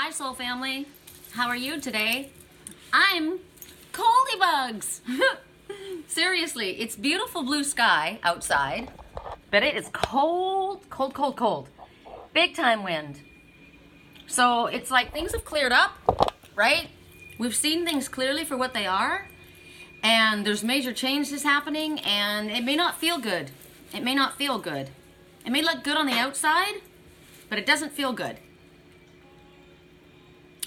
Hi, Soul Family. How are you today? I'm Coldy Bugs. Seriously, it's beautiful blue sky outside, but it is cold, cold, cold, cold. Big time wind. So it's like things have cleared up, right? We've seen things clearly for what they are, and there's major changes happening, and it may not feel good. It may not feel good. It may look good on the outside, but it doesn't feel good.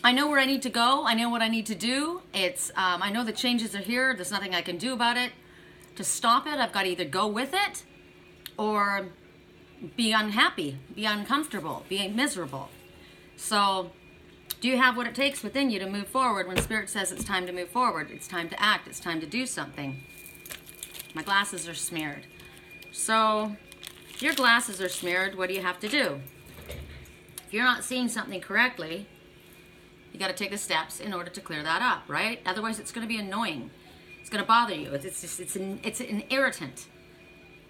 I know where I need to go. I know what I need to do. I know the changes are here. There's nothing I can do about it. To stop it, I've got to either go with it or be unhappy, be uncomfortable, be miserable. So, do you have what it takes within you to move forward when Spirit says it's time to move forward? It's time to act. It's time to do something. My glasses are smeared. So, if your glasses are smeared, what do you have to do? If you're not seeing something correctly, you got to take the steps in order to clear that up, right? Otherwise, it's going to be annoying. It's going to bother you. It's an irritant.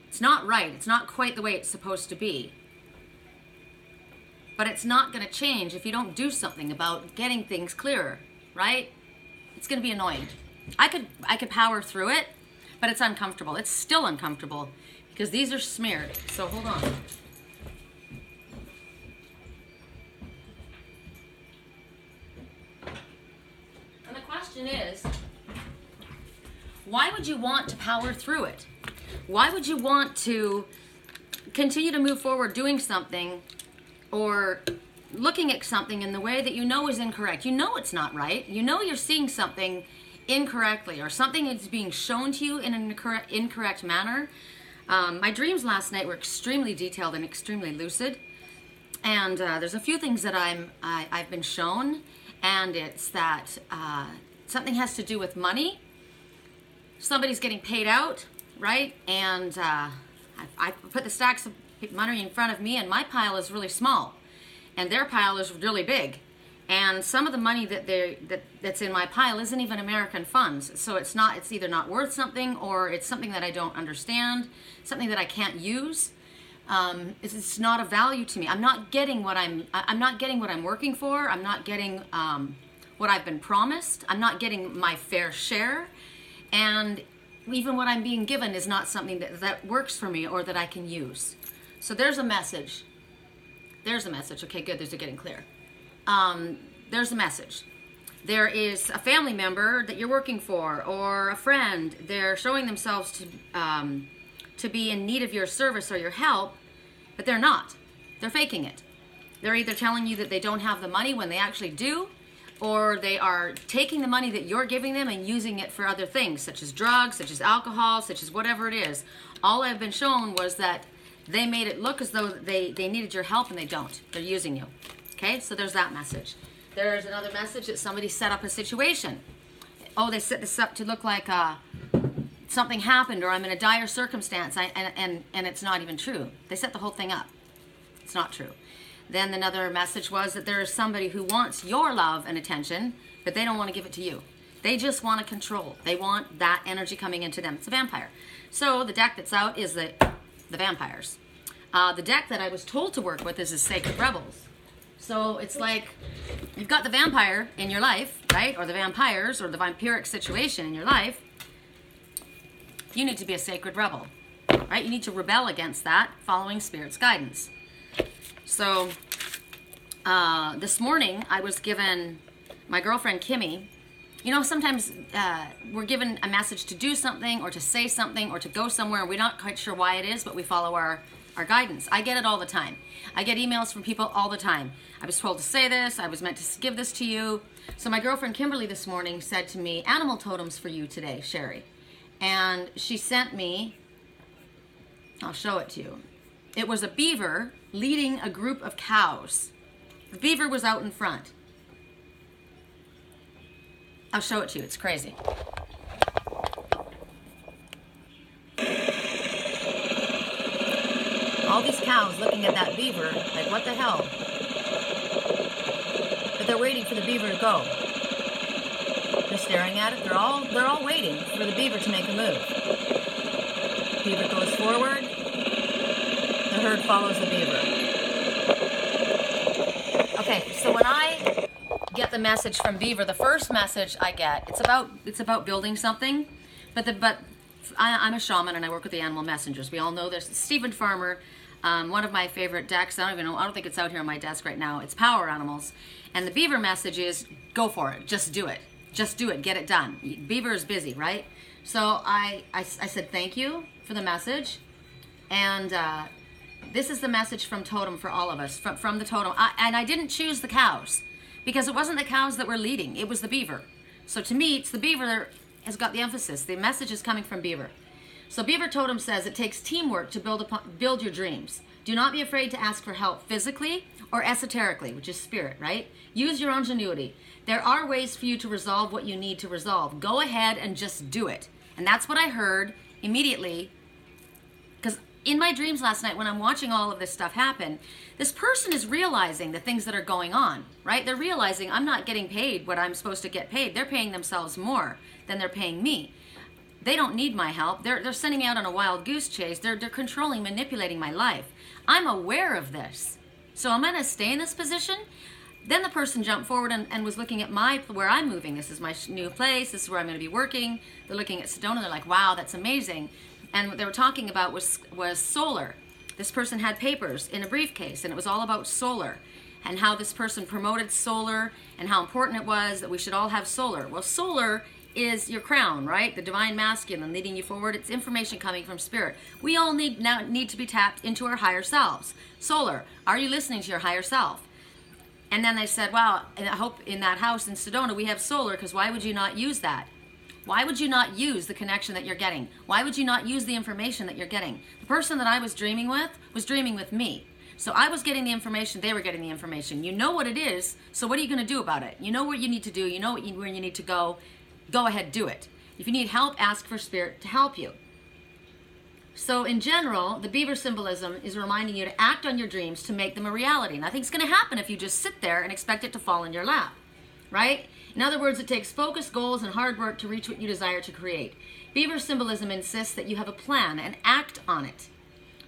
It's not right. It's not quite the way it's supposed to be. But it's not going to change if you don't do something about getting things clearer, right? It's going to be annoying. I could power through it, but it's uncomfortable. It's still uncomfortable because these are smeared. So hold on. And the question is, why would you want to power through it? Why would you want to continue to move forward doing something or looking at something in the way that you know is incorrect? You know it's not right. You know you're seeing something incorrectly or something is being shown to you in an incorrect manner. My dreams last night were extremely detailed and extremely lucid. And there's a few things that I've been shown, and it's that something has to do with money. Somebody's getting paid out, right? And I put the stacks of money in front of me, and my pile is really small, and their pile is really big. And some of the money that's in my pile isn't even American funds, so it's either not worth something, or it's something that I don't understand, something that I can't use. It's not of value to me. I'm not getting what I'm working for. I'm not getting what I've been promised. I'm not getting my fair share. And even what I'm being given is not something that works for me or that I can use. So there's a message. There's a message. Okay, good. These are getting clear. There's a message. There is a family member that you're working for, or a friend. They're showing themselves to be in need of your service or your help, but they're not. They're faking it. They're either telling you that they don't have the money when they actually do, or they are taking the money that you're giving them and using it for other things, such as drugs, such as alcohol, such as whatever it is. All I've been shown was that they made it look as though they needed your help, and they don't. They're using you. Okay, so there's that message. There's another message that somebody set up a situation. Oh, they set this up to look like something happened, or I'm in a dire circumstance, and it's not even true. They set the whole thing up. It's not true. Then another message was that there is somebody who wants your love and attention, but they don't want to give it to you. They just want to control. They want that energy coming into them. It's a vampire. So the deck that's out is the vampires. The deck that I was told to work with is the Sacred Rebels. So it's like you've got the vampire in your life, right? Or the vampires, or the vampiric situation in your life. You need to be a sacred rebel, right? You need to rebel against that, following Spirit's guidance. So this morning I was given, my girlfriend Kimmy, you know, sometimes we're given a message to do something or to say something or to go somewhere, and we're not quite sure why it is, but we follow our guidance. I get it all the time. I get emails from people all the time. I was told to say this. I was meant to give this to you. So my girlfriend Kimberly this morning said to me, animal totems for you today, Sherry. And she sent me, I'll show it to you. It was a beaver leading a group of cows. The beaver was out in front. I'll show it to you. It's crazy. All these cows looking at that beaver, like, what the hell? But they're waiting for the beaver to go. They're staring at it. They're all waiting for the beaver to make a move. Beaver goes forward. The herd follows the beaver. Okay, so when I the message from Beaver. The first message I get, it's about building something, but I'm a shaman and I work with the animal messengers. We all know this. Stephen Farmer, one of my favorite decks. I don't think it's out here on my desk right now. It's Power Animals, and the Beaver message is go for it. Just do it. Just do it. Get it done. Beaver is busy, right? So I said thank you for the message, and this is the message from Totem for all of us, from the Totem. And I didn't choose the cows because it wasn't the cows that were leading. It was the Beaver. So to me, it's the Beaver that has got the emphasis. The message is coming from Beaver. So Beaver Totem says it takes teamwork to build your dreams. Do not be afraid to ask for help physically or esoterically, which is spirit, right? Use your ingenuity. There are ways for you to resolve what you need to resolve. Go ahead and just do it. And that's what I heard immediately, because in my dreams last night when I'm watching all of this stuff happen, this person is realizing the things that are going on, right? They're realizing I'm not getting paid what I'm supposed to get paid. They're paying themselves more than they're paying me. They don't need my help. They're sending me out on a wild goose chase. They're controlling, manipulating my life. I'm aware of this. So I'm going to stay in this position. Then the person jumped forward and was looking at where I'm moving. This is my new place. This is where I'm going to be working. They're looking at Sedona. They're like, wow, that's amazing. And what they were talking about was solar. This person had papers in a briefcase, and it was all about solar and how this person promoted solar and how important it was that we should all have solar. Well, solar is your crown, right? The divine masculine leading you forward. It's information coming from spirit. We all need to be tapped into our higher selves. Solar, are you listening to your higher self? And then they said, wow, and I hope in that house in Sedona we have solar, because why would you not use that? Why would you not use the connection that you're getting? Why would you not use the information that you're getting? The person that I was dreaming with me. So I was getting the information, they were getting the information. You know what it is, so what are you going to do about it? You know what you need to do, you know where you need to go. Go ahead, do it. If you need help, ask for spirit to help you. So in general, the Beaver symbolism is reminding you to act on your dreams to make them a reality. Nothing's going to happen if you just sit there and expect it to fall in your lap, right? In other words, it takes focus, goals, and hard work to reach what you desire to create. Beaver symbolism insists that you have a plan and act on it.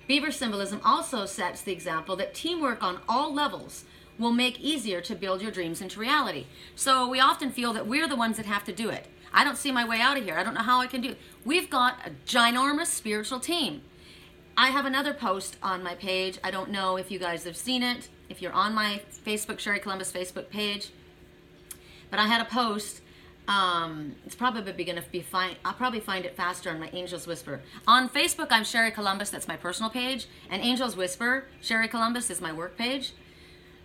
Beaver symbolism also sets the example that teamwork on all levels will make easier to build your dreams into reality. So we often feel that we're the ones that have to do it. I don't see my way out of here. I don't know how I can do it. We've got a ginormous spiritual team. I have another post on my page. I don't know if you guys have seen it, if you're on my Facebook, Sherry Columbus Facebook page. But I had a post. It's probably going to be fine. I'll probably find it faster on my Angel's Whisper. On Facebook, I'm Sherry Columbus. That's my personal page. And Angel's Whisper, Sherry Columbus, is my work page.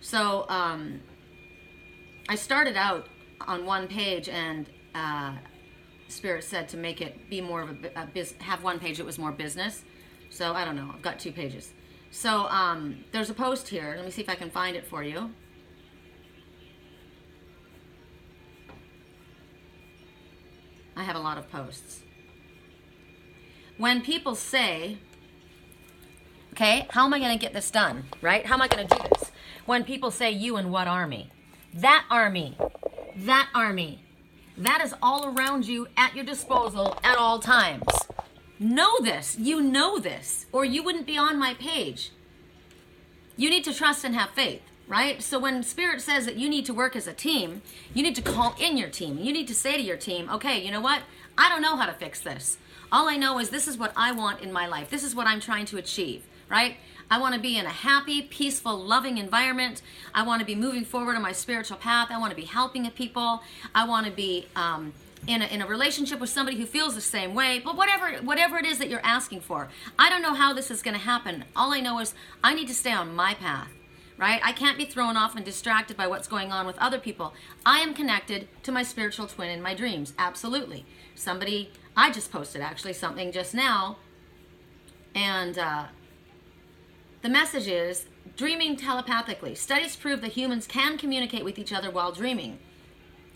So I started out on one page, and Spirit said to make it be more of have one page that was more business. So I don't know. I've got 2 pages. So there's a post here. Let me see if I can find it for you. I have a lot of posts. When people say, okay, how am I going to get this done, right? How am I going to do this? When people say, you and what army? That army, that army, that is all around you at your disposal at all times. Know this, you know this, or you wouldn't be on my page. You need to trust and have faith, right? So when Spirit says that you need to work as a team, you need to call in your team. You need to say to your team, okay, you know what? I don't know how to fix this. All I know is this is what I want in my life. This is what I'm trying to achieve, right? I want to be in a happy, peaceful, loving environment. I want to be moving forward on my spiritual path. I want to be helping people. I want to be in a relationship with somebody who feels the same way. But whatever it is that you're asking for, I don't know how this is going to happen. All I know is I need to stay on my path, right? I can't be thrown off and distracted by what's going on with other people. I am connected to my spiritual twin in my dreams, absolutely. I just posted actually something just now, and the message is dreaming telepathically. Studies prove that humans can communicate with each other while dreaming.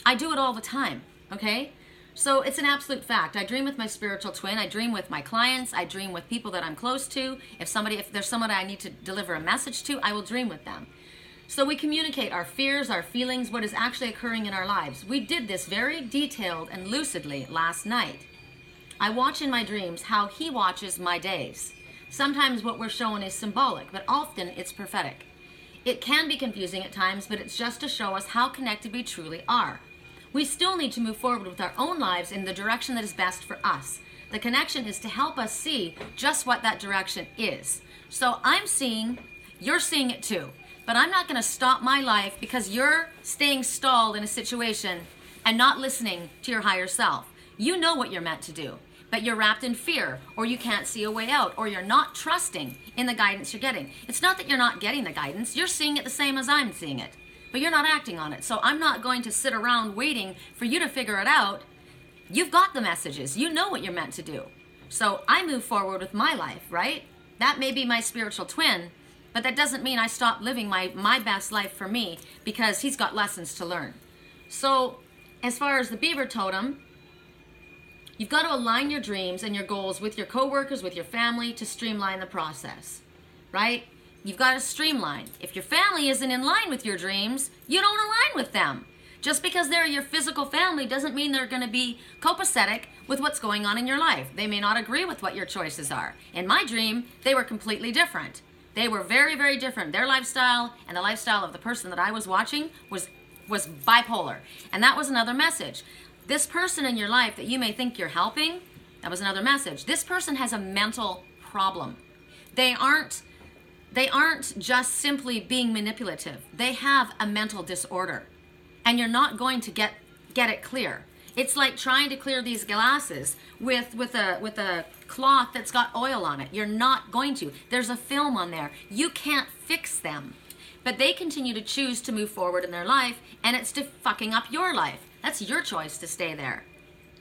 I do it all the time, okay? So it's an absolute fact. I dream with my spiritual twin. I dream with my clients. I dream with people that I'm close to. If there's someone I need to deliver a message to, I will dream with them. So we communicate our fears, our feelings, what is actually occurring in our lives. We did this very detailed and lucidly last night. I watch in my dreams how he watches my days. Sometimes what we're showing is symbolic, but often it's prophetic. It can be confusing at times, but it's just to show us how connected we truly are. We still need to move forward with our own lives in the direction that is best for us. The connection is to help us see just what that direction is. So I'm seeing, you're seeing it too. But I'm not going to stop my life because you're staying stalled in a situation and not listening to your higher self. You know what you're meant to do, but you're wrapped in fear, or you can't see a way out, or you're not trusting in the guidance you're getting. It's not that you're not getting the guidance. You're seeing it the same as I'm seeing it, but you're not acting on it. So I'm not going to sit around waiting for you to figure it out. You've got the messages. You know what you're meant to do. So I move forward with my life, right? That may be my spiritual twin, but that doesn't mean I stop living my best life for me because he's got lessons to learn. So as far as the beaver totem, you've got to align your dreams and your goals with your coworkers, with your family to streamline the process, right? You've got to streamline. If your family isn't in line with your dreams, you don't align with them. Just because they're your physical family doesn't mean they're going to be copacetic with what's going on in your life. They may not agree with what your choices are. In my dream, they were completely different. They were very, very different. Their lifestyle and the lifestyle of the person that I was watching was bipolar. And that was another message. This person in your life that you may think you're helping, that was another message. This person has a mental problem. They aren't just simply being manipulative. They have a mental disorder. And you're not going to get it clear. It's like trying to clear these glasses with a cloth that's got oil on it. You're not going to. There's a film on there. You can't fix them. But they continue to choose to move forward in their life, and it's to fucking up your life. That's your choice to stay there.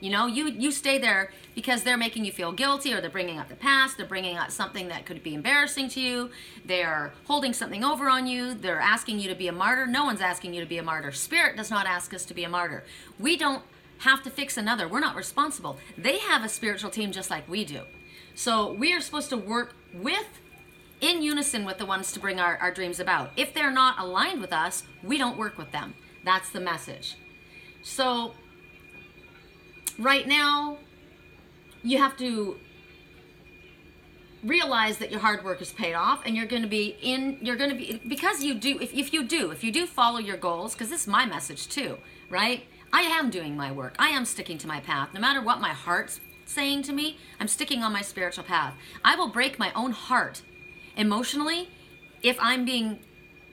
You know, you stay there because they're making you feel guilty, or they're bringing up the past, they're bringing up something that could be embarrassing to you, they're holding something over on you, they're asking you to be a martyr. No one's asking you to be a martyr. Spirit does not ask us to be a martyr. We don't have to fix another. We're not responsible. They have a spiritual team just like we do. So we are supposed to work in unison with the ones to bring our dreams about. If they're not aligned with us, we don't work with them. That's the message. So right now, you have to realize that your hard work is paid off, and because you do, if you do follow your goals, because this is my message too, right? I am doing my work. I am sticking to my path. No matter what my heart's saying to me, I'm sticking on my spiritual path. I will break my own heart emotionally if I'm being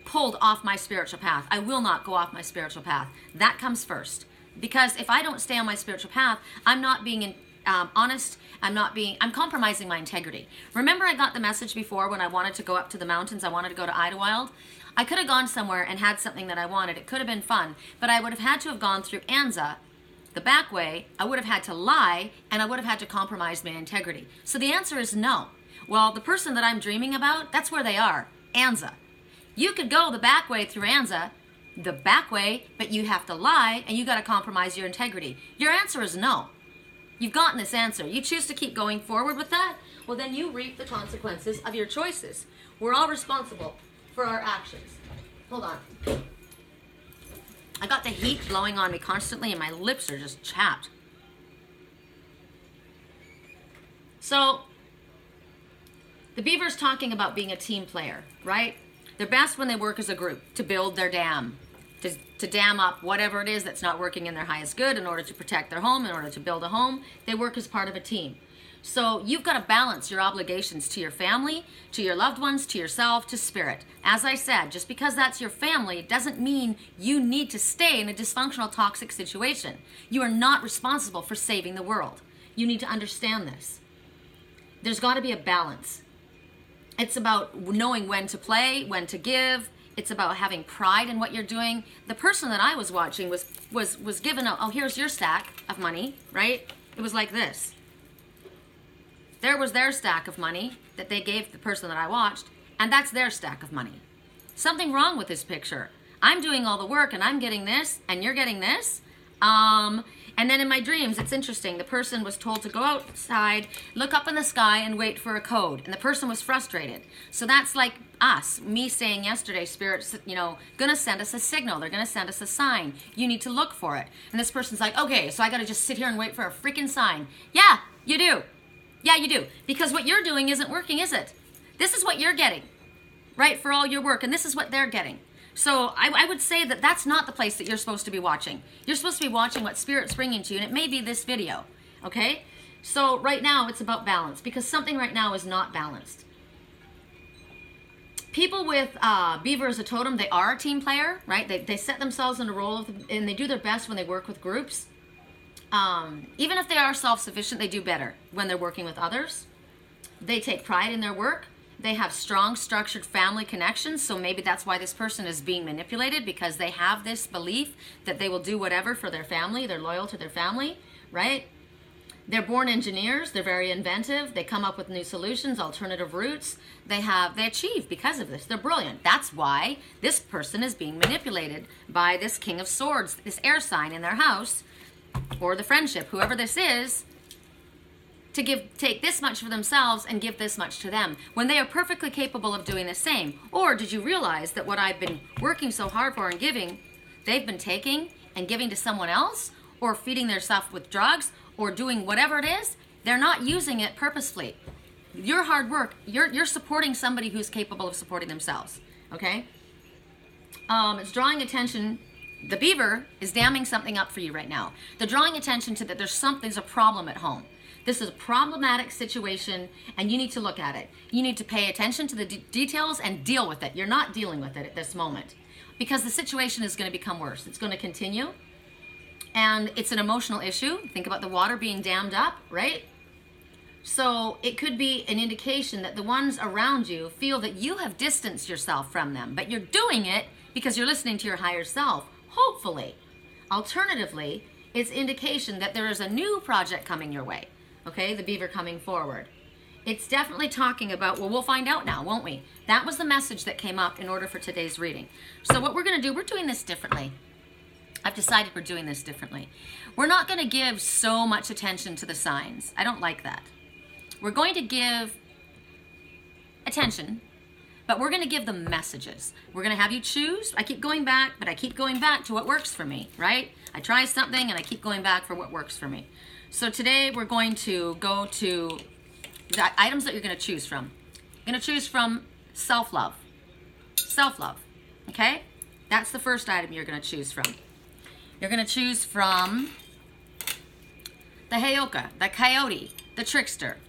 pulled off my spiritual path. I will not go off my spiritual path. That comes first. Because if I don't stay on my spiritual path, I'm not being honest. I'm compromising my integrity. Remember I got the message before when I wanted to go up to the mountains, I wanted to go to Idlewild? I could have gone somewhere and had something that I wanted. It could have been fun, but I would have had to have gone through Anza, the back way. I would have had to lie, and I would have had to compromise my integrity. So the answer is no. Well, the person that I'm dreaming about, that's where they are, Anza. You could go the back way through Anza, the back way, but you have to lie, and you got to compromise your integrity. Your answer is no. You've gotten this answer. You choose to keep going forward with that, well, then you reap the consequences of your choices. We're all responsible for our actions. Hold on. I got the heat blowing on me constantly, and my lips are just chapped. So, the beaver's talking about being a team player, right? They're best when they work as a group to build their dam, to dam up whatever it is that's not working in their highest good in order to protect their home, in order to build a home. They work as part of a team. So you've got to balance your obligations to your family, to your loved ones, to yourself, to spirit. As I said, just because that's your family doesn't mean you need to stay in a dysfunctional, toxic situation. You are not responsible for saving the world. You need to understand this. There's got to be a balance. It's about knowing when to play, when to give. It's about having pride in what you're doing. The person that I was watching was given oh, here's your stack of money, right? It was like this. There was their stack of money that they gave the person that I watched, and that's their stack of money. Something wrong with this picture. I'm doing all the work, and I'm getting this, and you're getting this. And then in my dreams, it's interesting. The person was told to go outside, look up in the sky, and wait for a code. And the person was frustrated. So that's like us, me saying yesterday, Spirit's, going to send us a signal. They're going to send us a sign. You need to look for it. And this person's like, okay, so I got to just sit here and wait for a freaking sign. Yeah, you do. Yeah, you do. Because what you're doing isn't working, is it? This is what you're getting. right, for all your work, and this is what they're getting. So I would say that that's not the place that you're supposed to be watching. You're supposed to be watching what Spirit's bringing to you, and it may be this video, okay? So right now it's about balance, because something right now is not balanced. People with Beaver as a totem, they are a team player, right? They set themselves in a role, and they do their best when they work with groups. Even if they are self-sufficient, they do better when they're working with others. They take pride in their work. They have strong, structured family connections, so maybe that's why this person is being manipulated, because they have this belief that they will do whatever for their family. They're loyal to their family, right? They're born engineers. They're very inventive. They come up with new solutions, alternative routes. They achieve because of this. They're brilliant. That's why this person is being manipulated by this King of Swords, this air sign in their house, or the friendship, whoever this is, to take this much for themselves and give this much to them, when they are perfectly capable of doing the same. Or did you realize that what I've been working so hard for and giving, they've been taking and giving to someone else, or feeding their stuff with drugs, or doing whatever it is? They're not using it purposefully. Your hard work, you're supporting somebody who's capable of supporting themselves, okay? It's drawing attention. The Beaver is damming something up for you right now. They're drawing attention to that there's a problem at home. This is a problematic situation, and you need to look at it. You need to pay attention to the details and deal with it. You're not dealing with it at this moment, because the situation is going to become worse. It's going to continue, and it's an emotional issue. Think about the water being dammed up, right? So it could be an indication that the ones around you feel that you have distanced yourself from them, but you're doing it because you're listening to your higher self, hopefully. Alternatively, it's indication that there is a new project coming your way. Okay, the Beaver coming forward. It's definitely talking about, well, we'll find out now, won't we? That was the message that came up in order for today's reading. So what we're going to do, we're doing this differently. I've decided we're doing this differently. We're not going to give so much attention to the signs. I don't like that. We're going to give attention, but we're going to give them messages. We're going to have you choose. I keep going back, but I keep going back to what works for me, right? I try something and I keep going back for what works for me. So today we're going to go to the items that you're going to choose from. You're going to choose from self-love. Self-love, okay? That's the first item you're going to choose from. You're going to choose from the Heyoka, the coyote, the trickster.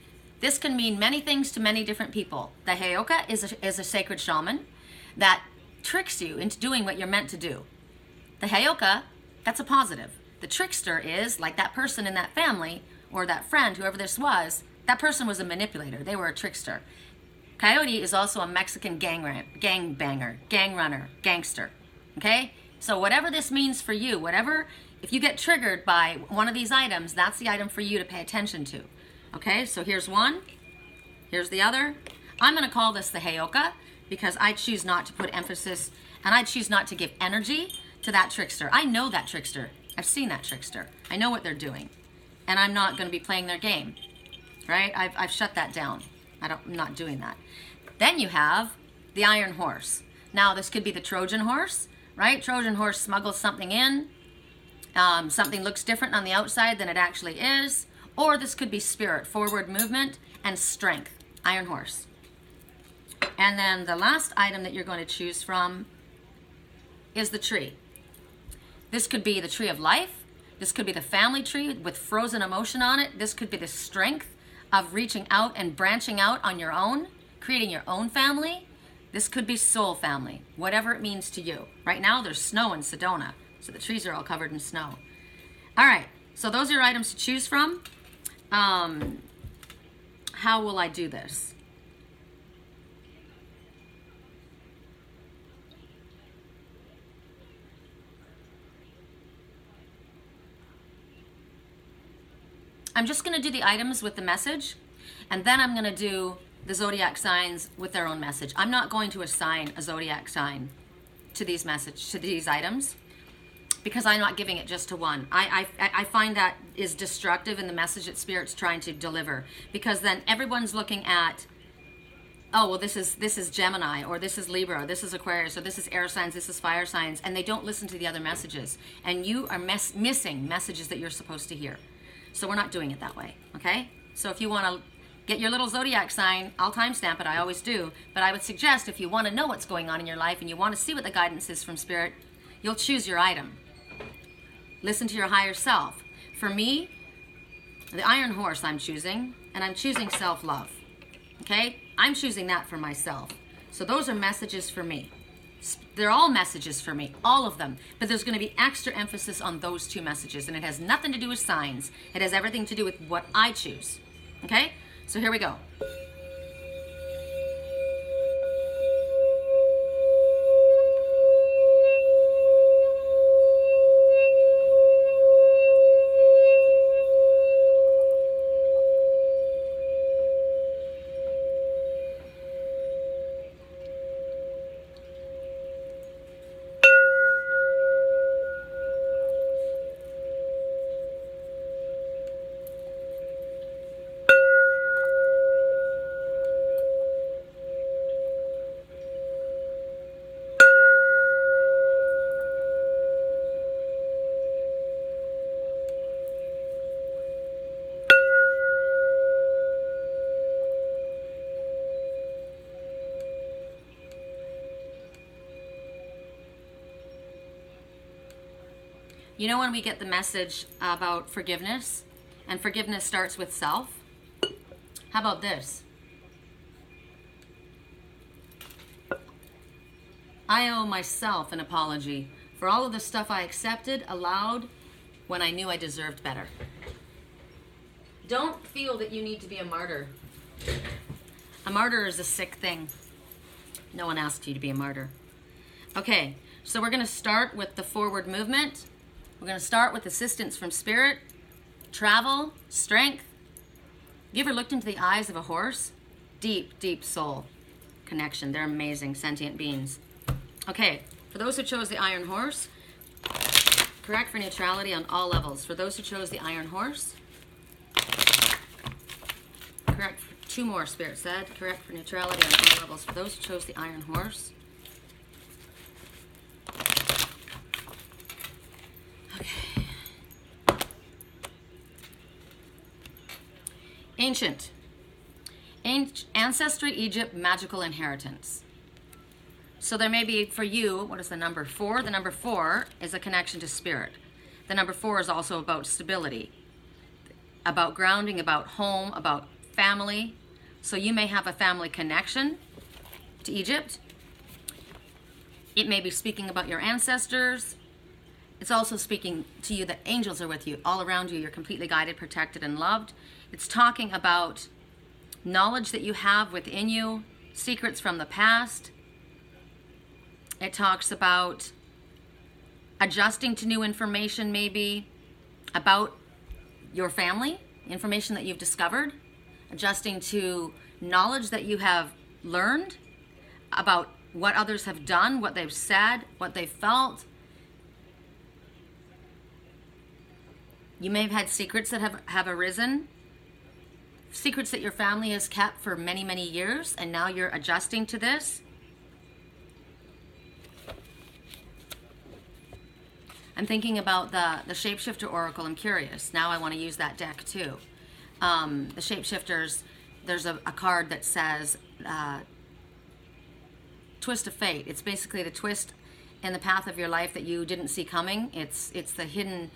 This can mean many things to many different people. The Heyoka is a sacred shaman that tricks you into doing what you're meant to do. The Heyoka, that's a positive. The trickster is, like that person in that family, or that friend, whoever this was, that person was a manipulator. They were a trickster. Coyote is also a Mexican gangbanger, gang runner, gangster. Okay? So whatever this means for you, if you get triggered by one of these items, that's the item for you to pay attention to. Okay? So here's one. Here's the other. I'm going to call this the Heyoka, because I choose not to put emphasis, and I choose not to give energy to that trickster. I know that trickster. I've seen that trickster. I know what they're doing. And I'm not going to be playing their game. Right? I've shut that down. I'm not doing that. Then you have the Iron Horse. Now, this could be the Trojan horse, right? Trojan horse smuggles something in. Something looks different on the outside than it actually is. Or this could be spirit, forward movement, and strength. Iron Horse. And then the last item that you're going to choose from is the tree. This could be the tree of life. This could be the family tree with frozen emotion on it. This could be the strength of reaching out and branching out on your own, creating your own family. This could be soul family, whatever it means to you. Right now there's snow in Sedona, so the trees are all covered in snow. All right, so those are your items to choose from. How will I do this? I'm just going to do the items with the message, and then I'm going to do the zodiac signs with their own message. I'm not going to assign a zodiac sign to these items, because I'm not giving it just to one. I find that is destructive in the message that Spirit's trying to deliver, because then everyone's looking at, oh, well, this is Gemini, or this is Libra, or this is Aquarius, or this is air signs, this is fire signs, and they don't listen to the other messages, and you are missing messages that you're supposed to hear. So we're not doing it that way, okay? So if you want to Get your little zodiac sign. I'll timestamp it. I always do. But I would suggest if you want to know what's going on in your life and you want to see what the guidance is from Spirit, you'll choose your item. Listen to your higher self. For me, the Iron Horse I'm choosing, and I'm choosing self-love. Okay? I'm choosing that for myself. So those are messages for me. They're all messages for me, all of them. But there's going to be extra emphasis on those two messages, and it has nothing to do with signs. It has everything to do with what I choose. Okay? So here we go. You know when we get the message about forgiveness, and forgiveness starts with self? How about this? I owe myself an apology for all of the stuff I accepted, allowed, when I knew I deserved better. Don't feel that you need to be a martyr. A martyr is a sick thing. No one asked you to be a martyr. Okay, so we're going to start with the forward movement. We're going to start with assistance from Spirit, travel, strength. Have you ever looked into the eyes of a horse? Deep, deep soul connection. They're amazing, sentient beings. Okay, for those who chose the Iron Horse, correct for neutrality on all levels. For those who chose the Iron Horse, correct for 2 more, Spirit said. Correct for neutrality on all levels. For those who chose the Iron Horse, Ancient. Ancestry, Egypt, magical inheritance. So there may be, for you, what is the number 4? The number 4 is a connection to Spirit. The number 4 is also about stability, about grounding, about home, about family. So you may have a family connection to Egypt. It may be speaking about your ancestors. It's also speaking to you that angels are with you, all around you. You're completely guided, protected, and loved. It's talking about knowledge that you have within you, secrets from the past. It talks about adjusting to new information, maybe about your family, information that you've discovered, adjusting to knowledge that you have learned about what others have done, what they've said, what they've felt. You may have had secrets that have arisen, secrets that your family has kept for many, many years, and now you're adjusting to this. I'm thinking about the Shapeshifter Oracle. I'm curious. Now I want to use that deck too. The Shapeshifters, there's a card that says Twist of Fate. It's basically the twist in the path of your life that you didn't see coming. It's the hidden,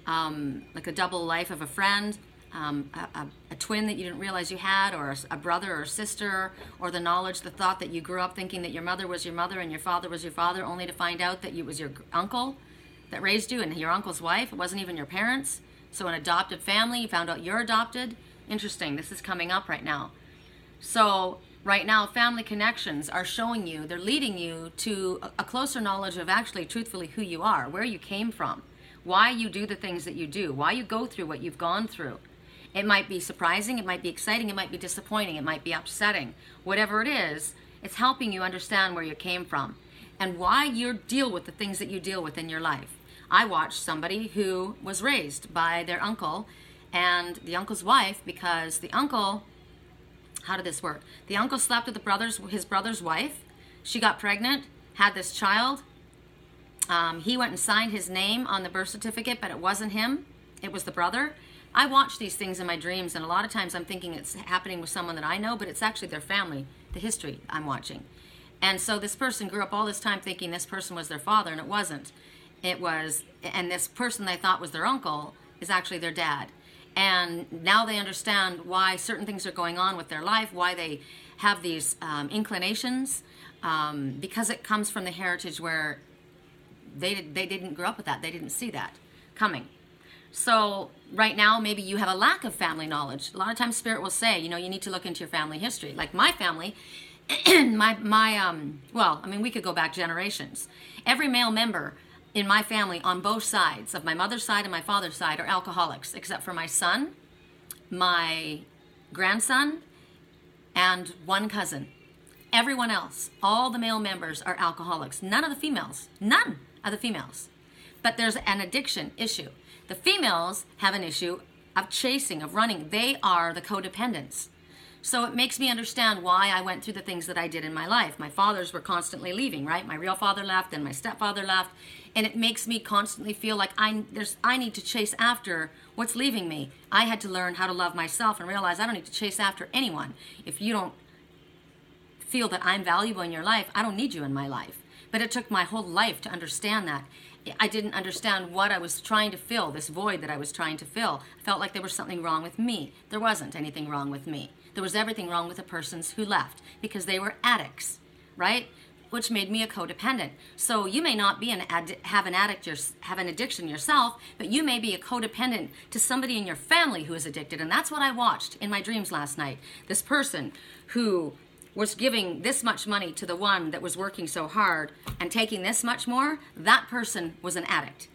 like a double life of a friend, a twin that you didn't realize you had, or a brother or a sister, or the knowledge, the thought that you grew up thinking that your mother was your mother and your father was your father, only to find out that it was your uncle that raised you and your uncle's wife. It wasn't even your parents. So an adopted family, you found out you're adopted. Interesting, this is coming up right now. So right now, family connections are showing you, they're leading you to a closer knowledge of actually, truthfully, who you are, where you came from, why you do the things that you do, why you go through what you've gone through. It might be surprising, it might be exciting, it might be disappointing, it might be upsetting. Whatever it is, it's helping you understand where you came from and why you deal with the things that you deal with in your life. I watched somebody who was raised by their uncle and the uncle's wife, because the uncle, how did this work? The uncle slept with his brother's wife. She got pregnant, had this child. He went and signed his name on the birth certificate, but it wasn't him. It was the brother. I watch these things in my dreams, and a lot of times I'm thinking it's happening with someone that I know, but it's actually their family, the history I'm watching. And so this person grew up all this time thinking this person was their father, and it wasn't. It was, and this person they thought was their uncle is actually their dad. And now they understand why certain things are going on with their life, why they have these inclinations, because it comes from the heritage where they didn't grow up with that. They didn't see that coming. So right now, maybe you have a lack of family knowledge. A lot of times Spirit will say, you know, you need to look into your family history. Like my family, well, I mean, we could go back generations. Every male member in my family on both sides, of my mother's side and my father's side, are alcoholics, except for my son, my grandson, and one cousin. Everyone else, all the male members are alcoholics. None of the females. None of the females. But there's an addiction issue. The females have an issue of chasing, of running. They are the codependents. So it makes me understand why I went through the things that I did in my life. My fathers were constantly leaving, right? My real father left, and my stepfather left. And it makes me constantly feel like I need to chase after what's leaving me. I had to learn how to love myself and realize I don't need to chase after anyone. If you don't feel that I'm valuable in your life, I don't need you in my life. But it took my whole life to understand that. I didn't understand what I was trying to fill, this void that I was trying to fill. I felt like there was something wrong with me. There wasn't anything wrong with me. There was everything wrong with the persons who left because they were addicts, right? Which made me a codependent. So you may not be have an addiction yourself, but you may be a codependent to somebody in your family who is addicted. And that's what I watched in my dreams last night. This person who was giving this much money to the one that was working so hard and taking this much more, that person was an addict.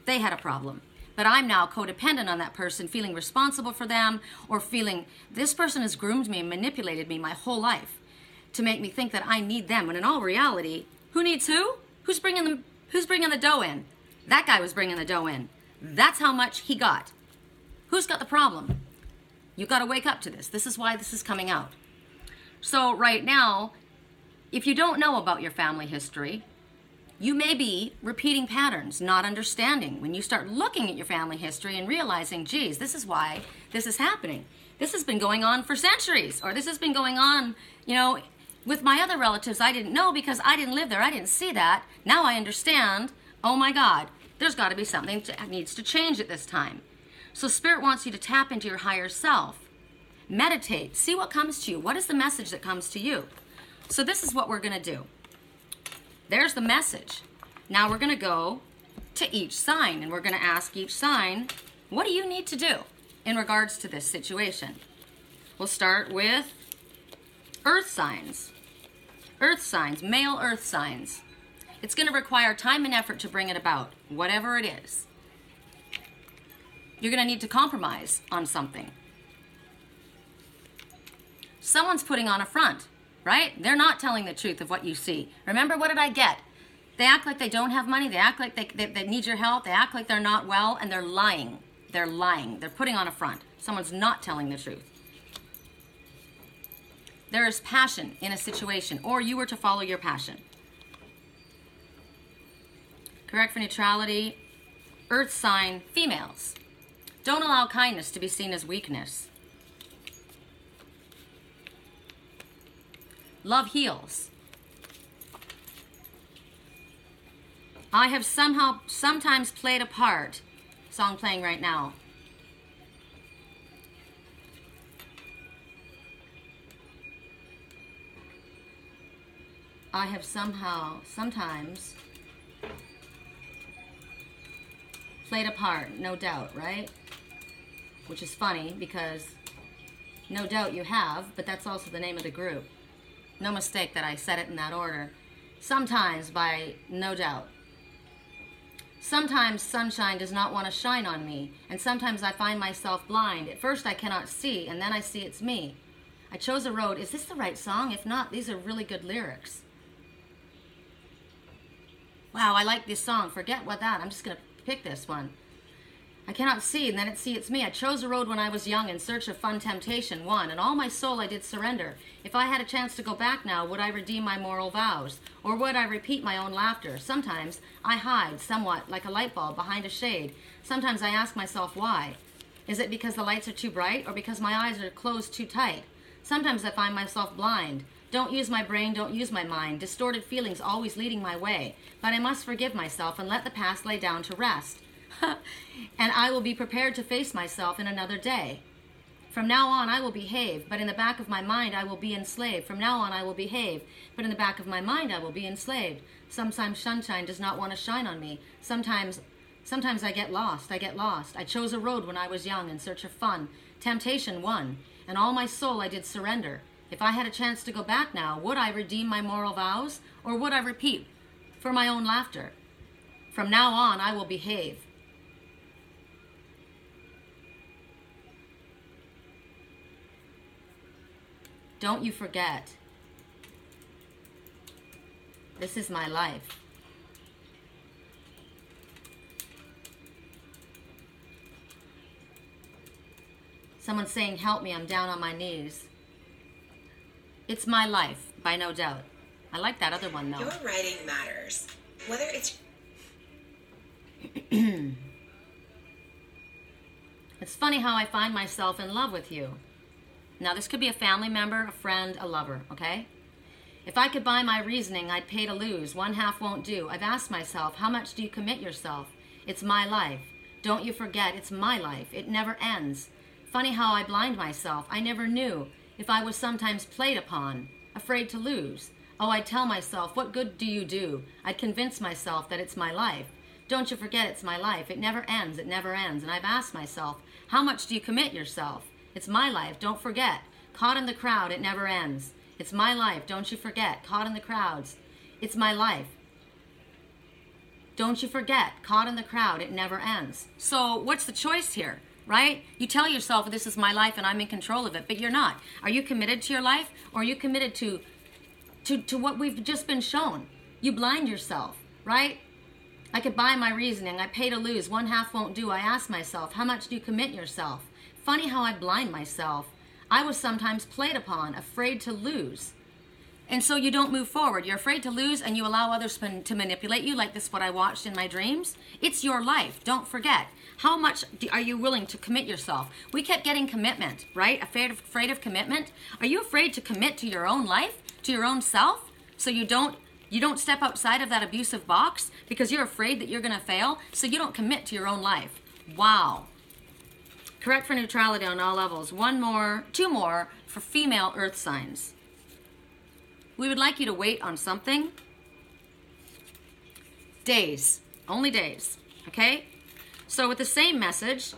They had a problem. But I'm now codependent on that person, feeling responsible for them, or feeling this person has groomed me and manipulated me my whole life to make me think that I need them. When in all reality, who needs who? Who's bringing the dough in? That guy was bringing the dough in. That's how much he got. Who's got the problem? You've got to wake up to this. This is why this is coming out. So right now, if you don't know about your family history, you may be repeating patterns, not understanding. When you start looking at your family history and realizing, geez, this is why this is happening. This has been going on for centuries, or this has been going on, you know, with my other relatives I didn't know because I didn't live there. I didn't see that. Now I understand, oh my God, there's got to be something that needs to change at this time. So Spirit wants you to tap into your higher self. Meditate. See what comes to you. What is the message that comes to you? So this is what we're going to do. There's the message. Now we're going to go to each sign, and we're going to ask each sign, what do you need to do in regards to this situation? We'll start with earth signs. Earth signs, male earth signs. It's going to require time and effort to bring it about, whatever it is. You're going to need to compromise on something. Someone's putting on a front, right? They're not telling the truth of what you see. Remember, what did I get? They act like they don't have money. They act like they need your help. They act like they're not well, and they're lying. They're lying. They're putting on a front. Someone's not telling the truth. There is passion in a situation, or you were to follow your passion. Correct for neutrality. Earth sign, females. Don't allow kindness to be seen as weakness. Love heals. I have sometimes played a part. Song playing right now. I have sometimes played a part, no doubt, right? Which is funny because no doubt you have, but that's also the name of the group. No mistake that I said it in that order. Sometimes by no doubt. Sometimes sunshine does not want to shine on me, and sometimes I find myself blind. At first I cannot see, and then I see it's me. I chose a road. Is this the right song? If not, these are really good lyrics. Wow, I like this song. Forget what that. I'm just going to pick this one. I cannot see, and then it's me. I chose a road when I was young in search of fun temptation, one, and all my soul I did surrender. If I had a chance to go back now, would I redeem my moral vows? Or would I repeat my own laughter? Sometimes I hide somewhat like a light bulb behind a shade. Sometimes I ask myself why. Is it because the lights are too bright or because my eyes are closed too tight? Sometimes I find myself blind. Don't use my brain, don't use my mind. Distorted feelings always leading my way. But I must forgive myself and let the past lay down to rest. And I will be prepared to face myself in another day. From now on, I will behave, but in the back of my mind, I will be enslaved. From now on, I will behave, but in the back of my mind, I will be enslaved. Sometimes sunshine does not want to shine on me. Sometimes I get lost. I chose a road when I was young in search of fun. Temptation won, and all my soul I did surrender. If I had a chance to go back now, would I redeem my moral vows, or would I repeat for my own laughter? From now on, I will behave. Don't you forget, this is my life. Someone's saying, help me, I'm down on my knees. It's my life, by no doubt. I like that other one, though. Your writing matters. Whether it's... It's funny how I find myself in love with you. Now, this could be a family member, a friend, a lover, okay? If I could buy my reasoning, I'd pay to lose. One half won't do. I've asked myself, how much do you commit yourself? It's my life. Don't you forget, it's my life. It never ends. Funny how I blind myself. I never knew if I was sometimes played upon, afraid to lose. Oh, I'd tell myself, what good do you do? I'd convince myself that it's my life. Don't you forget, it's my life. It never ends. It never ends. And I've asked myself, how much do you commit yourself? It's my life, don't forget. Caught in the crowd, it never ends. It's my life, don't you forget. Caught in the crowds, it's my life. Don't you forget, caught in the crowd, it never ends. So what's the choice here, right? You tell yourself, this is my life and I'm in control of it, but you're not. Are you committed to your life, or are you committed to what we've just been shown? You blind yourself, right? I could buy my reasoning, I pay to lose, one half won't do. I ask myself, how much do you commit yourself? Funny how I blind myself. I was sometimes played upon, afraid to lose. And so you don't move forward. You're afraid to lose and you allow others to manipulate you, like this what I watched in my dreams. It's your life. Don't forget. How much are you willing to commit yourself? We kept getting commitment, right? Afraid of commitment. Are you afraid to commit to your own life, to your own self, so you don't step outside of that abusive box because you're afraid that you're going to fail, so you don't commit to your own life? Wow. Correct for neutrality on all levels. Two more for female earth signs. We would like you to wait on something. Days. Only days. Okay? So with the same message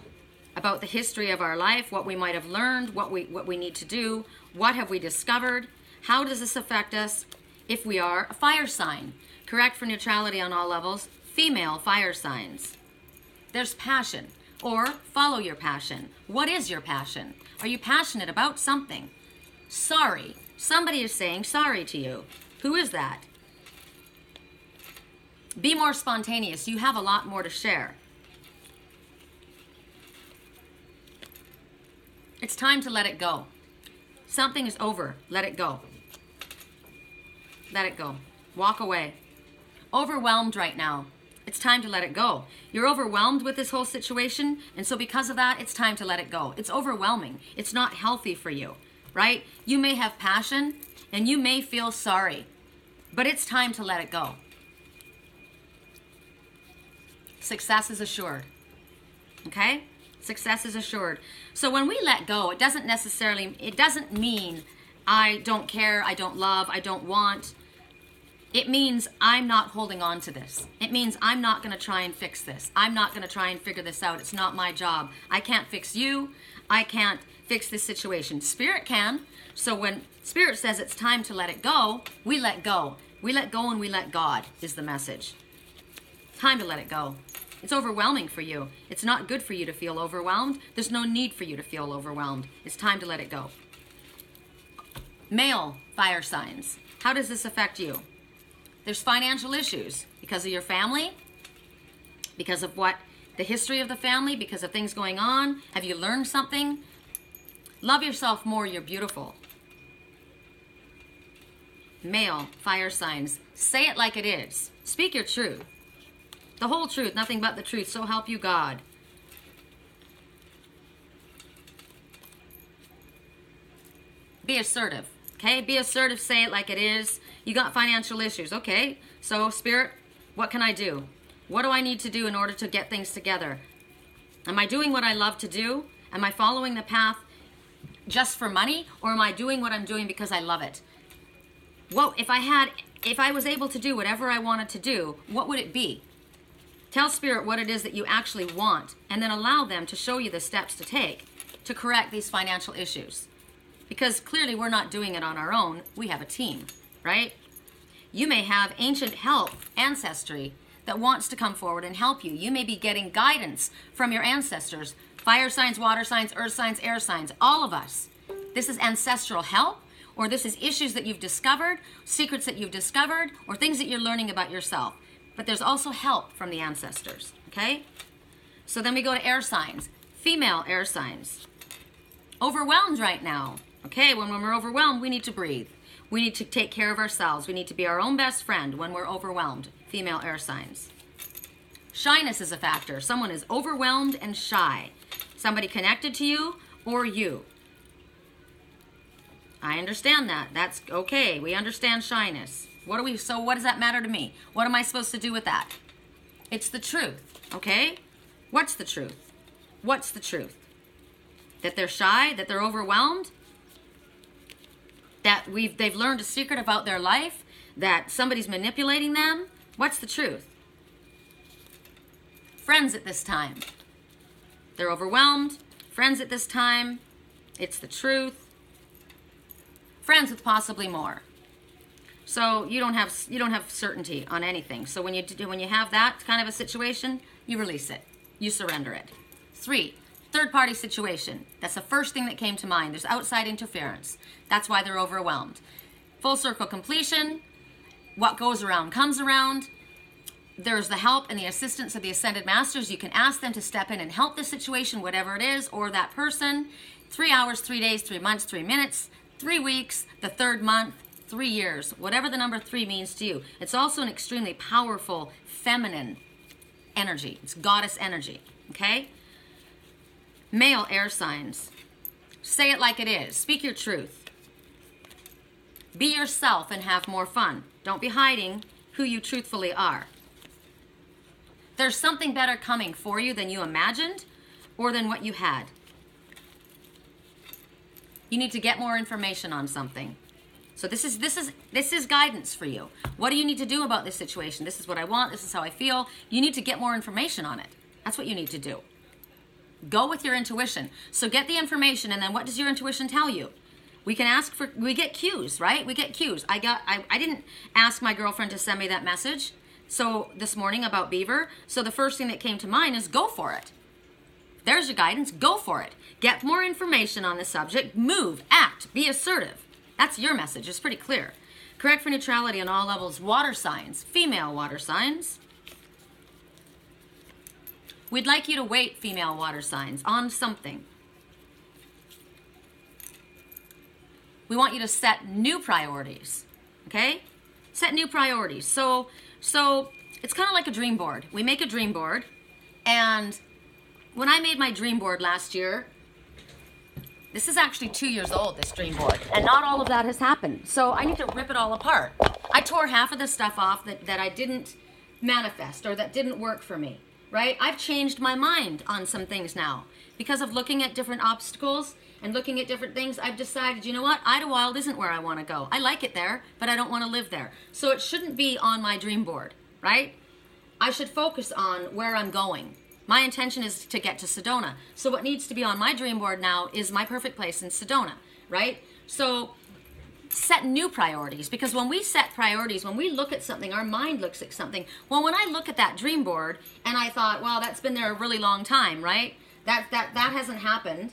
about the history of our life, what we might have learned, what we need to do, what have we discovered, how does this affect us if we are a fire sign? Correct for neutrality on all levels. Female fire signs. There's passion. Or follow your passion. What is your passion? Are you passionate about something? Sorry. Somebody is saying sorry to you. Who is that? Be more spontaneous. You have a lot more to share. It's time to let it go. Something is over. Let it go. Let it go. Walk away. Overwhelmed right now. It's time to let it go. You're overwhelmed with this whole situation, and so because of that, it's time to let it go. It's overwhelming. It's not healthy for you, right? You may have passion, and you may feel sorry, but it's time to let it go. Success is assured, okay? Success is assured. So when we let go, it doesn't mean I don't care, I don't love, I don't want. It means I'm not holding on to this. It means I'm not going to try and fix this. I'm not going to try and figure this out. It's not my job. I can't fix you. I can't fix this situation. Spirit can. So when Spirit says it's time to let it go, we let go. We let go and we let God is the message. Time to let it go. It's overwhelming for you. It's not good for you to feel overwhelmed. There's no need for you to feel overwhelmed. It's time to let it go. Male fire signs. How does this affect you? There's financial issues because of your family, because of the history of the family, because of things going on. Have you learned something? Love yourself more, you're beautiful. Male, fire signs. Say it like it is. Speak your truth. The whole truth, nothing but the truth, so help you God. Be assertive, okay? Be assertive, say it like it is. You got financial issues, okay? So, Spirit, what can I do? What do I need to do in order to get things together? Am I doing what I love to do? Am I following the path just for money? Or am I doing what I'm doing because I love it? Well, if I was able to do whatever I wanted to do, what would it be? Tell Spirit what it is that you actually want, and then allow them to show you the steps to take to correct these financial issues. Because clearly we're not doing it on our own. We have a team, right? You may have ancient help, ancestry, that wants to come forward and help you. You may be getting guidance from your ancestors, fire signs, water signs, earth signs, air signs, all of us. This is ancestral help, or this is issues that you've discovered, secrets that you've discovered, or things that you're learning about yourself. But there's also help from the ancestors, okay? So then we go to air signs, female air signs. Overwhelmed right now, okay? When we're overwhelmed, we need to breathe. We need to take care of ourselves. We need to be our own best friend when we're overwhelmed. Female air signs. Shyness is a factor. Someone is overwhelmed and shy. Somebody connected to you or you. I understand that. That's okay. We understand shyness. So what does that matter to me? What am I supposed to do with that? It's the truth, okay? What's the truth? What's the truth? That they're shy, that they're overwhelmed, that they've learned a secret about their life, that somebody's manipulating them. What's the truth? Friends at this time. They're overwhelmed. Friends at this time. It's the truth. Friends with possibly more. So you don't have certainty on anything. So when you have that kind of a situation, you release it. You surrender it. 3, third-party situation. That's the first thing that came to mind. There's outside interference. That's why they're overwhelmed. Full circle completion. What goes around comes around. There's the help and the assistance of the Ascended Masters. You can ask them to step in and help the situation, whatever it is, or that person. 3 hours, 3 days, 3 months, 3 minutes, 3 weeks, the 3rd month, 3 years, whatever the number 3 means to you. It's also an extremely powerful feminine energy. It's goddess energy, okay? Male air signs. Say it like it is. Speak your truth. Be yourself and have more fun. Don't be hiding who you truthfully are. There's something better coming for you than you imagined or than what you had. You need to get more information on something. So this is guidance for you. What do you need to do about this situation? This is what I want. This is how I feel. You need to get more information on it. That's what you need to do. Go with your intuition. So get the information, and then what does your intuition tell you? We get cues, right? We get cues. I didn't ask my girlfriend to send me that message so this morning about beaver. So the first thing that came to mind is go for it. There's your guidance. Go for it. Get more information on the subject. Move, act, be assertive. That's your message. It's pretty clear. Correct for neutrality on all levels. Water signs, female water signs. We'd like you to wait, female water signs, on something. We want you to set new priorities, okay? Set new priorities. So it's kind of like a dream board. We make a dream board, and when I made my dream board last year, this is actually 2 years old, this dream board, and not all of that has happened. So I need to rip it all apart. I tore half of the stuff off that I didn't manifest or that didn't work for me, right? I've changed my mind on some things now. Because of looking at different obstacles and looking at different things, I've decided, you know what? Idlewild isn't where I want to go. I like it there, but I don't want to live there. So it shouldn't be on my dream board, right? I should focus on where I'm going. My intention is to get to Sedona. So what needs to be on my dream board now is my perfect place in Sedona, right? So set new priorities, because when we set priorities, when we look at something, our mind looks at something. Well, when I look at that dream board and I thought, well, that's been there a really long time, right? That hasn't happened,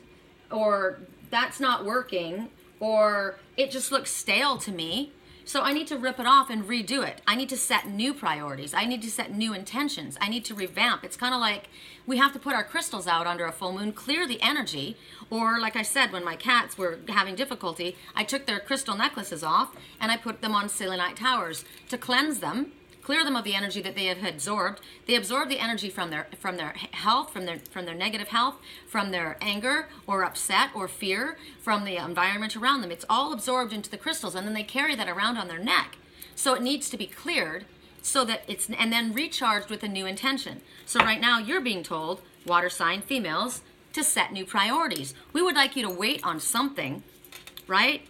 or that's not working, or it just looks stale to me. So I need to rip it off and redo it. I need to set new priorities. I need to set new intentions. I need to revamp. It's kind of like we have to put our crystals out under a full moon, clear the energy. Or like I said, when my cats were having difficulty, I took their crystal necklaces off and I put them on selenite towers to cleanse them Clear them of the energy that they have absorbed. They absorb the energy from their health, from their negative health, from their anger or upset or fear, from the environment around them. It's all absorbed into the crystals, and then they carry that around on their neck. So it needs to be cleared so that it's, and then recharged with a new intention. So right now you're being told, water sign females, to set new priorities. We would like you to wait on something, right?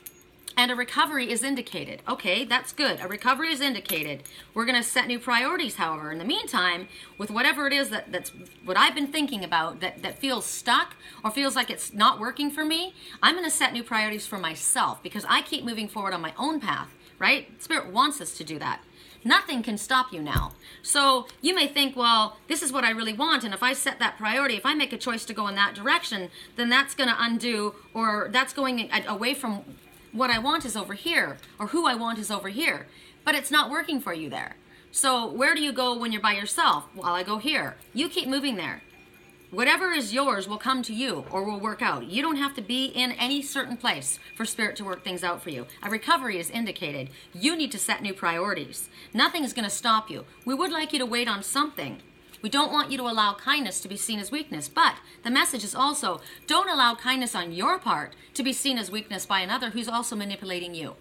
And a recovery is indicated. Okay, that's good. A recovery is indicated. We're going to set new priorities, however. In the meantime, with whatever it is that's what I've been thinking about that feels stuck or feels like it's not working for me, I'm going to set new priorities for myself because I keep moving forward on my own path, right? Spirit wants us to do that. Nothing can stop you now. So you may think, well, this is what I really want, and if I set that priority, if I make a choice to go in that direction, then that's going to undo, or that's going away from what I want is over here, or who I want is over here. But it's not working for you there. So where do you go when you're by yourself? Well, I go here. You keep moving there. Whatever is yours will come to you or will work out. You don't have to be in any certain place for Spirit to work things out for you. A recovery is indicated. You need to set new priorities. Nothing is going to stop you. We would like you to wait on something. We don't want you to allow kindness to be seen as weakness, but the message is also, don't allow kindness on your part to be seen as weakness by another who's also manipulating you.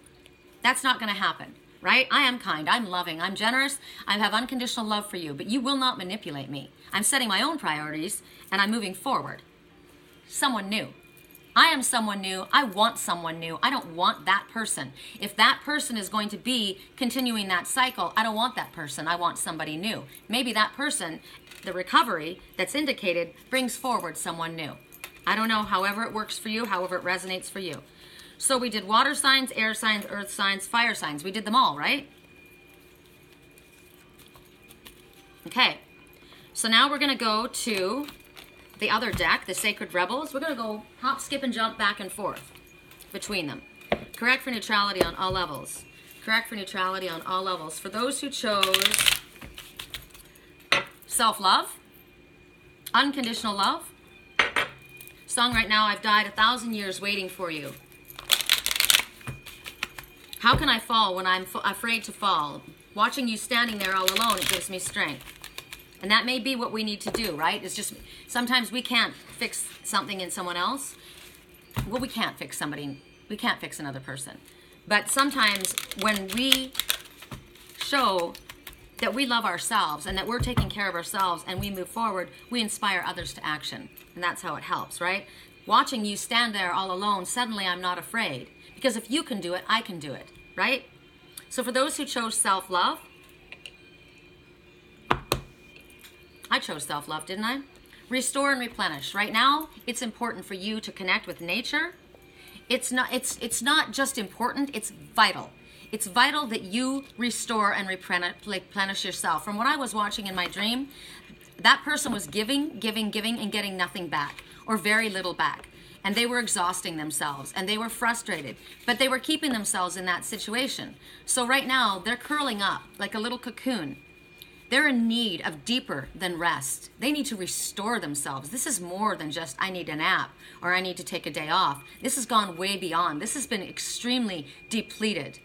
That's not going to happen, right? I am kind, I'm loving, I'm generous, I have unconditional love for you, but you will not manipulate me. I'm setting my own priorities, and I'm moving forward. Someone new. I am someone new. I want someone new. I don't want that person. If that person is going to be continuing that cycle, I don't want that person. I want somebody new. Maybe that person, the recovery that's indicated, brings forward someone new. I don't know, however it works for you, however it resonates for you. So we did water signs, air signs, earth signs, fire signs. We did them all, right? Okay. So now we're going to go to the other deck, the Sacred Rebels. We're going to go hop, skip, and jump back and forth between them. Correct for neutrality on all levels. Correct for neutrality on all levels. For those who chose self-love, unconditional love, song right now, I've died 1,000 years waiting for you. How can I fall when I'm afraid to fall? Watching you standing there all alone, it gives me strength. And that may be what we need to do, right? It's just, sometimes we can't fix something in someone else. Well, we can't fix somebody. We can't fix another person. But sometimes when we show that we love ourselves and that we're taking care of ourselves and we move forward, we inspire others to action. And that's how it helps, right? Watching you stand there all alone, suddenly I'm not afraid. Because if you can do it, I can do it, right? So for those who chose self-love, I chose self-love, didn't I? Restore and replenish. Right now, it's important for you to connect with nature. It's not just important, it's vital. It's vital that you restore and replenish yourself. From what I was watching in my dream, that person was giving, and getting nothing back, or very little back. And they were exhausting themselves, and they were frustrated, but they were keeping themselves in that situation. So right now, they're curling up like a little cocoon. They're in need of deeper than rest. They need to restore themselves. This is more than just, I need a nap or I need to take a day off. This has gone way beyond. This has been extremely depleted.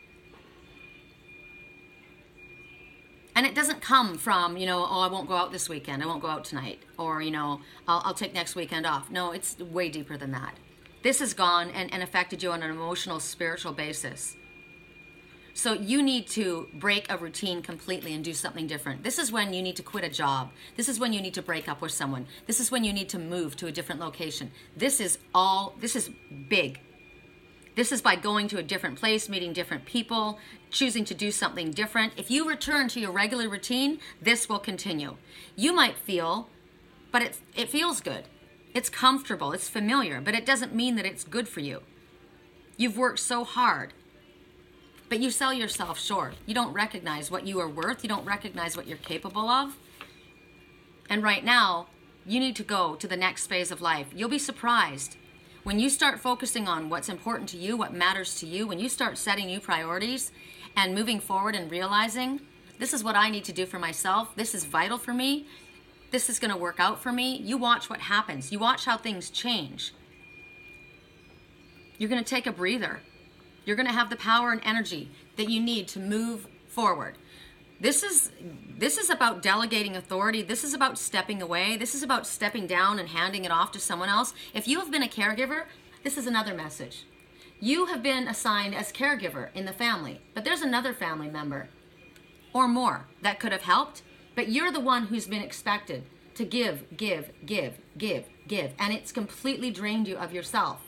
And it doesn't come from, oh, I won't go out this weekend. I won't go out tonight. Or, I'll take next weekend off. No, it's way deeper than that. This has gone and affected you on an emotional, spiritual basis. So you need to break a routine completely and do something different. This is when you need to quit a job. This is when you need to break up with someone. This is when you need to move to a different location. This is big. This is by going to a different place, meeting different people, choosing to do something different. If you return to your regular routine, this will continue. You might feel, but it feels good. It's comfortable, it's familiar, but it doesn't mean that it's good for you. You've worked so hard. But you sell yourself short. You don't recognize what you are worth. You don't recognize what you're capable of. And right now, you need to go to the next phase of life. You'll be surprised. When you start focusing on what's important to you, what matters to you, when you start setting new priorities and moving forward and realizing, this is what I need to do for myself. This is vital for me. This is going to work out for me. You watch what happens. You watch how things change. You're going to take a breather. You're going to have the power and energy that you need to move forward. This is about delegating authority. This is about stepping away. This is about stepping down and handing it off to someone else. If you have been a caregiver, this is another message. You have been assigned as caregiver in the family, but there's another family member or more that could have helped, but you're the one who's been expected to give, and it's completely drained you of yourself.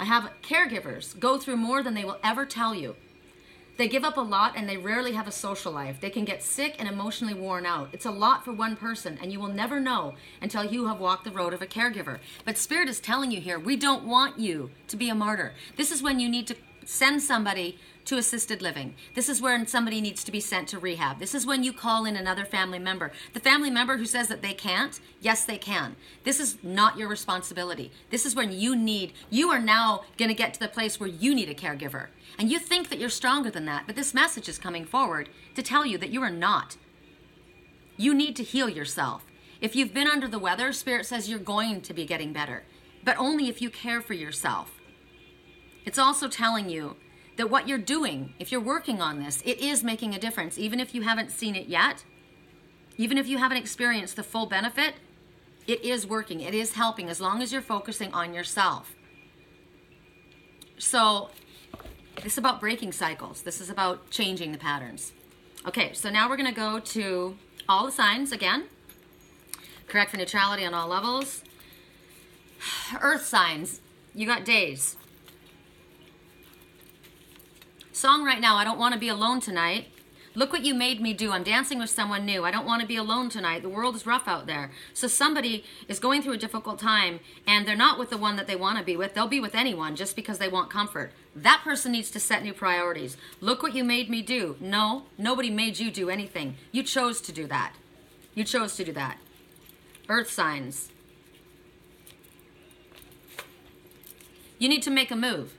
I have caregivers go through more than they will ever tell you. They give up a lot and they rarely have a social life. They can get sick and emotionally worn out. It's a lot for one person, and you will never know until you have walked the road of a caregiver. But Spirit is telling you here, we don't want you to be a martyr. This is when you need to send somebody to assisted living. This is where somebody needs to be sent to rehab. This is when you call in another family member. The family member who says that they can't, yes, they can. This is not your responsibility. This is when you are now going to get to the place where you need a caregiver. And you think that you're stronger than that, but this message is coming forward to tell you that you are not. You need to heal yourself. If you've been under the weather, Spirit says you're going to be getting better, but only if you care for yourself. It's also telling you that what you're doing, if you're working on this, it is making a difference. Even if you haven't seen it yet, even if you haven't experienced the full benefit, it is working. It is helping as long as you're focusing on yourself. So this is about breaking cycles. This is about changing the patterns. Okay, so now we're going to go to all the signs again. Correct for neutrality on all levels. Earth signs, you got days. Song right now, I don't want to be alone tonight. Look what you made me do. I'm dancing with someone new. I don't want to be alone tonight. The world is rough out there. So somebody is going through a difficult time and they're not with the one that they want to be with. They'll be with anyone just because they want comfort. That person needs to set new priorities. Look what you made me do. No, nobody made you do anything. You chose to do that. You chose to do that. Earth signs. You need to make a move.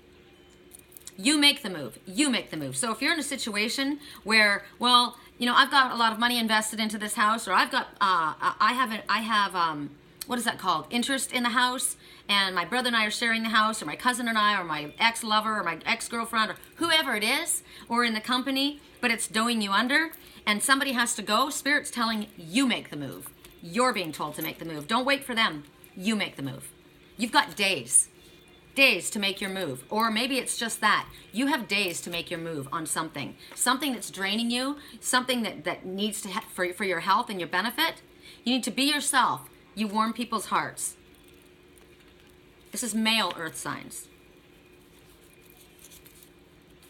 You make the move. You make the move. So if you're in a situation where, well, you know, I've got a lot of money invested into this house, or I've got, I have, what is that called? Interest in the house, and my brother and I are sharing the house, or my cousin and I, or my ex-lover, or my ex-girlfriend, or whoever it is, or in the company, but it's doing you under, and somebody has to go, Spirit's telling you make the move. You're being told to make the move. Don't wait for them. You make the move. You've got days to make your move. Or maybe it's just that. You have days to make your move on something. Something that's draining you, something that needs to, for your health and your benefit. You need to be yourself. You warm people's hearts. This is male earth signs.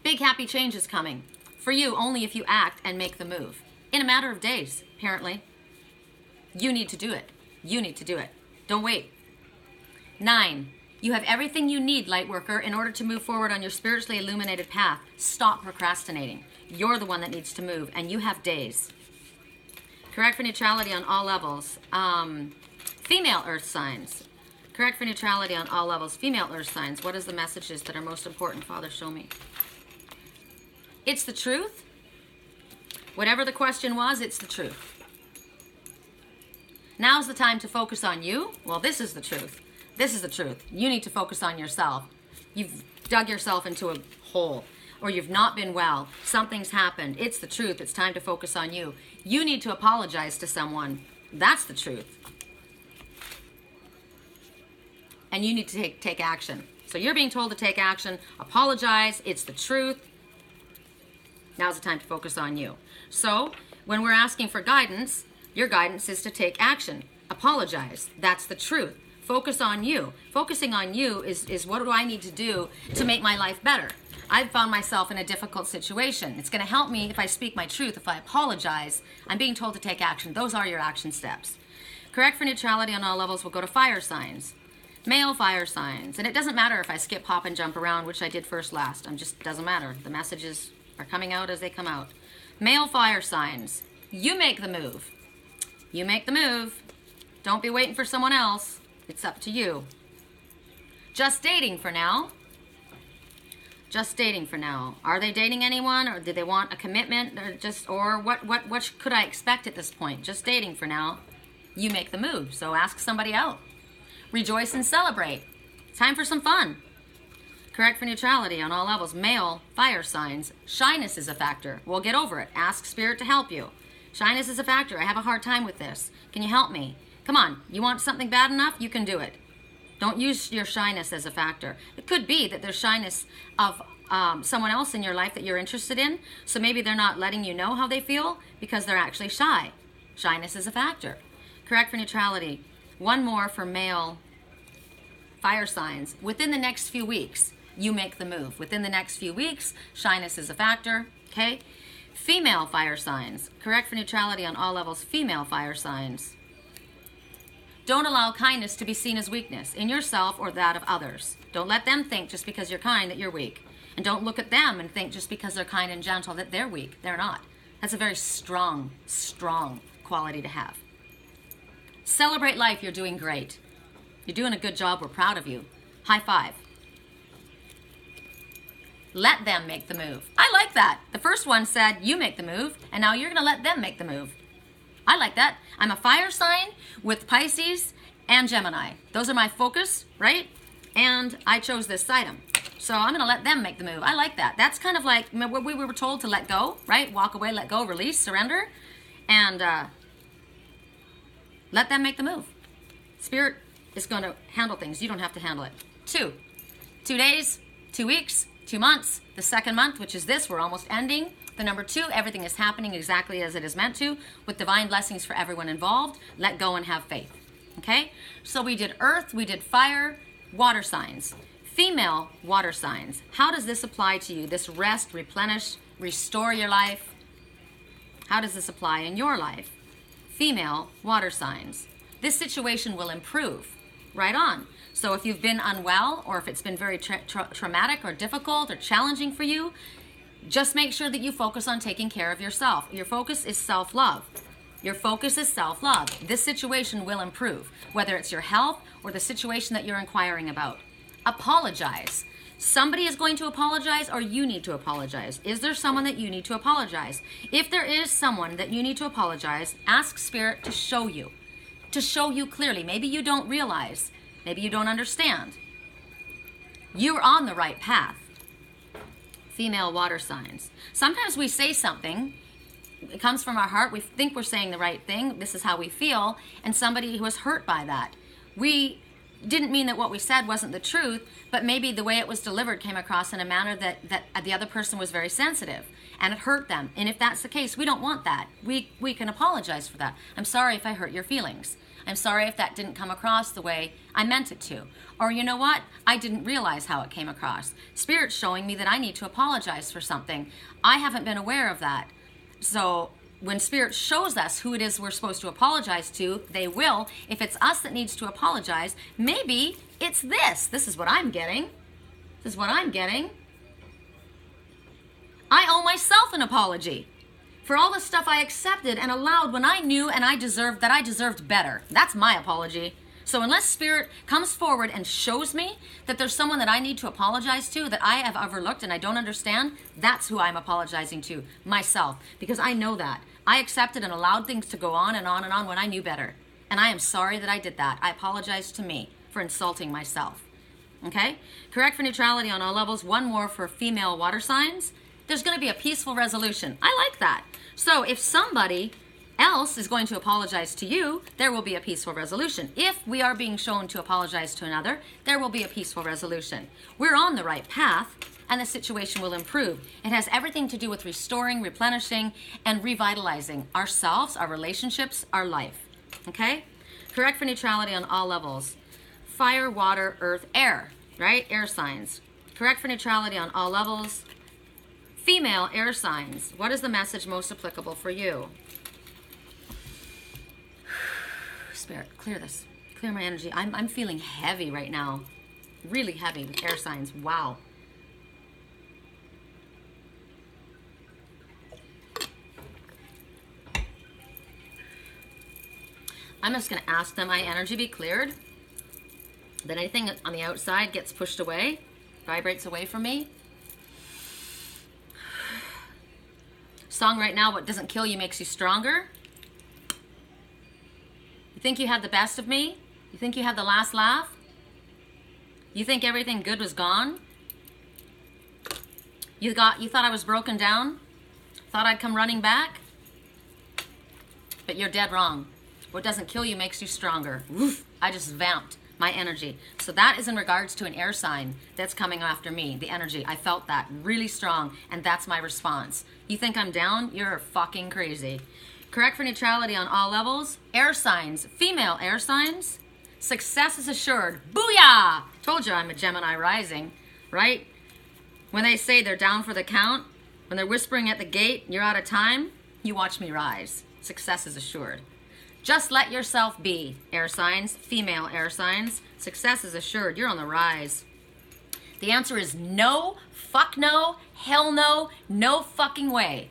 Big happy change is coming. For you, only if you act and make the move. In a matter of days, apparently. You need to do it. You need to do it. Don't wait. 9. You have everything you need, light worker, in order to move forward on your spiritually illuminated path. Stop procrastinating. You're the one that needs to move, and you have days. Correct for neutrality on all levels. Female earth signs. Correct for neutrality on all levels. Female earth signs. What is the messages that are most important? Father, show me. It's the truth. Whatever the question was, it's the truth. Now's the time to focus on you. Well, this is the truth. This is the truth. You need to focus on yourself. You've dug yourself into a hole, or you've not been well. Something's happened. It's the truth. It's time to focus on you. You need to apologize to someone. That's the truth. And you need to take action. So you're being told to take action. Apologize. It's the truth. Now's the time to focus on you. So when we're asking for guidance, your guidance is to take action. Apologize. That's the truth. Focus on you. Focusing on you is what do I need to do to make my life better? I've found myself in a difficult situation. It's going to help me if I speak my truth. If I apologize, I'm being told to take action. Those are your action steps. Correct for neutrality on all levels. We'll go to fire signs. Male fire signs. And it doesn't matter if I skip, hop, and jump around, which I did first last. Doesn't matter. The messages are coming out as they come out. Male fire signs. You make the move. You make the move. Don't be waiting for someone else. It's up to you. Just dating for now. Just dating for now. Are they dating anyone, or do they want a commitment, or what could I expect at this point? Just dating for now. You make the move. So ask somebody out. Rejoice and celebrate. Time for some fun. Correct for neutrality on all levels. Male, fire signs. Shyness is a factor. Well, get over it. Ask Spirit to help you. Shyness is a factor. I have a hard time with this. Can you help me? Come on. You want something bad enough? You can do it. Don't use your shyness as a factor. It could be that there's shyness of someone else in your life that you're interested in. So maybe they're not letting you know how they feel because they're actually shy. Shyness is a factor. Correct for neutrality. One more for male fire signs. Within the next few weeks, you make the move. Within the next few weeks, shyness is a factor. Okay? Female fire signs. Correct for neutrality on all levels. Female fire signs. Don't allow kindness to be seen as weakness in yourself or that of others. Don't let them think just because you're kind that you're weak. And don't look at them and think just because they're kind and gentle that they're weak. They're not. That's a very strong, strong quality to have. Celebrate life. You're doing great. You're doing a good job. We're proud of you. High five. Let them make the move. I like that. The first one said you make the move, and now you're going to let them make the move. I like that. I'm a fire sign with Pisces and Gemini. Those are my focus, right? And I chose this item. So I'm going to let them make the move. I like that. That's kind of like what we were told to let go, right? Walk away, let go, release, surrender. And let them make the move. Spirit is going to handle things. You don't have to handle it. 2 days, 2 weeks, 2 months. The second month, which is this, we're almost ending. The number 2, everything is happening exactly as it is meant to, with divine blessings for everyone involved. Let go and have faith. Okay? So we did earth, we did fire, water signs. Female water signs. How does this apply to you? This rest, replenish, restore your life. How does this apply in your life? Female water signs. This situation will improve. Right on. So if you've been unwell, or if it's been very traumatic or difficult or challenging for you, just make sure that you focus on taking care of yourself. Your focus is self-love. Your focus is self-love. This situation will improve, whether it's your health or the situation that you're inquiring about. Apologize. Somebody is going to apologize, or you need to apologize. Is there someone that you need to apologize? If there is someone that you need to apologize, ask Spirit to show you clearly. Maybe you don't realize. Maybe you don't understand. You're on the right path. Female water signs. Sometimes we say something, it comes from our heart, we think we're saying the right thing, this is how we feel, and somebody who was hurt by that. We didn't mean that what we said wasn't the truth, but maybe the way it was delivered came across in a manner that the other person was very sensitive, and it hurt them. And if that's the case, we don't want that. We can apologize for that. I'm sorry if I hurt your feelings. I'm sorry if that didn't come across the way I meant it to. Or you know what? I didn't realize how it came across. Spirit's showing me that I need to apologize for something. I haven't been aware of that. So when Spirit shows us who it is we're supposed to apologize to, they will. If it's us that needs to apologize, maybe it's this. This is what I'm getting. This is what I'm getting. I owe myself an apology for all the stuff I accepted and allowed when I knew and I deserved better. That's my apology. So unless Spirit comes forward and shows me that there's someone that I need to apologize to, that I have overlooked and I don't understand, that's who I'm apologizing to, myself. Because I know that. I accepted and allowed things to go on and on and on when I knew better. And I am sorry that I did that. I apologize to me for insulting myself. Okay? Correct for neutrality on all levels. One more for female water signs. There's going to be a peaceful resolution. I like that. So if somebody else is going to apologize to you, there will be a peaceful resolution. If we are being shown to apologize to another, there will be a peaceful resolution. We're on the right path, and the situation will improve. It has everything to do with restoring, replenishing, and revitalizing ourselves, our relationships, our life. Okay? Correct for neutrality on all levels. Fire, water, earth, air. Right? Air signs. Correct for neutrality on all levels. Female air signs. What is the message most applicable for you? Spirit, clear this. Clear my energy. I'm feeling heavy right now. Really heavy with air signs. Wow. I'm just going to ask that my energy be cleared. That anything on the outside gets pushed away, vibrates away from me. Song right now, what doesn't kill you makes you stronger. You think you had the best of me? You think you had the last laugh? You think everything good was gone? You thought I was broken down? Thought I'd come running back? But you're dead wrong. What doesn't kill you makes you stronger. Woof, I just vamped my energy. So that is in regards to an air sign that's coming after me, the energy. I felt that really strong, and that's my response. You think I'm down? You're fucking crazy. Correct for neutrality on all levels. Air signs, female air signs. Success is assured. Booyah! Told you I'm a Gemini rising, right? When they say they're down for the count, when they're whispering at the gate, you're out of time, you watch me rise. Success is assured. Just let yourself be, air signs, female air signs. Success is assured. You're on the rise. The answer is no, fuck no, hell no, no fucking way.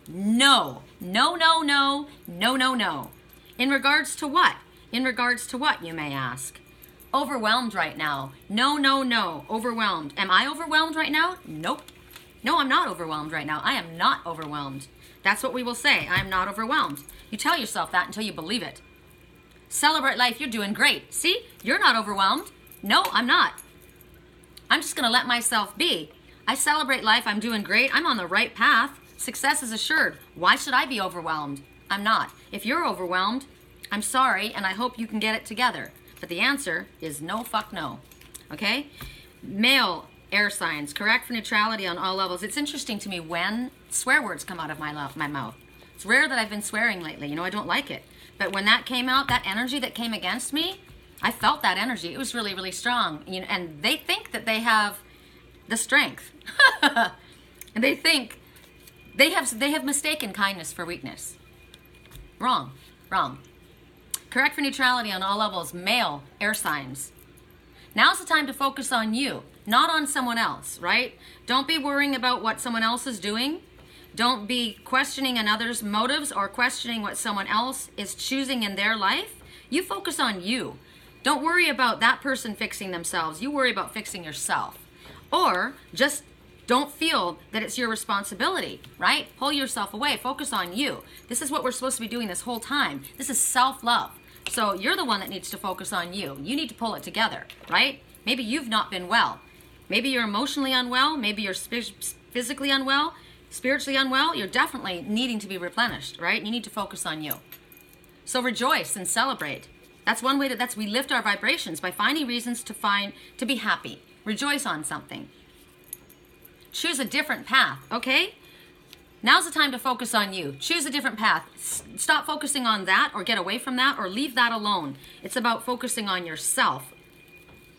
No. No, no, no, no, no, no. In regards to what? In regards to what, you may ask? Overwhelmed right now. No, no, no. Overwhelmed. Am I overwhelmed right now? Nope. No, I'm not overwhelmed right now. I am not overwhelmed. That's what we will say. I am not overwhelmed. You tell yourself that until you believe it. Celebrate life. You're doing great. See? You're not overwhelmed. No, I'm not. I'm just going to let myself be. I celebrate life. I'm doing great. I'm on the right path. Success is assured. Why should I be overwhelmed? I'm not. If you're overwhelmed, I'm sorry, and I hope you can get it together. But the answer is no, fuck no. Okay? Male air signs, correct for neutrality on all levels. It's interesting to me when swear words come out of my mouth. It's rare that I've been swearing lately. You know, I don't like it. But when that came out, that energy that came against me, I felt that energy. It was really, really strong. You know, and they think that they have the strength. And they think they have mistaken kindness for weakness. Wrong. Wrong. Correct for neutrality on all levels. Male air signs. Now's the time to focus on you, not on someone else, right? Don't be worrying about what someone else is doing. Don't be questioning another's motives or questioning what someone else is choosing in their life. You focus on you. Don't worry about that person fixing themselves. You worry about fixing yourself. Or just don't feel that it's your responsibility, right? Pull yourself away. Focus on you. This is what we're supposed to be doing this whole time. This is self-love. So you're the one that needs to focus on you. You need to pull it together, right? Maybe you've not been well. Maybe you're emotionally unwell. Maybe you're physically unwell, spiritually unwell. You're definitely needing to be replenished, right? You need to focus on you. So rejoice and celebrate. That's one way we lift our vibrations by finding reasons to be happy. Rejoice on something. Choose a different path, okay? Now's the time to focus on you. Choose a different path. Stop focusing on that or get away from that or leave that alone. It's about focusing on yourself.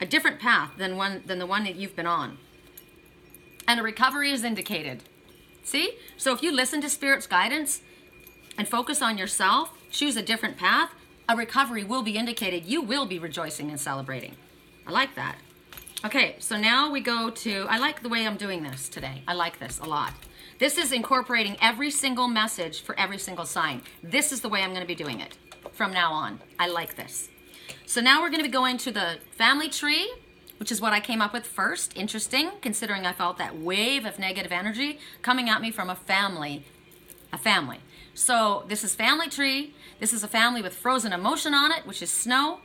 A different path than the one that you've been on. And a recovery is indicated. See? So if you listen to Spirit's guidance and focus on yourself, choose a different path, a recovery will be indicated. You will be rejoicing and celebrating. I like that. Okay, so now we go to, I like the way I'm doing this today. I like this a lot. This is incorporating every single message for every single sign. This is the way I'm going to be doing it from now on. I like this. So now we're going to be going to the family tree, which is what I came up with first. Interesting, considering I felt that wave of negative energy coming at me from a family. So this is family tree. This is a family with frozen emotion on it, which is snow.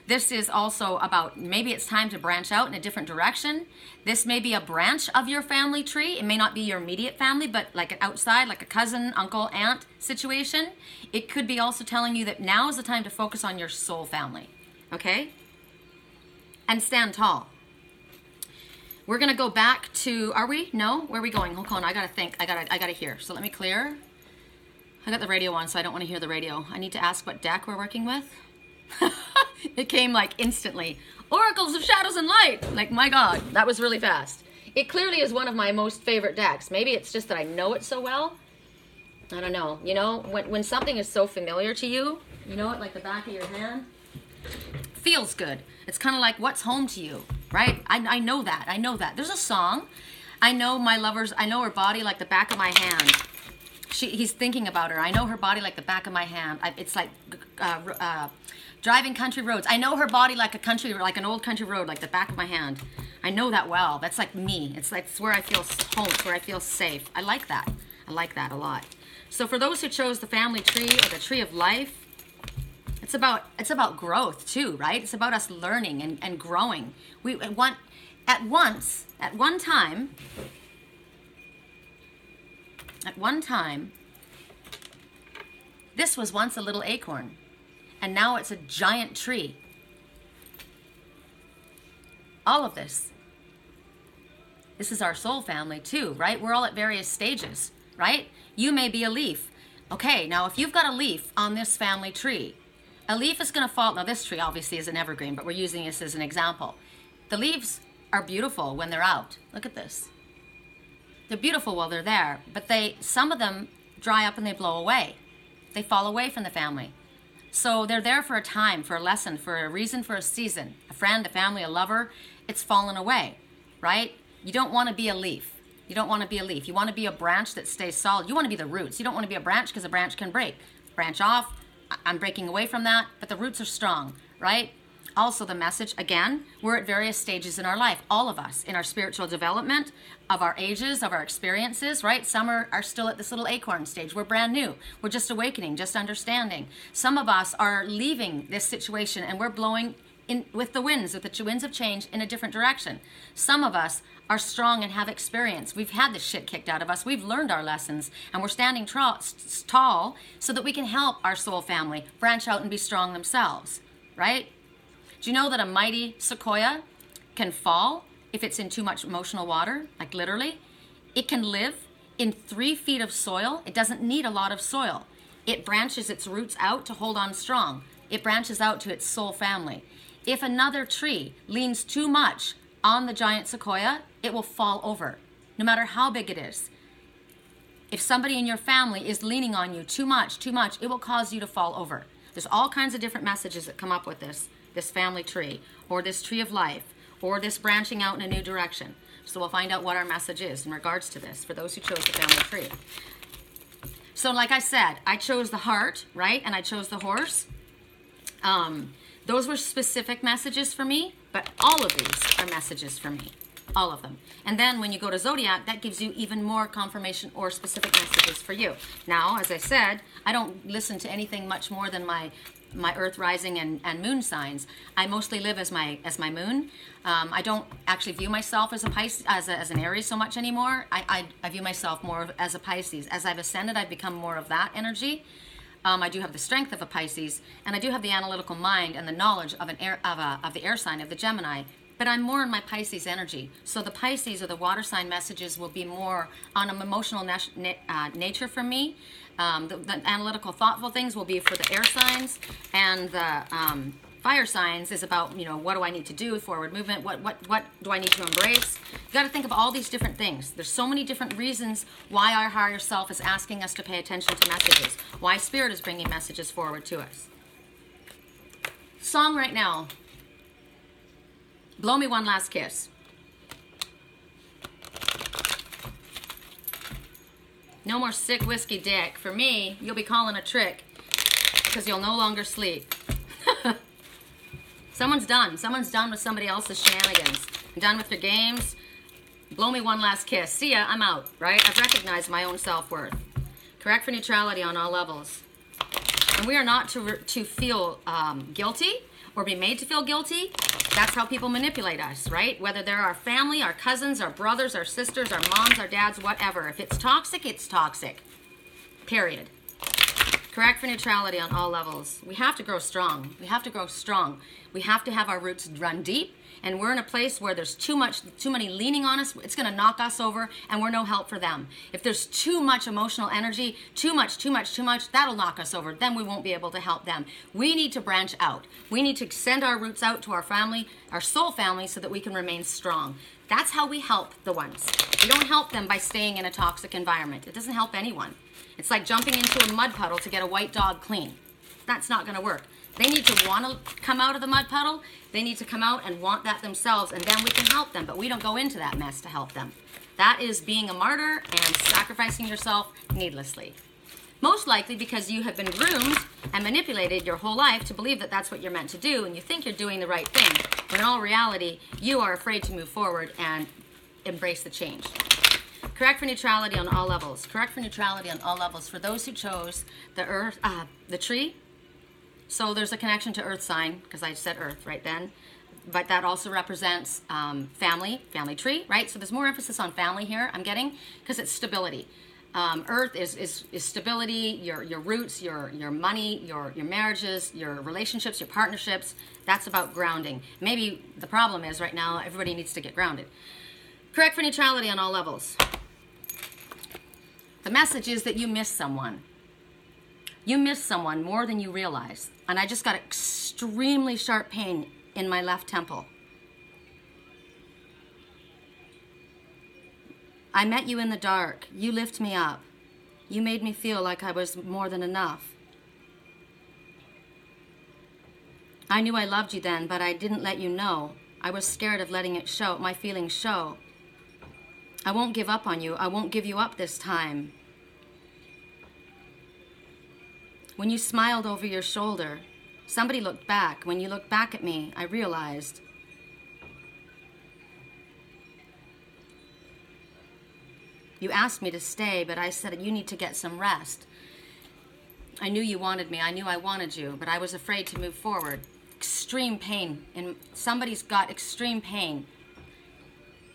This is also about maybe it's time to branch out in a different direction. This may be a branch of your family tree. It may not be your immediate family, but like an outside, like a cousin, uncle, aunt situation. It could be also telling you that now is the time to focus on your soul family, okay? And stand tall. We're gonna go back to, are we? No? Where are we going? Hold on, I gotta think. I gotta hear. So let me clear. I got the radio on, so I don't wanna hear the radio. I need to ask what deck we're working with. It came like instantly. Oracles of Shadows and Light. Like, my God, that was really fast. It clearly is one of my most favorite decks. Maybe it's just that I know it so well. I don't know. You know, when something is so familiar to you, you know it like the back of your hand. Feels good. It's kind of like what's home to you, right? I know that. I know that. There's a song. I know my lover's, I know her body like the back of my hand. He's thinking about her. I know her body like the back of my hand. It's like driving country roads. I know her body like an old country road, like the back of my hand. I know that well. That's like me. It's where I feel home. It's where I feel safe. I like that. I like that a lot. So for those who chose the family tree or the tree of life, it's about growth too, right? It's about us learning and growing. At one time, At one time, this was once a little acorn, and now it's a giant tree. All of this. This is our soul family too, right? We're all at various stages, right? You may be a leaf. Okay, now if you've got a leaf on this family tree, a leaf is going to fall. Now this tree obviously is an evergreen, but we're using this as an example. The leaves are beautiful when they're out. Look at this. They're beautiful while they're there, but some of them dry up and they blow away. They fall away from the family. So they're there for a time, for a lesson, for a reason, for a season. A friend, a family, a lover, it's fallen away, right? You don't want to be a leaf. You don't want to be a leaf. You want to be a branch that stays solid. You want to be the roots. You don't want to be a branch because a branch can break. Branch off, I'm breaking away from that, but the roots are strong, right? Also the message, again, we're at various stages in our life, all of us, in our spiritual development, of our ages, of our experiences, right? Some are still at this little acorn stage. We're brand new. We're just awakening, just understanding. Some of us are leaving this situation and we're blowing in with the winds of change in a different direction. Some of us are strong and have experience. We've had the shit kicked out of us. We've learned our lessons and we're standing tall so that we can help our soul family branch out and be strong themselves, right? Do you know that a mighty sequoia can fall if it's in too much emotional water, like literally? It can live in 3 feet of soil. It doesn't need a lot of soil. It branches its roots out to hold on strong. It branches out to its soul family. If another tree leans too much on the giant sequoia, it will fall over, no matter how big it is. If somebody in your family is leaning on you too much, it will cause you to fall over. There's all kinds of different messages that come up with this family tree, or this tree of life, or this branching out in a new direction. So we'll find out what our message is in regards to this for those who chose the family tree. So like I said, I chose the heart, right? And I chose the horse. Those were specific messages for me, but all of these are messages for me. All of them. And then when you go to Zodiac, that gives you even more confirmation or specific messages for you. Now, as I said, I don't listen to anything much more than my earth rising and moon signs. I mostly live as my moon. I don't actually view myself as a Pisces, as an Aries so much anymore. I view myself more as a Pisces. As I've ascended, I've become more of that energy. I do have the strength of a Pisces, and I do have the analytical mind and the knowledge of the air sign of the Gemini. But I'm more in my Pisces energy. So the Pisces or the water sign messages will be more on an emotional nature for me. The analytical, thoughtful things will be for the air signs, and the fire signs is about, what do I need to do, forward movement, what do I need to embrace. You got to think of all these different things. There's so many different reasons why our higher self is asking us to pay attention to messages, why Spirit is bringing messages forward to us. Song right now, Blow Me One Last Kiss. No more sick whiskey dick. For me, you'll be calling a trick because you'll no longer sleep. Someone's done. Someone's done with somebody else's shenanigans. Done with your games. Blow me one last kiss. See ya, I'm out, right? I've recognized my own self-worth. Correct for neutrality on all levels. And we are not to feel guilty or be made to feel guilty. That's how people manipulate us, right? Whether they're our family, our cousins, our brothers, our sisters, our moms, our dads, whatever. If it's toxic, it's toxic. Period. Correct for neutrality on all levels. We have to grow strong. We have to grow strong. We have to have our roots run deep. And we're in a place where there's too many leaning on us. It's going to knock us over, and we're no help for them. If there's too much emotional energy, too much, that'll knock us over. Then we won't be able to help them. We need to branch out. We need to send our roots out to our family, our soul family, so that we can remain strong. That's how we help the ones. We don't help them by staying in a toxic environment. It doesn't help anyone. It's like jumping into a mud puddle to get a white dog clean. That's not going to work. They need to want to come out of the mud puddle. They need to come out and want that themselves, and then we can help them. But we don't go into that mess to help them. That is being a martyr and sacrificing yourself needlessly. Most likely because you have been groomed and manipulated your whole life to believe that that's what you're meant to do, and you think you're doing the right thing, when in all reality, you are afraid to move forward and embrace the change. Correct for neutrality on all levels. Correct for neutrality on all levels. For those who chose the earth, the tree. So there's a connection to earth sign, because I said earth right then. But that also represents family tree, right? So there's more emphasis on family here, I'm getting, because it's stability. Earth is stability, your roots, your money, your marriages, your relationships, your partnerships. That's about grounding. Maybe the problem is right now everybody needs to get grounded. Correct for neutrality on all levels. The message is that you miss someone. You miss someone more than you realize. And I just got extremely sharp pain in my left temple. I met you in the dark. You lift me up. You made me feel like I was more than enough. I knew I loved you then, but I didn't let you know. I was scared of letting it show, my feelings show. I won't give up on you. I won't give you up this time. When you smiled over your shoulder, somebody looked back. When you looked back at me, I realized. You asked me to stay, but I said, you need to get some rest. I knew you wanted me. I knew I wanted you, but I was afraid to move forward. Extreme pain, and somebody's got extreme pain.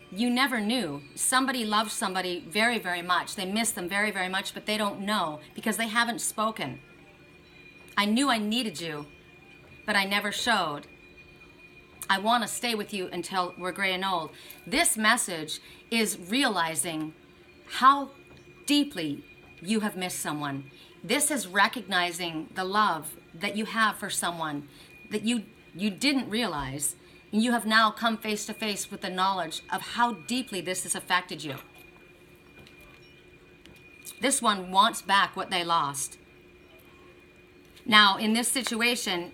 You never knew. Somebody loves somebody very, very much. They miss them very, very much, but they don't know because they haven't spoken. I knew I needed you, but I never showed. I want to stay with you until we're gray and old. This message is realizing how deeply you have missed someone. This is recognizing the love that you have for someone that you didn't realize. And you have now come face to face with the knowledge of how deeply this has affected you. This one wants back what they lost. Now, in this situation,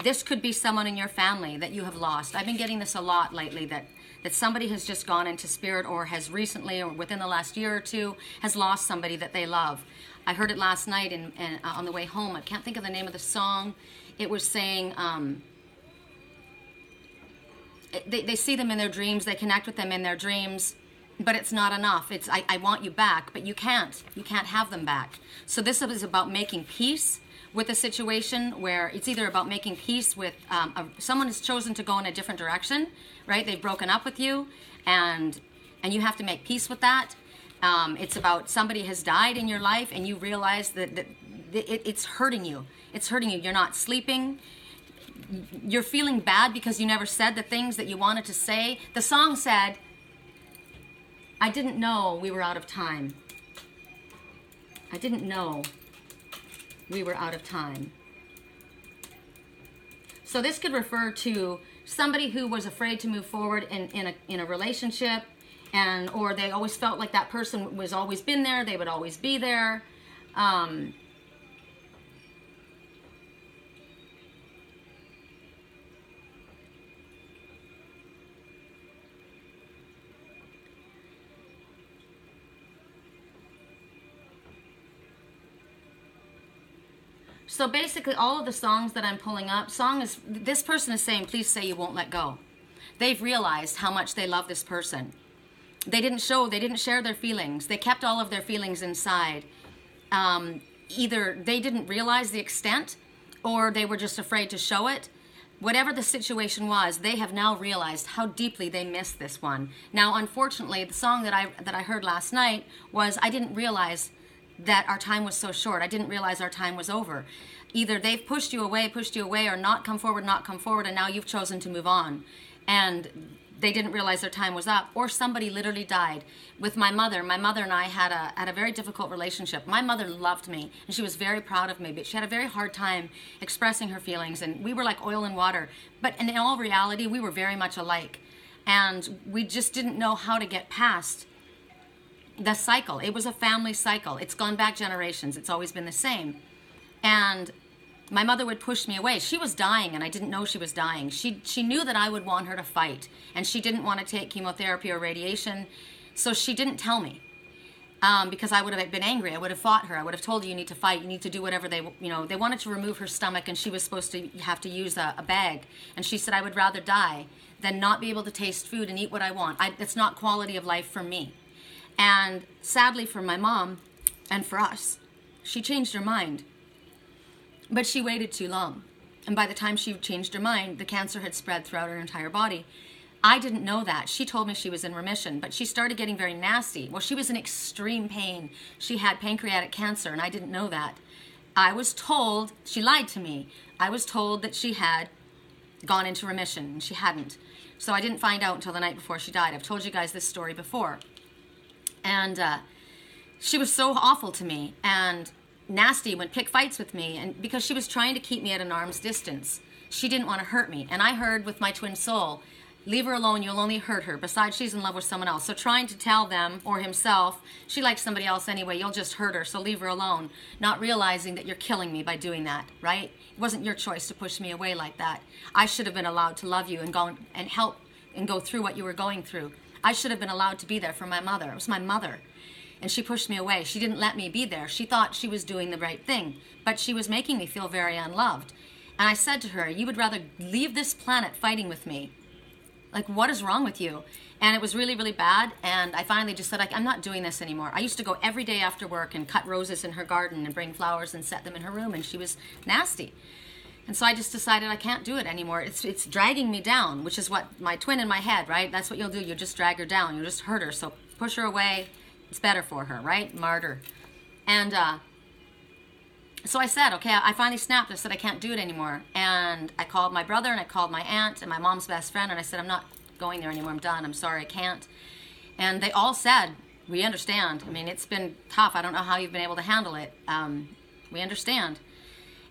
this could be someone in your family that you have lost. I've been getting this a lot lately, that somebody has just gone into spirit or has recently or within the last year or two has lost somebody that they love. I heard it last night on the way home. I can't think of the name of the song. It was saying they see them in their dreams. They connect with them in their dreams. But it's not enough. It's I want you back, but you can't. You can't have them back. So this is about making peace with a situation where it's either about making peace with someone has chosen to go in a different direction, right? They've broken up with you, and you have to make peace with that. It's about somebody has died in your life, and you realize that it's hurting you. It's hurting you. You're not sleeping. You're feeling bad because you never said the things that you wanted to say. The song said, I didn't know we were out of time. I didn't know we were out of time. So this could refer to somebody who was afraid to move forward in a relationship, or they always felt like that person was always been there, they would always be there. So basically all of the songs that I'm pulling up, this person is saying, please say you won't let go. They've realized how much they love this person. They didn't share their feelings. They kept all of their feelings inside. Either they didn't realize the extent, or they were just afraid to show it. Whatever the situation was, they have now realized how deeply they missed this one. Now, unfortunately, the song that I heard last night was, I didn't realize that our time was so short. I didn't realize our time was over. Either they've pushed you away, or not come forward, and now you've chosen to move on. And they didn't realize their time was up, or somebody literally died. With my mother and I had a very difficult relationship. My mother loved me, and she was very proud of me, but she had a very hard time expressing her feelings, and we were like oil and water. But in all reality, we were very much alike, and we just didn't know how to get past the cycle. It was a family cycle. It's gone back generations. It's always been the same. And my mother would push me away. She was dying, and I didn't know she was dying. She knew that I would want her to fight, and she didn't want to take chemotherapy or radiation, so she didn't tell me. Because I would have been angry. I would have fought her. I would have told her, you need to fight. You need to do whatever they wanted to remove her stomach, and she was supposed to have to use a bag. And she said, I would rather die than not be able to taste food and eat what I want. It's not quality of life for me. And sadly for my mom and for us, she changed her mind. But she waited too long. And by the time she changed her mind, the cancer had spread throughout her entire body. I didn't know that. She told me she was in remission, but she started getting very nasty. Well, she was in extreme pain. She had pancreatic cancer, and I didn't know that. I was told, she lied to me. I was told that she had gone into remission, and she hadn't. So I didn't find out until the night before she died. I've told you guys this story before. And she was so awful to me and nasty, would pick fights with me, and because she was trying to keep me at an arm's distance. She didn't want to hurt me. And I heard with my twin soul, leave her alone, you'll only hurt her. Besides, she's in love with someone else. So trying to tell them, or himself, she likes somebody else anyway, you'll just hurt her, so leave her alone. Not realizing that you're killing me by doing that, right? It wasn't your choice to push me away like that. I should have been allowed to love you and go and help and go through what you were going through. I should have been allowed to be there for my mother. It was my mother. And she pushed me away. She didn't let me be there. She thought she was doing the right thing, but she was making me feel very unloved. And I said to her, you would rather leave this planet fighting with me. Like, what is wrong with you? And it was really, really bad. And I finally just said, I'm not doing this anymore. I used to go every day after work and cut roses in her garden and bring flowers and set them in her room. And she was nasty. And so I just decided I can't do it anymore. It's dragging me down, which is what my twin in my head, right? That's what you'll do. You'll just drag her down. You'll just hurt her. So push her away. It's better for her, right? Martyr. And so I said, okay, I finally snapped. I said, I can't do it anymore. And I called my brother and I called my aunt and my mom's best friend. And I said, I'm not going there anymore. I'm done. I'm sorry. I can't. And they all said, we understand. I mean, it's been tough. I don't know how you've been able to handle it. We understand.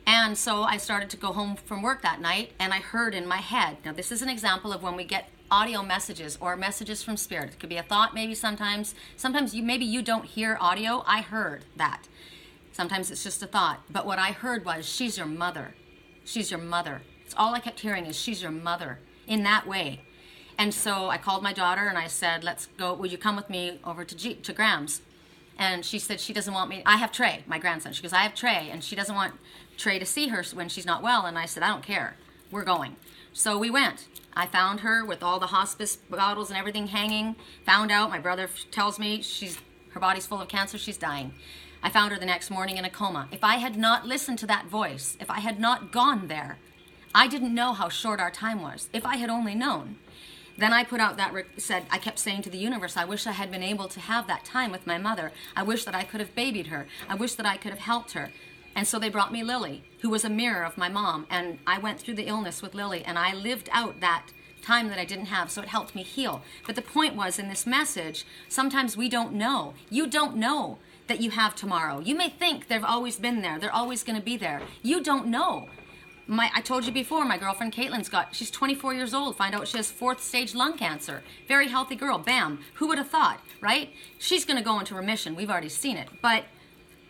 And so I started to go home from work that night, and I heard in my head, now this is an example of when we get audio messages or messages from spirit. It could be a thought maybe sometimes. Sometimes maybe you don't hear audio. I heard that. Sometimes it's just a thought. But what I heard was, she's your mother. She's your mother. It's all I kept hearing is, she's your mother, in that way. And so I called my daughter and I said, let's go, will you come with me over to Graham's? And she said she doesn't want me. I have Trey, my grandson. She goes, I have Trey, and she doesn't want Trey to see her when she's not well. And I said, I don't care. We're going. So we went. I found her with all the hospice bottles and everything hanging. Found out, my brother tells me her body's full of cancer. She's dying. I found her the next morning in a coma. If I had not listened to that voice, if I had not gone there, I didn't know how short our time was. If I had only known. Then I put out I kept saying to the universe, I wish I had been able to have that time with my mother. I wish that I could have babied her. I wish that I could have helped her. And so they brought me Lily, who was a mirror of my mom. And I went through the illness with Lily, and I lived out that time that I didn't have, so it helped me heal. But the point was, in this message, sometimes we don't know. You don't know that you have tomorrow. You may think they've always been there. They're always going to be there. You don't know. I told you before, my girlfriend Caitlin's she's 24 years old, find out she has 4th stage lung cancer. Very healthy girl, bam. Who would have thought, right? She's going to go into remission. We've already seen it. But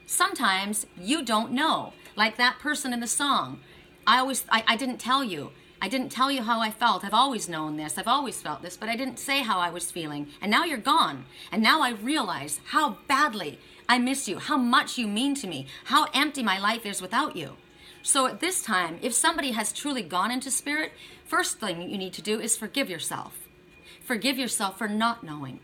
sometimes you don't know. Like that person in the song. I didn't tell you. I didn't tell you how I felt. I've always known this. I've always felt this, but I didn't say how I was feeling. And now you're gone. And now I realize how badly I miss you, how much you mean to me, how empty my life is without you. So at this time, if somebody has truly gone into spirit, first thing you need to do is forgive yourself. Forgive yourself for not knowing.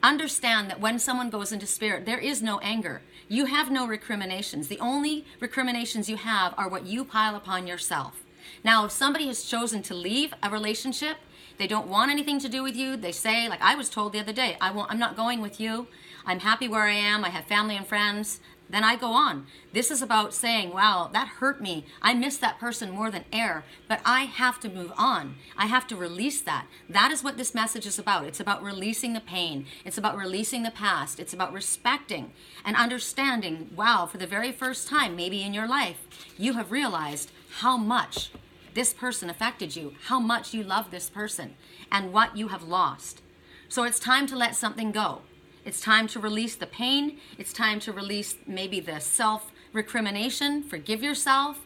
Understand that when someone goes into spirit, there is no anger. You have no recriminations. The only recriminations you have are what you pile upon yourself. Now, if somebody has chosen to leave a relationship, they don't want anything to do with you, they say, like I was told the other day, I'm not going with you. I'm happy where I am. I have family and friends. Then I go on. This is about saying, wow, that hurt me. I miss that person more than air, but I have to move on. I have to release that. That is what this message is about. It's about releasing the pain. It's about releasing the past. It's about respecting and understanding, wow, for the very first time, maybe in your life, you have realized how much this person affected you, how much you love this person, and what you have lost. So it's time to let something go. It's time to release the pain. It's time to release maybe the self-recrimination. Forgive yourself.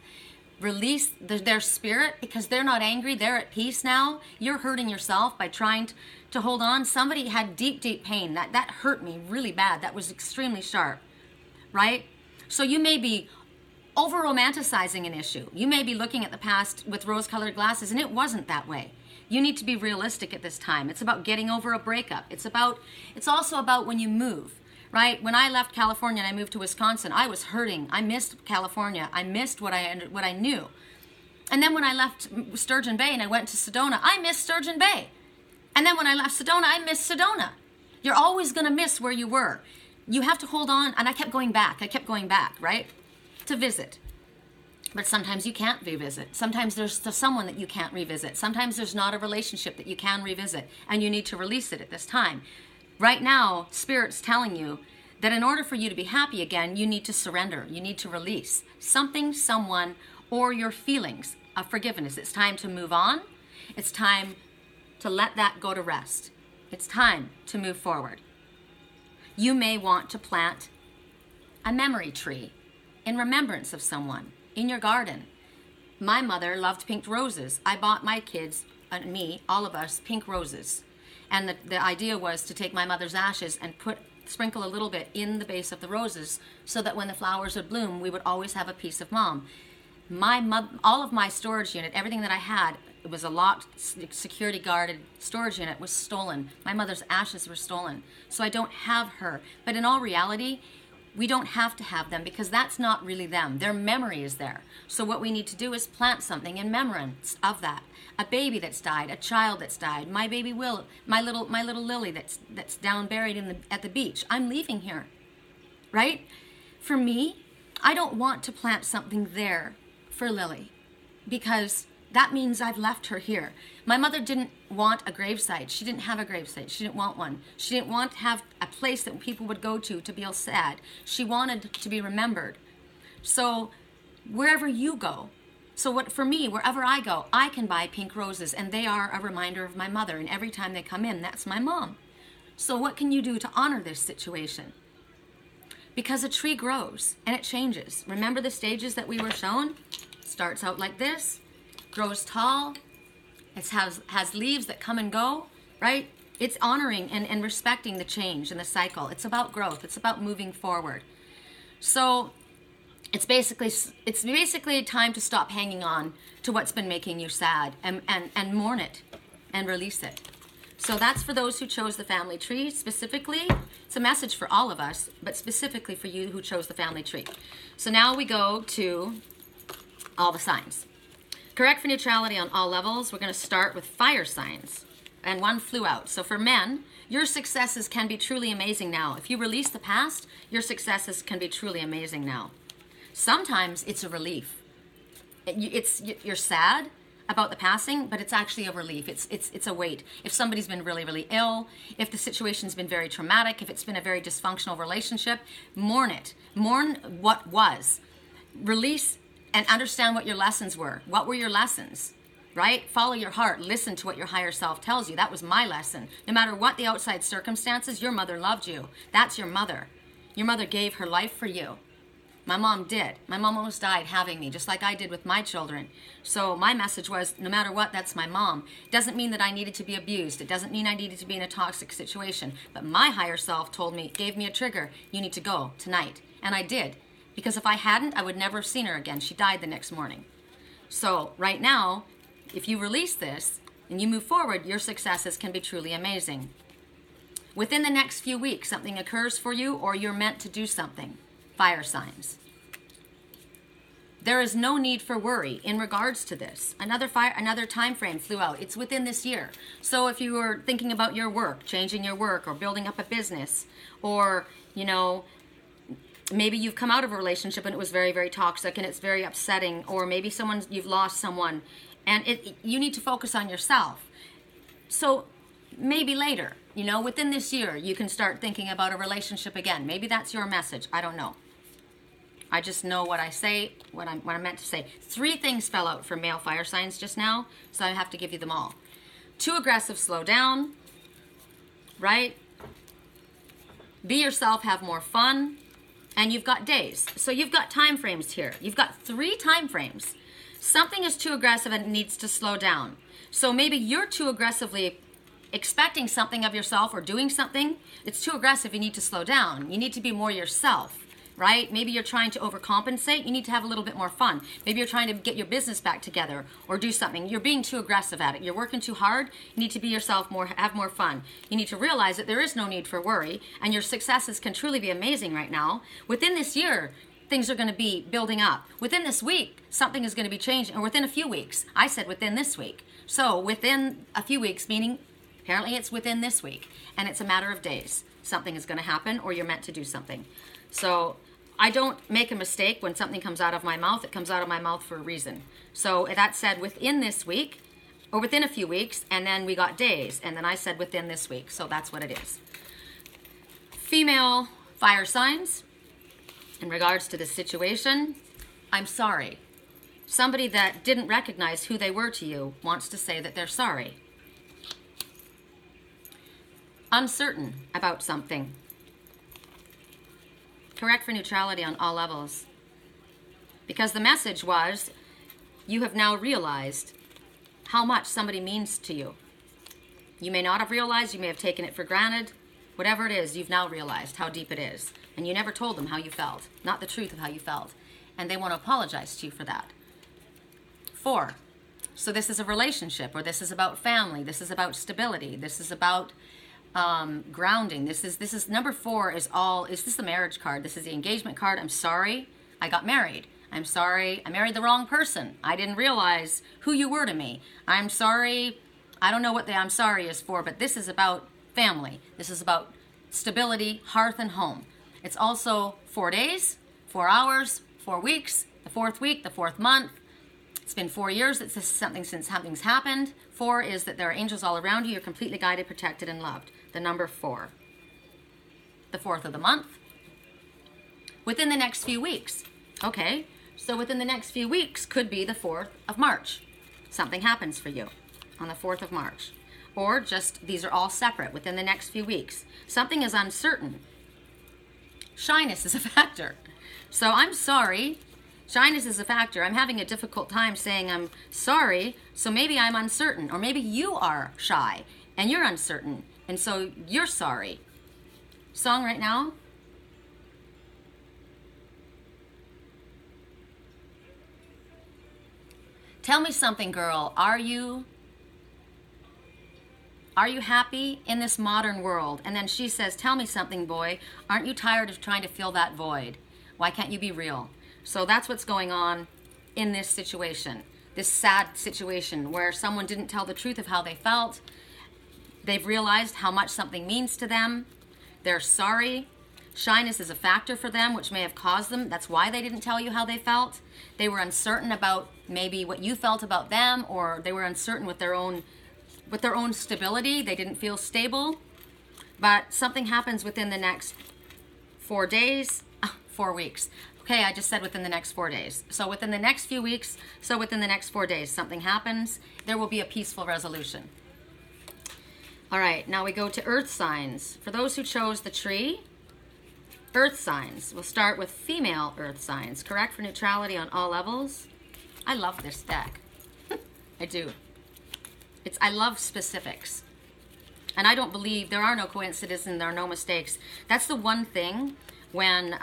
Release their spirit, because they're not angry. They're at peace now. You're hurting yourself by trying to hold on. Somebody had deep, deep pain. That hurt me really bad. That was extremely sharp, right? So you may be over-romanticizing an issue. You may be looking at the past with rose-colored glasses, and it wasn't that way. You need to be realistic at this time. It's about getting over a breakup. It's also about when you move, right? When I left California and I moved to Wisconsin, I was hurting. I missed California. I missed what I knew. And then when I left Sturgeon Bay and I went to Sedona, I missed Sturgeon Bay. And then when I left Sedona, I missed Sedona. You're always going to miss where you were. You have to hold on. And I kept going back, right? To visit. But sometimes you can't revisit. Sometimes there's someone that you can't revisit. Sometimes there's not a relationship that you can revisit. And you need to release it at this time. Right now, Spirit's telling you that in order for you to be happy again, you need to surrender. You need to release something, someone, or your feelings of forgiveness. It's time to move on. It's time to let that go to rest. It's time to move forward. You may want to plant a memory tree in remembrance of someone in your garden. My mother loved pink roses. I bought my kids, and me, all of us, pink roses. And the idea was to take my mother's ashes and sprinkle a little bit in the base of the roses so that when the flowers would bloom, we would always have a piece of mom. All of my storage unit, everything that I had, it was a locked, security guarded storage unit, was stolen. My mother's ashes were stolen. So I don't have her. But in all reality, we don't have to have them because that's not really them. Their memory is there. So what we need to do is plant something in remembrance of that. A baby that's died, a child that's died, my baby Will, my little Lily that's down buried at the beach. I'm leaving here, right? For me, I don't want to plant something there for Lily because that means I've left her here. My mother didn't want a gravesite. She didn't have a gravesite. She didn't want one. She didn't want to have a place that people would go to be all sad. She wanted to be remembered. So wherever you go, for me, wherever I go, I can buy pink roses, and they are a reminder of my mother. And every time they come in, that's my mom. So what can you do to honor this situation? Because a tree grows and it changes. Remember the stages that we were shown? Starts out like this, grows tall, it has leaves that come and go, right? It's honoring and respecting the change and the cycle. It's about growth. It's about moving forward. So it's basically time to stop hanging on to what's been making you sad and mourn it and release it. So that's for those who chose the family tree specifically. It's a message for all of us, but specifically for you who chose the family tree. So now we go to all the signs. Correct for neutrality on all levels. We're going to start with fire signs. And one flew out. So for men, your successes can be truly amazing now. If you release the past, your successes can be truly amazing now. Sometimes it's a relief. You're sad about the passing, but it's actually a relief. It's a weight. If somebody's been really, really ill, if the situation's been very traumatic, if it's been a very dysfunctional relationship, mourn it. Mourn what was. Release and understand what your lessons were. What were your lessons, right? Follow your heart. Listen to what your higher self tells you. That was my lesson. No matter what the outside circumstances, your mother loved you. That's your mother. Your mother gave her life for you. My mom did. My mom almost died having me, just like I did with my children. So my message was, no matter what, that's my mom. It doesn't mean that I needed to be abused. It doesn't mean I needed to be in a toxic situation. But my higher self gave me a trigger. You need to go tonight. And I did. Because if I hadn't, I would never have seen her again. She died the next morning. So right now, if you release this and you move forward, your successes can be truly amazing. Within the next few weeks, something occurs for you or you're meant to do something. Fire signs. There is no need for worry in regards to this. Another time frame flew out. It's within this year. So if you were thinking about your work, changing your work or building up a business, or, maybe you've come out of a relationship and it was very, very toxic and it's very upsetting, or maybe you've lost someone and you need to focus on yourself. So maybe later, within this year, you can start thinking about a relationship again. Maybe that's your message. I don't know. I just know what I say, what I'm meant to say. 3 things fell out for male fire signs just now, so I have to give you them all. Too aggressive, slow down, right? Be yourself, have more fun. And you've got days. So you've got time frames here. You've got 3 time frames. Something is too aggressive and needs to slow down. So maybe you're too aggressively expecting something of yourself or doing something. It's too aggressive. You need to slow down. You need to be more yourself, right? Maybe you're trying to overcompensate. You need to have a little bit more fun. Maybe you're trying to get your business back together or do something. You're being too aggressive at it. You're working too hard. You need to be yourself more, have more fun. You need to realize that there is no need for worry and your successes can truly be amazing right now. Within this year, things are going to be building up. Within this week, something is going to be changing. Or within a few weeks. I said within this week. So within a few weeks, meaning Apparently it's within this week, and it's a matter of days. Something is going to happen, or you're meant to do something. So I don't make a mistake when something comes out of my mouth. It comes out of my mouth for a reason. So that said within this week, or within a few weeks, and then we got days, and then I said within this week. So that's what it is. Female fire signs, in regards to the situation, I'm sorry. Somebody that didn't recognize who they were to you wants to say that they're sorry. Uncertain about something. Correct for neutrality on all levels. Because the message was, you have now realized how much somebody means to you. You may not have realized, you may have taken it for granted. Whatever it is, you've now realized how deep it is. And you never told them how you felt, not the truth of how you felt. And they want to apologize to you for that. 4. So this is a relationship, or this is about family. This is about stability. This is about grounding. This is number 4 is this the marriage card? This is the engagement card. I'm sorry I got married. I'm sorry I married the wrong person. I didn't realize who you were to me. I'm sorry. I don't know what the I'm sorry is for, but this is about family. This is about stability, hearth and home. It's also 4 days, 4 hours, 4 weeks, the 4th week, the 4th month. It's been 4 years that since something's happened. 4 is that there are angels all around you. You're completely guided, protected, and loved. The number 4. The 4th of the month. Within the next few weeks. Okay, so within the next few weeks could be the 4th of March. Something happens for you on the 4th of March. Or just, these are all separate within the next few weeks. Something is uncertain. Shyness is a factor. So I'm sorry. Shyness is a factor. I'm having a difficult time saying I'm sorry, so maybe I'm uncertain. Or maybe you are shy and you're uncertain, and so you're sorry. Song right now. Tell me something, girl. Are you happy in this modern world? And then she says, tell me something, boy. Aren't you tired of trying to fill that void? Why can't you be real? So that's what's going on in this situation, this sad situation where someone didn't tell the truth of how they felt. They've realized how much something means to them. They're sorry. Shyness is a factor for them, which may have caused them. That's why they didn't tell you how they felt. They were uncertain about maybe what you felt about them, or they were uncertain with their own stability. They didn't feel stable. But something happens within the next 4 days, 4 weeks. Okay, I just said within the next 4 days. So within the next few weeks, so within the next 4 days, something happens. There will be a peaceful resolution. All right, now we go to earth signs. For those who chose the tree, earth signs. We'll start with female earth signs. Correct for neutrality on all levels. I love this deck. I do. I love specifics. And I don't believe there are no coincidences and there are no mistakes. That's the one thing when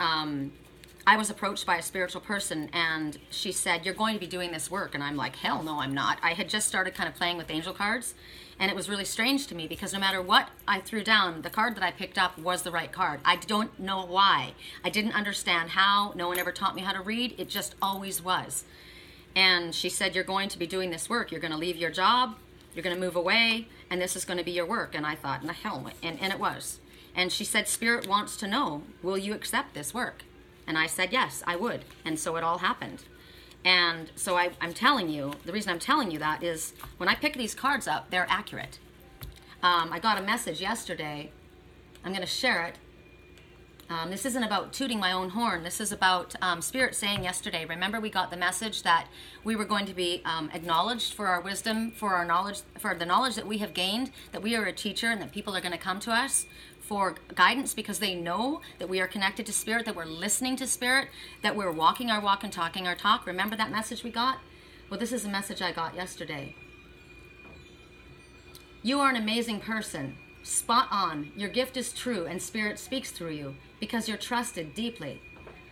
I was approached by a spiritual person and she said, you're going to be doing this work. And I'm like, hell no, I'm not. I had just started kind of playing with angel cards. And it was really strange to me because no matter what I threw down, the card that I picked up was the right card. I don't know why. I didn't understand how. No one ever taught me how to read. It just always was. And she said, you're going to be doing this work. You're going to leave your job. You're going to move away. And this is going to be your work. And I thought, the hell. And it was. And she said, Spirit wants to know, will you accept this work? And I said, yes, I would. And so it all happened. And so I'm telling you, the reason I'm telling you that is when I pick these cards up, they're accurate. I got a message yesterday. I'm going to share it. This isn't about tooting my own horn. This is about Spirit saying yesterday, remember we got the message that we were going to be acknowledged for our wisdom, for our knowledge, for the knowledge that we have gained, that we are a teacher and that people are going to come to us for guidance because they know that we are connected to Spirit, that we're listening to Spirit, that we're walking our walk and talking our talk. Remember that message we got? Well, this is a message I got yesterday. You are an amazing person. Spot on. Your gift is true and Spirit speaks through you because you're trusted deeply.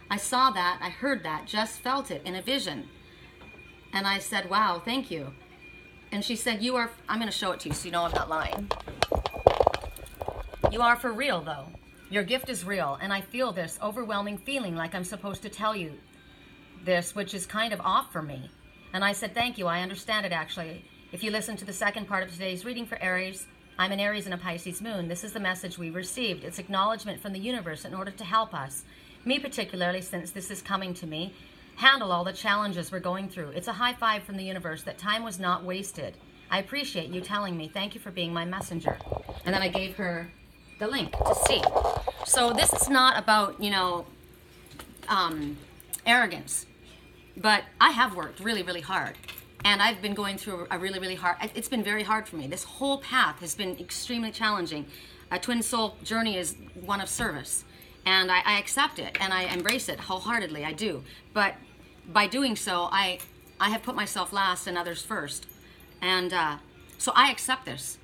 I saw that, I heard that, just felt it in a vision. And I said, wow, thank you. And she said, you are, I'm going to show it to you so you know I'm not lying. You are for real, though. Your gift is real, and I feel this overwhelming feeling like I'm supposed to tell you this, which is kind of off for me. And I said, thank you, I understand it, actually. If you listen to the second part of today's reading for Aries, I'm an Aries and a Pisces moon. This is the message we received. It's acknowledgement from the universe in order to help us. Me particularly, since this is coming to me, handle all the challenges we're going through. It's a high five from the universe that time was not wasted. I appreciate you telling me. Thank you for being my messenger. And then I gave her the link to see. So this is not about, arrogance. But I have worked really, really hard. And I've been going through a really, really hard, it's been very hard for me. This whole path has been extremely challenging. A twin soul journey is one of service. And I accept it and I embrace it wholeheartedly, I do. But by doing so, I have put myself last and others first. And so I accept this.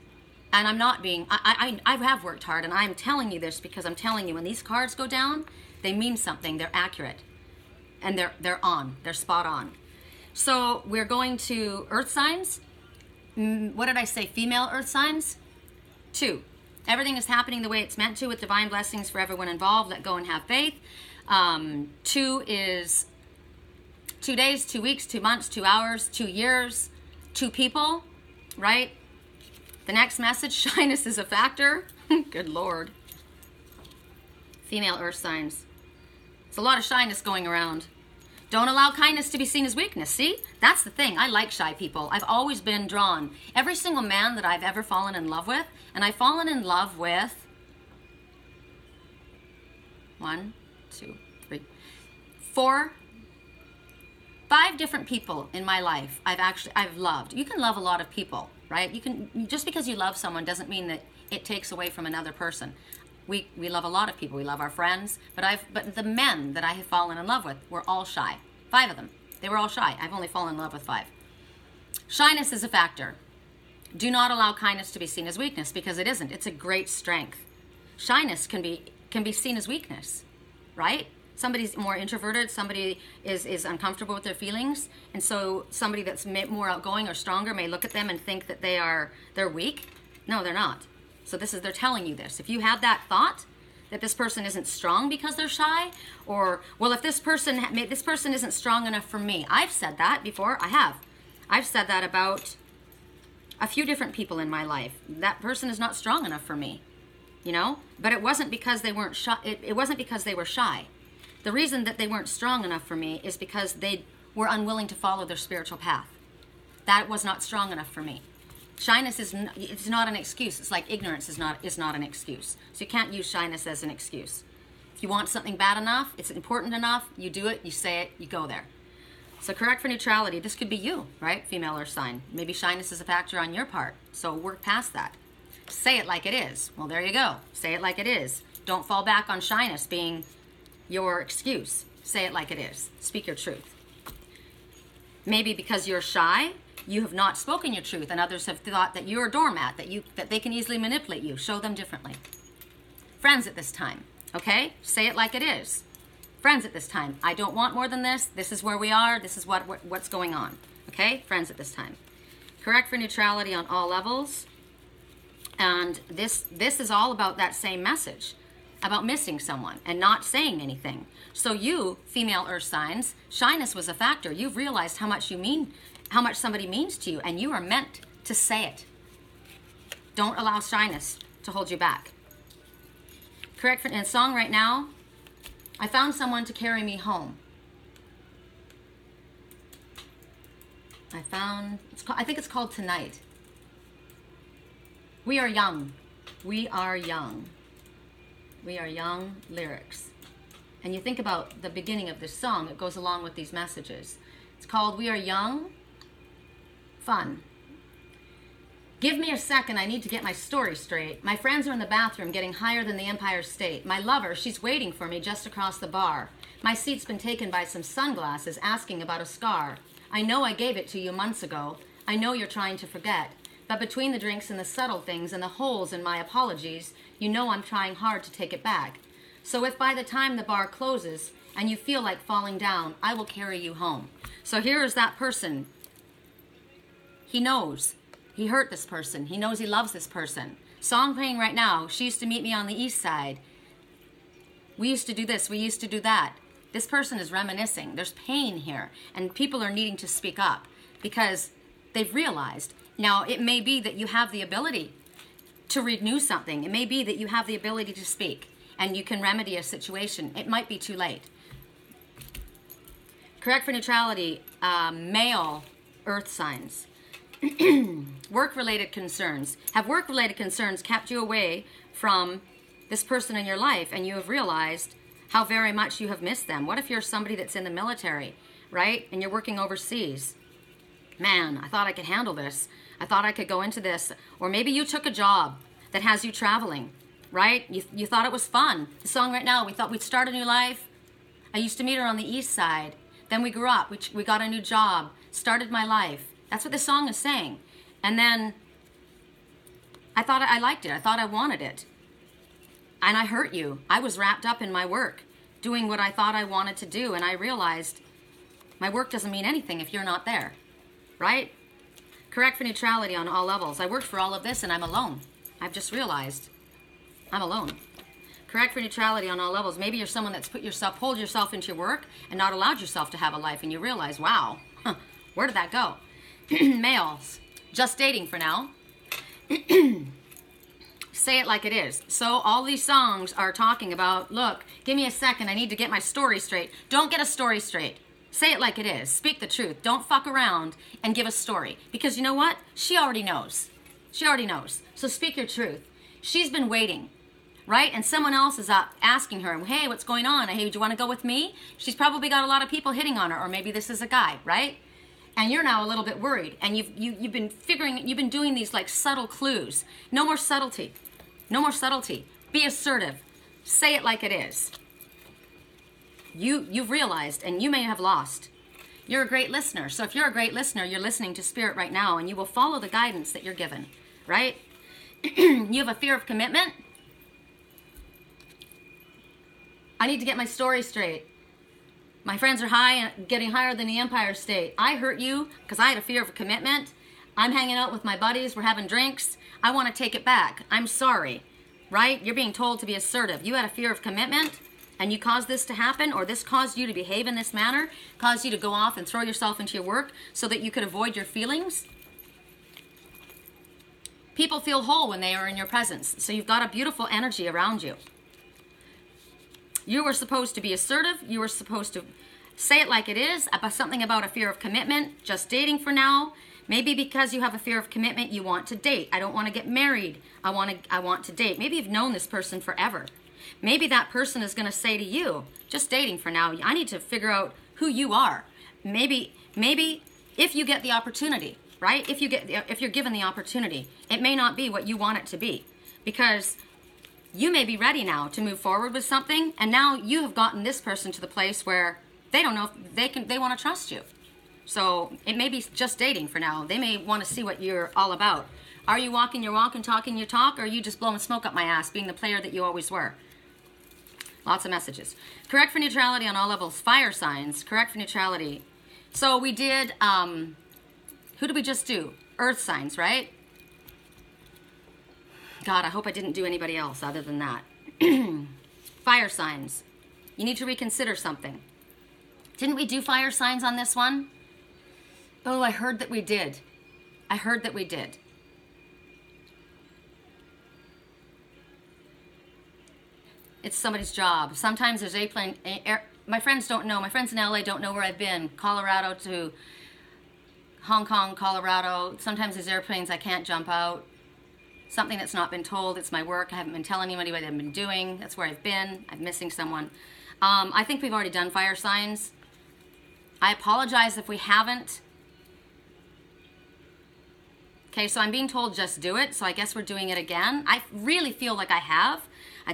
And I'm not being, I have worked hard, and I'm telling you this because I'm telling you when these cards go down, they mean something, they're accurate. And they're spot on. So we're going to earth signs. What did I say, female earth signs? 2. Everything is happening the way it's meant to with divine blessings for everyone involved. Let go and have faith. 2 is 2 days, 2 weeks, 2 months, 2 hours, 2 years, 2 people, right? The next message, shyness is a factor. Good Lord. Female earth signs. There's a lot of shyness going around. Don't allow kindness to be seen as weakness. See? That's the thing. I like shy people. I've always been drawn. Every single man that I've ever fallen in love with, and I've fallen in love with 1, 2, 3, 4, 5 different people in my life I've loved. You can love a lot of people, right? You can, just because you love someone doesn't mean that it takes away from another person. We love a lot of people. We love our friends, but the men that I have fallen in love with were all shy. 5 of them. They were all shy. I've only fallen in love with 5. Shyness is a factor. Do not allow kindness to be seen as weakness, because it isn't. It's a great strength. Shyness can be seen as weakness, right? Somebody's more introverted, somebody is uncomfortable with their feelings, and so somebody that's more outgoing or stronger may look at them and think that they're weak. No, they're not. So they're telling you this. If you have that thought that this person isn't strong because they're shy, or, well, if this person isn't strong enough for me. I've said that before. I have. I've said that about a few different people in my life. That person is not strong enough for me, But it wasn't because they weren't shy. It wasn't because they were shy. The reason that they weren't strong enough for me is because they were unwilling to follow their spiritual path. That was not strong enough for me. Shyness it's not an excuse. It's like ignorance is not an excuse. So you can't use shyness as an excuse. If you want something bad enough, it's important enough, you do it, you say it, you go there. So correct for neutrality. This could be you, right? Female earth sign. Maybe shyness is a factor on your part. So work past that. Say it like it is. Well, there you go. Say it like it is. Don't fall back on shyness being your excuse. Say it like it is. Speak your truth. Maybe because you're shy, you have not spoken your truth, and others have thought that you're a doormat, that they can easily manipulate you. Show them differently. Friends at this time, okay? Say it like it is. Friends at this time. I don't want more than this. This is where we are. This is what's going on. Okay? Friends at this time. Correct for neutrality on all levels. And this is all about that same message, about missing someone and not saying anything. So you, female earth signs, shyness was a factor. You've realized how much somebody means to you, and you are meant to say it. Don't allow shyness to hold you back. Correct for in song right now. I found someone to carry me home. I think it's called Tonight. We are young. We are young. We are young lyrics. And you think about the beginning of this song, it goes along with these messages. It's called We Are Young, Fun. Give me a second, I need to get my story straight. My friends are in the bathroom getting higher than the Empire State. My lover, she's waiting for me just across the bar. My seat's been taken by some sunglasses asking about a scar. I know I gave it to you months ago. I know you're trying to forget. But between the drinks and the subtle things and the holes in my apologies, you know I'm trying hard to take it back. So if by the time the bar closes and you feel like falling down, I will carry you home. So here is that person. He knows. He hurt this person. He knows he loves this person. Song playing right now. She used to meet me on the east side. We used to do this. We used to do that. This person is reminiscing. There's pain here. And people are needing to speak up because they've realized. Now, it may be that you have the ability to renew something. It may be that you have the ability to speak and you can remedy a situation. It might be too late. Correct for neutrality, male earth signs. Work-related concerns. Have work-related concerns kept you away from this person in your life and you have realized how very much you have missed them? What if you're somebody that's in the military, right? And you're working overseas? Man, I thought I could handle this. I thought I could go into this. Or maybe you took a job that has you traveling, right? You thought it was fun. The song right now, we thought we'd start a new life. I used to meet her on the east side. Then we grew up. We got a new job. Started my life. That's what the song is saying. And then I thought I liked it. I thought I wanted it. And I hurt you. I was wrapped up in my work, doing what I thought I wanted to do. And I realized my work doesn't mean anything if you're not there, right? Correct for neutrality on all levels. I worked for all of this and I'm alone. I've just realized I'm alone. Correct for neutrality on all levels. Maybe you're someone that's pulled yourself into your work and not allowed yourself to have a life, and you realize, wow, where did that go? Males, just dating for now. Say it like it is. So all these songs are talking about, look, give me a second, I need to get my story straight. Don't get a story straight. Say it like it is. Speak the truth. Don't fuck around and give a story. Because you know what? She already knows. She already knows. So speak your truth. She's been waiting, right? And someone else is up asking her, hey, what's going on? Hey, do you want to go with me? She's probably got a lot of people hitting on her, or maybe this is a guy, right? And you're now a little bit worried. And you've been doing these like subtle clues. No more subtlety. No more subtlety. Be assertive. Say it like it is. You've realized, and you may have lost. You're a great listener. So if you're a great listener, you're listening to Spirit right now, and you will follow the guidance that you're given, right? You have a fear of commitment. I need to get my story straight. My friends are high, getting higher than the Empire State. I hurt you because I had a fear of commitment. I'm hanging out with my buddies. We're having drinks. I want to take it back. I'm sorry, right? You're being told to be assertive. You had a fear of commitment, and you caused this to happen, or this caused you to behave in this manner, caused you to go off and throw yourself into your work so that you could avoid your feelings. People feel whole when they are in your presence, so you've got a beautiful energy around you. You were supposed to be assertive. You were supposed to say it like it is, about something about a fear of commitment, just dating for now. Maybe because you have a fear of commitment, you want to date. I don't want to get married. I want to date. Maybe you've known this person forever. Maybe that person is going to say to you, just dating for now, I need to figure out who you are. Maybe if you get the opportunity, right? If you're given the opportunity, it may not be what you want it to be, because you may be ready now to move forward with something, and now you have gotten this person to the place where they don't know if they want to trust you. So it may be just dating for now. They may want to see what you're all about. Are you walking your walk and talking your talk, or are you just blowing smoke up my ass, being the player that you always were? Lots of messages. Correct for neutrality on all levels. Fire signs. Correct for neutrality. So we did, who did we just do? Earth signs, right? God, I hope I didn't do anybody else other than that. Fire signs. You need to reconsider something. Didn't we do fire signs on this one? Oh, I heard that we did. I heard that we did. It's somebody's job. Sometimes there's my friends don't know. My friends in LA don't know where I've been. Colorado to Hong Kong, Colorado. Sometimes there's airplanes I can't jump out. Something that's not been told. It's my work. I haven't been telling anybody what I've been doing. That's where I've been. I'm missing someone. I think we've already done fire signs. I apologize if we haven't. Okay, so I'm being told just do it, so I guess we're doing it again. I really feel like I have.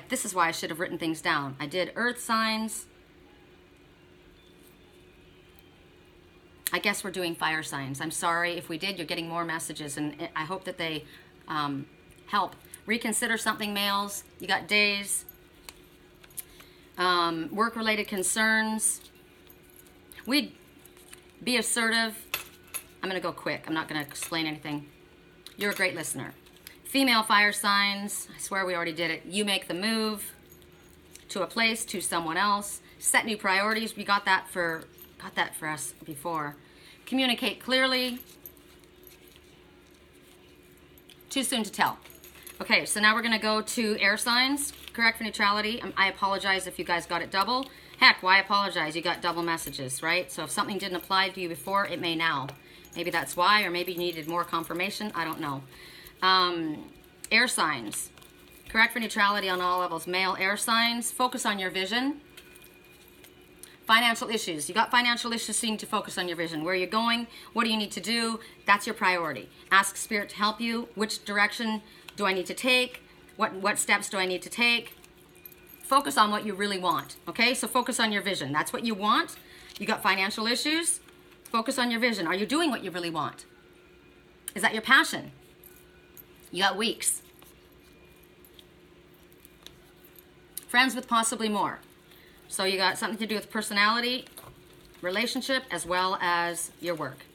This is why I should have written things down. I did earth signs. I guess we're doing fire signs. I'm sorry if we did. You're getting more messages, and I hope that they help. Reconsider something, males. You got days. Work-related concerns. We'd be assertive. I'm going to go quick. I'm not going to explain anything. You're a great listener. Female fire signs. I swear we already did it. You make the move to a place, to someone else. Set new priorities. We got that for us before. Communicate clearly. Too soon to tell. Okay, so now we're going to go to air signs. Correct for neutrality. I apologize if you guys got it double. Heck, why apologize? You got double messages, right? So if something didn't apply to you before, it may now. Maybe that's why, or maybe you needed more confirmation. I don't know. Air signs. Correct for neutrality on all levels. Male air signs. Focus on your vision. Financial issues. You got financial issues, so you need to focus on your vision. Where you're going, what do you need to do? That's your priority. Ask Spirit to help you. Which direction do I need to take? What steps do I need to take? Focus on what you really want, okay? So focus on your vision. That's what you want. You got financial issues. Focus on your vision. Are you doing what you really want? Is that your passion? You got weeks. Friends with possibly more. So you got something to do with personality, relationship, as well as your work.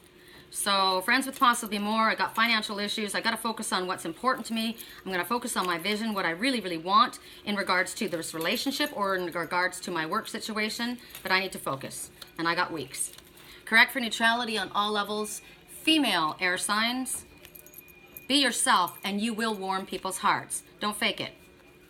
So friends with possibly more. I got financial issues. I got to focus on what's important to me. I'm going to focus on my vision, what I really, really want in regards to this relationship or in regards to my work situation. But I need to focus. And I got weeks. Correct for neutrality on all levels. Female air signs. Be yourself and you will warm people's hearts. Don't fake it.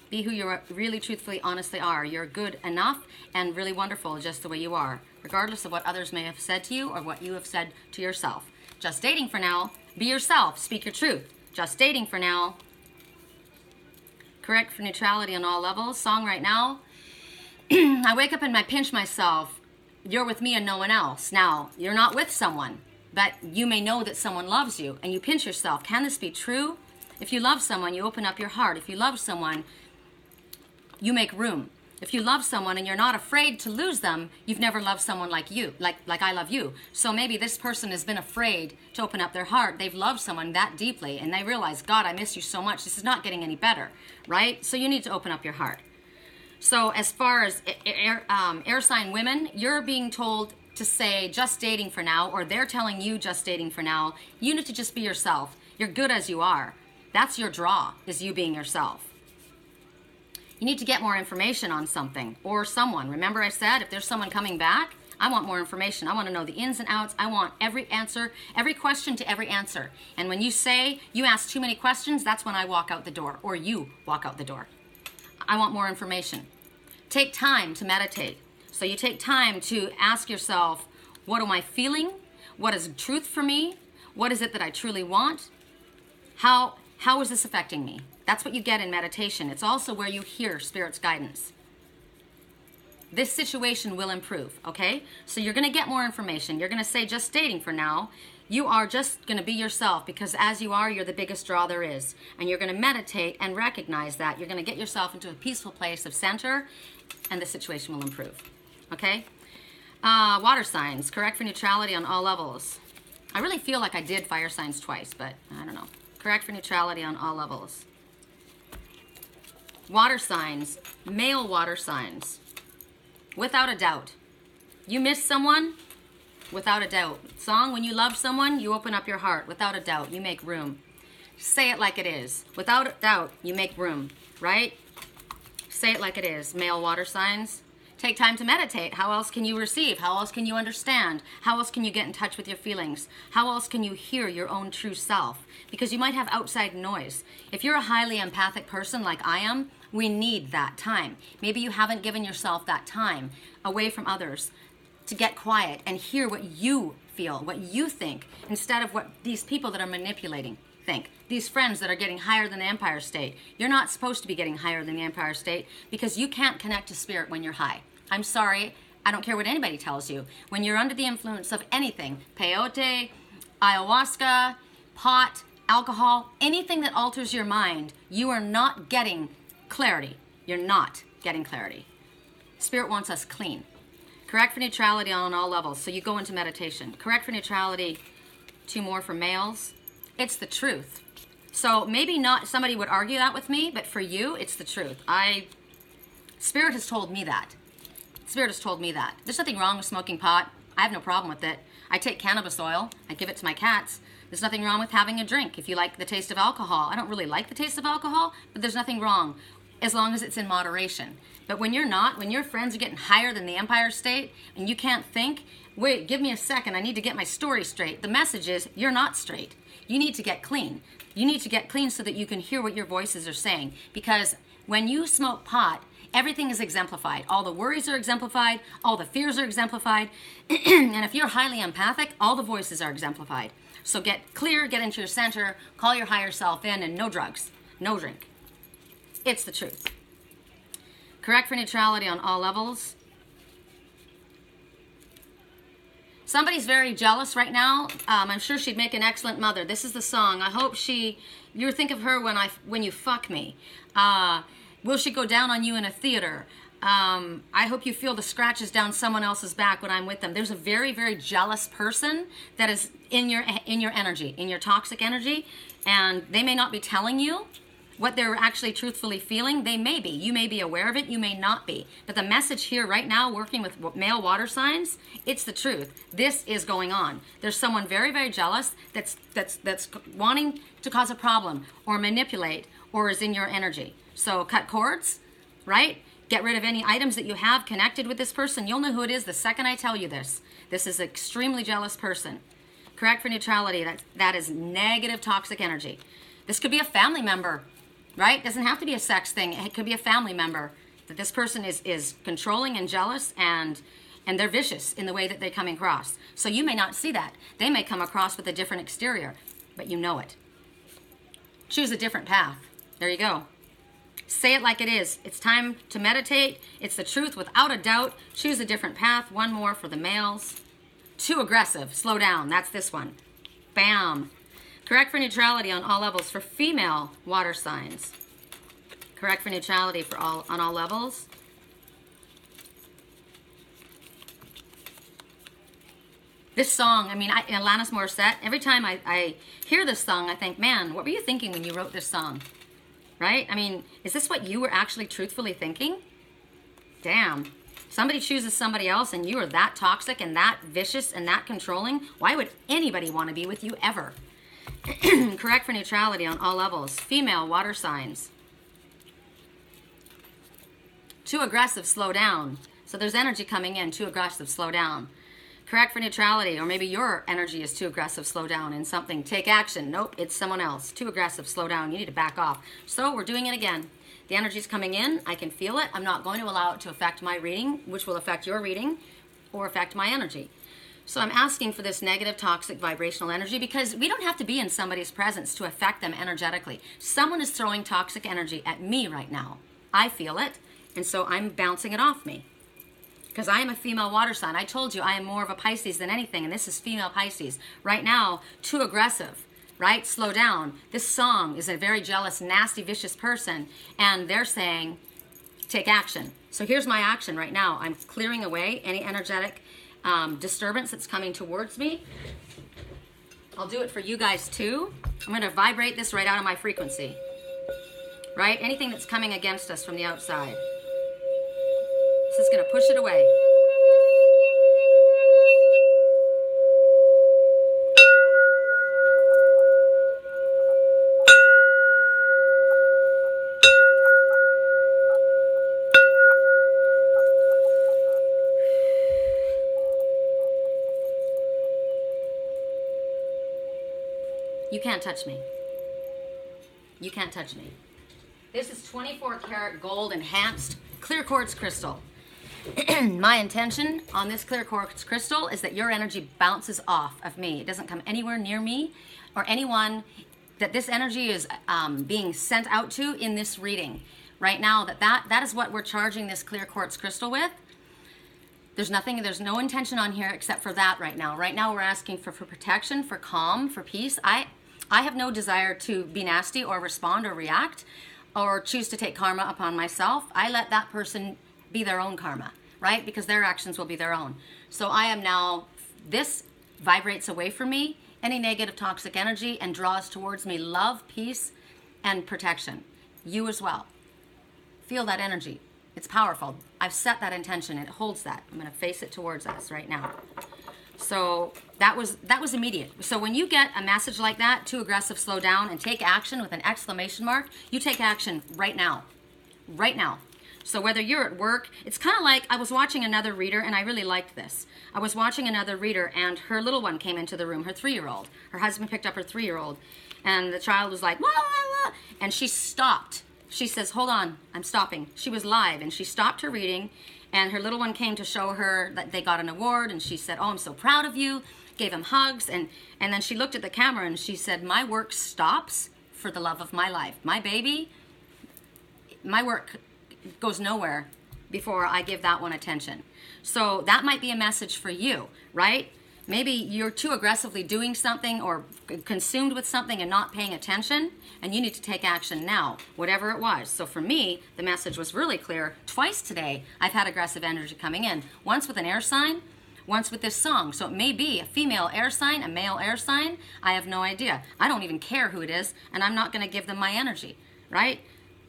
Be who you really, truthfully, honestly are. You're good enough and really wonderful just the way you are, regardless of what others may have said to you or what you have said to yourself. Just dating for now. Be yourself. Speak your truth. Just dating for now. Correct for neutrality on all levels. Song right now. I wake up and I pinch myself. You're with me and no one else. Now, you're not with someone, but you may know that someone loves you, and you pinch yourself. Can this be true? If you love someone, you open up your heart. If you love someone, you make room. If you love someone and you're not afraid to lose them, you've never loved someone like you, like I love you. So maybe this person has been afraid to open up their heart. They've loved someone that deeply and they realize, God, I miss you so much. This is not getting any better, right? So you need to open up your heart. So as far as air sign women, you're being told to say just dating for now, or they're telling you just dating for now. You need to just be yourself. You're good as you are. That's your draw, is you being yourself. You need to get more information on something or someone. Remember I said, if there's someone coming back, I want more information. I want to know the ins and outs. I want every answer, every question to every answer. And when you say you ask too many questions, that's when I walk out the door, or you walk out the door. I want more information. Take time to meditate. So you take time to ask yourself, what am I feeling? What is truth for me? What is it that I truly want? How is this affecting me? That's what you get in meditation. It's also where you hear Spirit's guidance. This situation will improve, okay? So you're going to get more information. You're going to say just dating for now. You are just going to be yourself, because as you are, you're the biggest draw there is. And you're going to meditate and recognize that. You're going to get yourself into a peaceful place of center, and the situation will improve, okay? Water signs, correct for neutrality on all levels. I really feel like I did fire signs twice, but I don't know. Correct for neutrality on all levels. Water signs, male water signs. Without a doubt. You miss someone? Without a doubt. Song, when you love someone, you open up your heart. Without a doubt, you make room. Say it like it is. Without a doubt, you make room, right? Say it like it is. Male water signs. Take time to meditate. How else can you receive? How else can you understand? How else can you get in touch with your feelings? How else can you hear your own true self? Because you might have outside noise. If you're a highly empathic person like I am, we need that time. Maybe you haven't given yourself that time away from others to get quiet and hear what you feel, what you think, instead of what these people that are manipulating think. These friends that are getting higher than the Empire State. You're not supposed to be getting higher than the Empire State because you can't connect to Spirit when you're high. I'm sorry, I don't care what anybody tells you. When you're under the influence of anything, peyote, ayahuasca, pot, alcohol, anything that alters your mind, you are not getting clarity. You're not getting clarity. Spirit wants us clean. Correct for neutrality on all levels. So you go into meditation. Correct for neutrality, 2 more for males. It's the truth. So maybe not, somebody would argue that with me, but for you, it's the truth. Spirit has told me that. Spirit has told me that. There's nothing wrong with smoking pot. I have no problem with it. I take cannabis oil. I give it to my cats. There's nothing wrong with having a drink if you like the taste of alcohol. I don't really like the taste of alcohol, but there's nothing wrong as long as it's in moderation. But when you're not, when your friends are getting higher than the Empire State and you can't think, wait, give me a second, I need to get my story straight. The message is, you're not straight. You need to get clean. You need to get clean so that you can hear what your voices are saying. Because when you smoke pot, everything is exemplified. All the worries are exemplified. All the fears are exemplified. And if you're highly empathic, all the voices are exemplified. So get clear, get into your center, call your higher self in, and no drugs, no drink. It's the truth. Correct for neutrality on all levels. Somebody's very jealous right now. I'm sure she'd make an excellent mother. This is the song. I hope you think of her when you fuck me. Will she go down on you in a theater? I hope you feel the scratches down someone else's back when I'm with them. There's a very, very jealous person that is in your energy, in your toxic energy, and they may not be telling you what they're actually truthfully feeling. They may be. You may be aware of it. You may not be. But the message here right now, working with male water signs, it's the truth. This is going on. There's someone very, very jealous that's wanting to cause a problem or manipulate or is in your energy. So cut cords, right? Get rid of any items that you have connected with this person. You'll know who it is the second I tell you this. This is an extremely jealous person. Correct for neutrality. That is negative toxic energy. This could be a family member, right? Doesn't have to be a sex thing. It could be a family member. That this person is controlling and jealous and they're vicious in the way that they come across. So you may not see that. They may come across with a different exterior, but you know it. Choose a different path. There you go. Say it like it is. It's time to meditate. It's the truth without a doubt. Choose a different path. One more for the males. Too aggressive. Slow down. That's this one. Bam. Correct for neutrality on all levels for female water signs. Correct for neutrality on all levels. This song, I mean, Alanis Morissette, every time I hear this song, I think, man, what were you thinking when you wrote this song? Right? I mean, is this what you were actually truthfully thinking? Damn. Somebody chooses somebody else and you are that toxic and that vicious and that controlling. Why would anybody want to be with you ever? Correct for neutrality on all levels. Female water signs. Too aggressive, slow down. So there's energy coming in. Too aggressive, slow down. Correct for neutrality, or maybe your energy is too aggressive, slow down in something. Take action. Nope, it's someone else. Too aggressive, slow down. You need to back off. So we're doing it again. The energy's coming in. I can feel it. I'm not going to allow it to affect my reading, which will affect your reading or affect my energy. So I'm asking for this negative, toxic, vibrational energy because we don't have to be in somebody's presence to affect them energetically. Someone is throwing toxic energy at me right now. I feel it, and so I'm bouncing it off me. Because I am a female water sign. I told you I am more of a Pisces than anything, and this is female Pisces. Right now, too aggressive, right? Slow down. This song is a very jealous, nasty, vicious person, and they're saying, take action. So here's my action right now. I'm clearing away any energetic disturbance that's coming towards me. I'll do it for you guys too. I'm going to vibrate this right out of my frequency, right? Anything that's coming against us from the outside. This is going to push it away. You can't touch me. You can't touch me. This is 24 karat gold enhanced clear quartz crystal. My intention on this clear quartz crystal is that your energy bounces off of me. It doesn't come anywhere near me or anyone that this energy is being sent out to in this reading. Right now, that is what we're charging this clear quartz crystal with. There's no intention on here except for that right now. Right now, we're asking for protection, for calm, for peace. I have no desire to be nasty or respond or react or choose to take karma upon myself. I let that person be their own karma, right? Because their actions will be their own. So I am now, this vibrates away from me, any negative toxic energy, and draws towards me love, peace, and protection. You as well. Feel that energy. It's powerful. I've set that intention. It holds that. I'm going to face it towards us right now. So that was immediate. So when you get a message like that, too aggressive, slow down, and take action with an exclamation mark, you take action right now. right now. So whether you're at work, it's kind of like I was watching another reader, and I really liked this. I was watching another reader, and her little one came into the room, her 3-year-old. Her husband picked up her 3-year-old, and the child was like, wah, wah, wah, and she stopped. She says, hold on, I'm stopping. She was live, and she stopped her reading, and her little one came to show her that they got an award, and she said, oh, I'm so proud of you, gave him hugs, and then she looked at the camera, and she said, my work stops for the love of my life. My baby, my work goes nowhere before I give that one attention. So that might be a message for you, right? Maybe you're too aggressively doing something or consumed with something and not paying attention, and you need to take action now, whatever it was. So for me, the message was really clear. Twice today, I've had aggressive energy coming in. Once with an air sign, once with this song. So it may be a female air sign, a male air sign. I have no idea. I don't even care who it is, and I'm not going to give them my energy, right?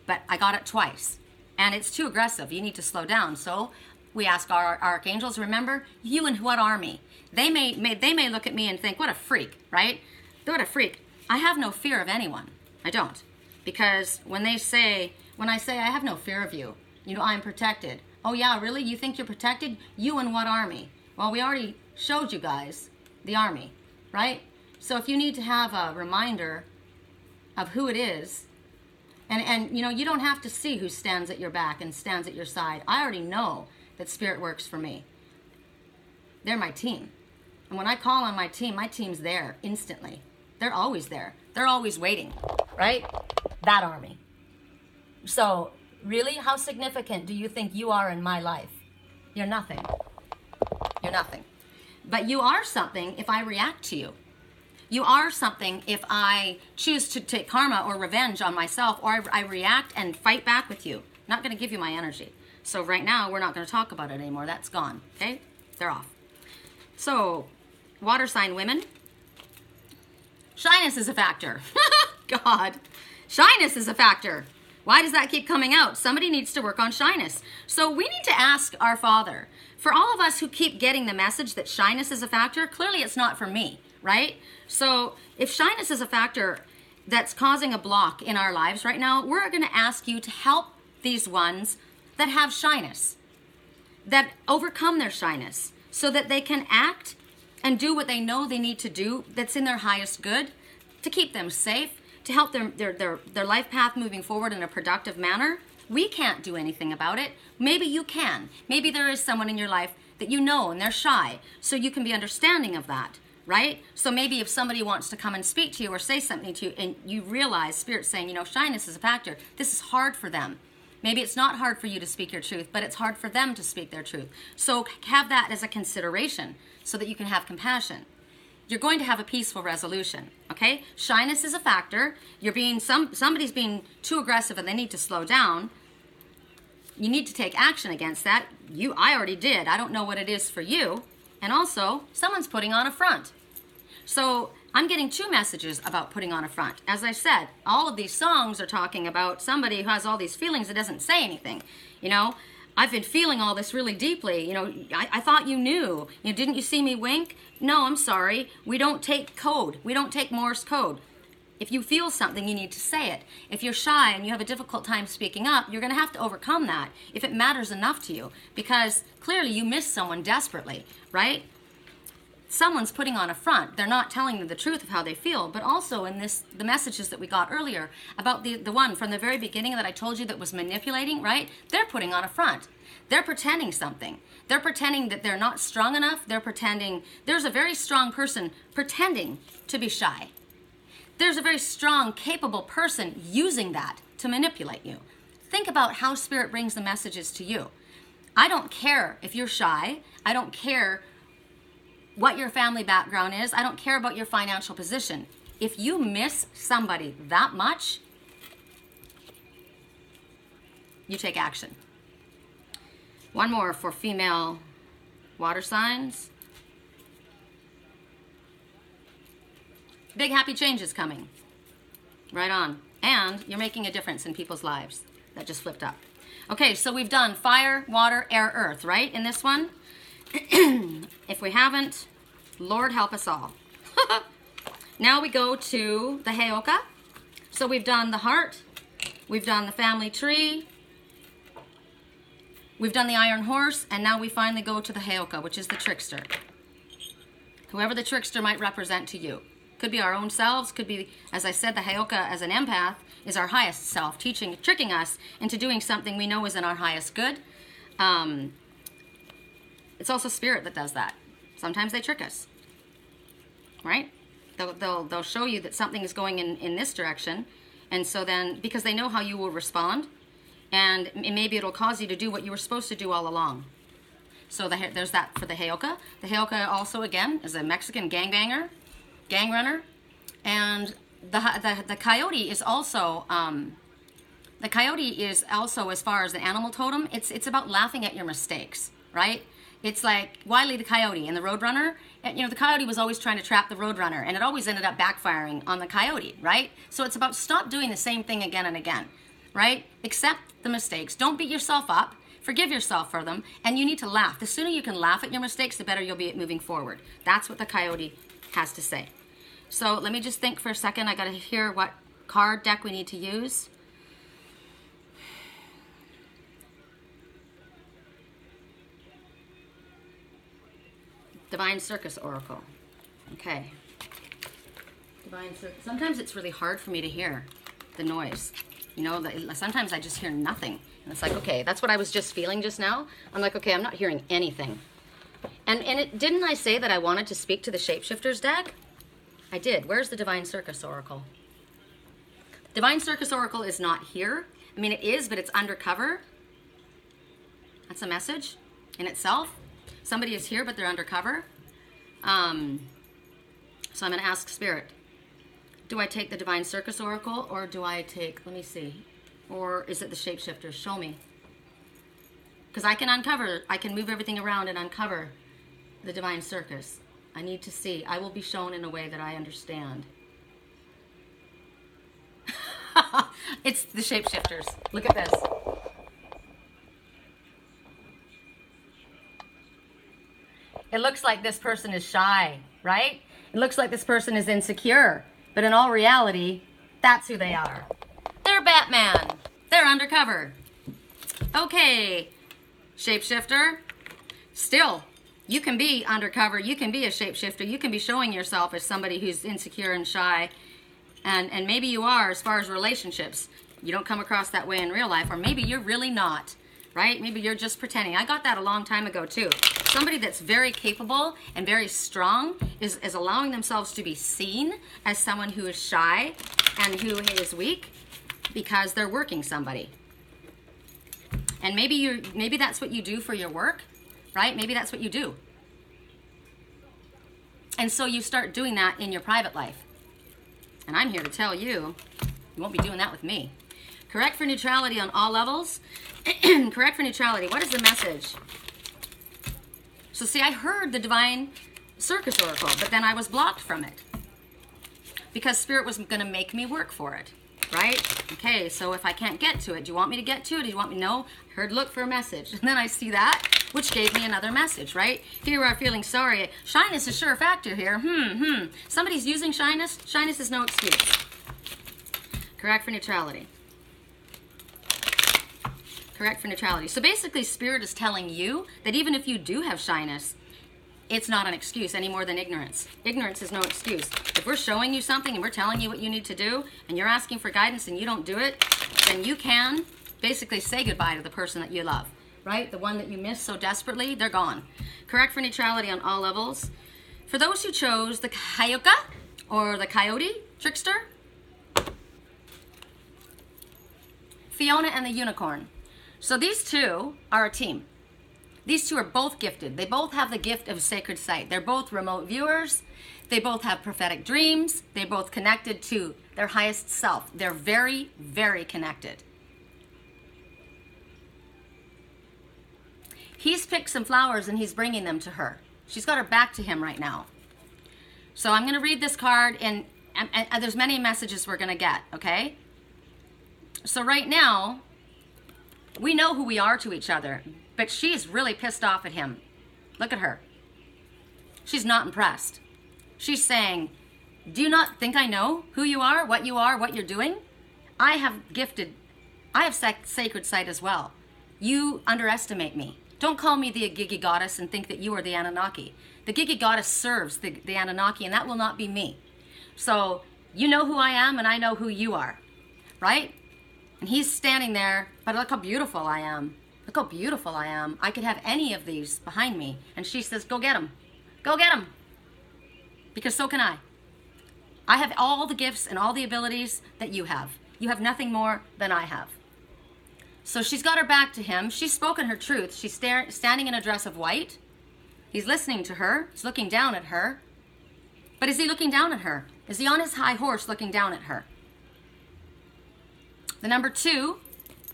But I got it twice. And it's too aggressive. You need to slow down. So we ask our archangels, remember, you and what army? They may look at me and think, what a freak, right? What a freak. I have no fear of anyone. I don't. Because when I say I have no fear of you, you know, I'm protected. Oh yeah, really? You think you're protected? You and what army? Well, we already showed you guys the army, right? So if you need to have a reminder of who it is, and you know, you don't have to see who stands at your back and stands at your side. I already know that Spirit works for me. They're my team. And when I call on my team's there instantly. They're always there. They're always waiting, right? That army. So, really, how significant do you think you are in my life? You're nothing. You're nothing. But you are something if I react to you. You are something if I choose to take karma or revenge on myself, or I react and fight back with you. I'm not going to give you my energy. So right now, we're not going to talk about it anymore. That's gone, okay? They're off. So, water sign women. Shyness is a factor. God. Shyness is a factor. Why does that keep coming out? Somebody needs to work on shyness. So we need to ask our Father. For all of us who keep getting the message that shyness is a factor, clearly it's not for me, right? So if shyness is a factor that's causing a block in our lives right now, we're going to ask you to help these ones that have shyness, that overcome their shyness, so that they can act and do what they know they need to do that's in their highest good, to keep them safe, to help their life path moving forward in a productive manner. We can't do anything about it. Maybe you can. Maybe there is someone in your life that you know and they're shy, so you can be understanding of that, right? So maybe if somebody wants to come and speak to you or say something to you and you realize Spirit's saying, you know, shyness is a factor, this is hard for them. Maybe it's not hard for you to speak your truth, but it's hard for them to speak their truth. So have that as a consideration so that you can have compassion. You're going to have a peaceful resolution, okay? Shyness is a factor. Somebody's being too aggressive and they need to slow down. You need to take action against that. I already did. I don't know what it is for you. And also, someone's putting on a front. So I'm getting two messages about putting on a front. As I said, all of these songs are talking about somebody who has all these feelings that doesn't say anything. You know, I've been feeling all this really deeply. You know, I thought you knew. You know, didn't you see me wink? No, I'm sorry. We don't take code. We don't take Morse code. If you feel something, you need to say it. If you're shy and you have a difficult time speaking up, you're going to have to overcome that if it matters enough to you, because clearly you miss someone desperately, right? Someone's putting on a front. They're not telling them the truth of how they feel, but also in the messages that we got earlier about the one from the very beginning that I told you that was manipulating, right? They're putting on a front. They're pretending something. They're pretending that they're not strong enough. They're pretending, there's a very strong person pretending to be shy. There's a very strong, capable person using that to manipulate you. Think about how Spirit brings the messages to you. I don't care if you're shy. I don't care what your family background is. I don't care about your financial position. If you miss somebody that much, you take action. One more for female water signs. Big happy change is coming. Right on. And you're making a difference in people's lives. That just flipped up. Okay, so we've done fire, water, air, earth, right? In this one. If we haven't, Lord help us all. Now we go to the Heyoka. So we've done the heart. We've done the family tree. We've done the Iron Horse, and now we finally go to the Heyoka, which is the trickster. Whoever the trickster might represent to you. Could be our own selves, could be, as I said, the Heyoka as an empath is our highest self, tricking us into doing something we know is in our highest good. It's also spirit that does that. Sometimes they trick us, right? They'll show you that something is going in this direction, and so then, because they know how you will respond, and maybe it'll cause you to do what you were supposed to do all along. So there's that for the Heyoka. The Heyoka also, again, is a Mexican gang runner, and the coyote is also as far as the animal totem. It's about laughing at your mistakes, right? It's like Wile E. the Coyote and the Roadrunner. You know, the coyote was always trying to trap the Roadrunner, and it always ended up backfiring on the coyote, right? So it's about stop doing the same thing again and again, right? Accept the mistakes. Don't beat yourself up. Forgive yourself for them, and you need to laugh. The sooner you can laugh at your mistakes, the better you'll be at moving forward. That's what the coyote has to say. So let me just think for a second. I got to hear what card deck we need to use. Divine Circus Oracle. Okay. Divine Circus. Sometimes it's really hard for me to hear the noise. You know, sometimes I just hear nothing. And it's like, okay, that's what I was just feeling just now. I'm like, okay, I'm not hearing anything. And didn't I say that I wanted to speak to the Shapeshifters deck? I did. Where's the Divine Circus Oracle? Divine Circus Oracle is not here. I mean, it is, but it's undercover. That's a message in itself. Somebody is here, but they're undercover. So I'm going to ask Spirit, do I take the Divine Circus Oracle, or do I take, let me see, or is it the Shapeshifters? Show me. Because I can move everything around and uncover the Divine Circus. I need to see. I will be shown in a way that I understand. It's the Shapeshifters. Look at this. It looks like this person is shy, right? It looks like this person is insecure. But in all reality, that's who they are. They're Batman. They're undercover. Okay, Shapeshifter. Still, you can be undercover. You can be a shapeshifter. You can be showing yourself as somebody who's insecure and shy. And maybe you are as far as relationships. You don't come across that way in real life. Or maybe you're really not, right? Maybe you're just pretending. I got that a long time ago, too. Somebody that's very capable and very strong is allowing themselves to be seen as someone who is shy and who is weak because they're working somebody. And maybe that's what you do for your work, right? Maybe that's what you do. And so you start doing that in your private life. And I'm here to tell you, you won't be doing that with me. Correct for neutrality on all levels. Correct for neutrality. What is the message? So see, I heard the Divine Circus Oracle, but then I was blocked from it. Because Spirit was going to make me work for it. Right? Okay, so if I can't get to it, do you want me to get to it? Do you want me to know? I heard look for a message. And then I see that, which gave me another message, right? Here you are feeling sorry. Shyness is sure a factor here. Somebody's using shyness. Shyness is no excuse. Correct for neutrality. Correct for neutrality. So basically, Spirit is telling you that even if you do have shyness, it's not an excuse any more than ignorance. Ignorance is no excuse. If we're showing you something and we're telling you what you need to do and you're asking for guidance and you don't do it, then you can basically say goodbye to the person that you love, right? The one that you miss so desperately, they're gone. Correct for neutrality on all levels. For those who chose the Heyoka or the Coyote Trickster, Fiona and the Unicorn. So these two are a team. These two are both gifted. They both have the gift of sacred sight. They're both remote viewers. They both have prophetic dreams. They're both connected to their highest self. They're very, very connected. He's picked some flowers and he's bringing them to her. She's got her back to him right now. So I'm going to read this card, and there's many messages we're going to get, okay? So right now, we know who we are to each other. But she's really pissed off at him. Look at her. She's not impressed. She's saying, do you not think I know who you are, what you're doing? I have sacred sight as well. You underestimate me. Don't call me the Gigi goddess and think that you are the Anunnaki. The Gigi goddess serves the Anunnaki, and that will not be me. So you know who I am, and I know who you are, right? And he's standing there, but look how beautiful I am. Look how beautiful I am. I could have any of these behind me. And she says, go get them. Go get them. Because so can I. I have all the gifts and all the abilities that you have. You have nothing more than I have. So she's got her back to him. She's spoken her truth. She's standing in a dress of white. He's listening to her. He's looking down at her. But is he looking down at her? Is he on his high horse looking down at her? The number 2,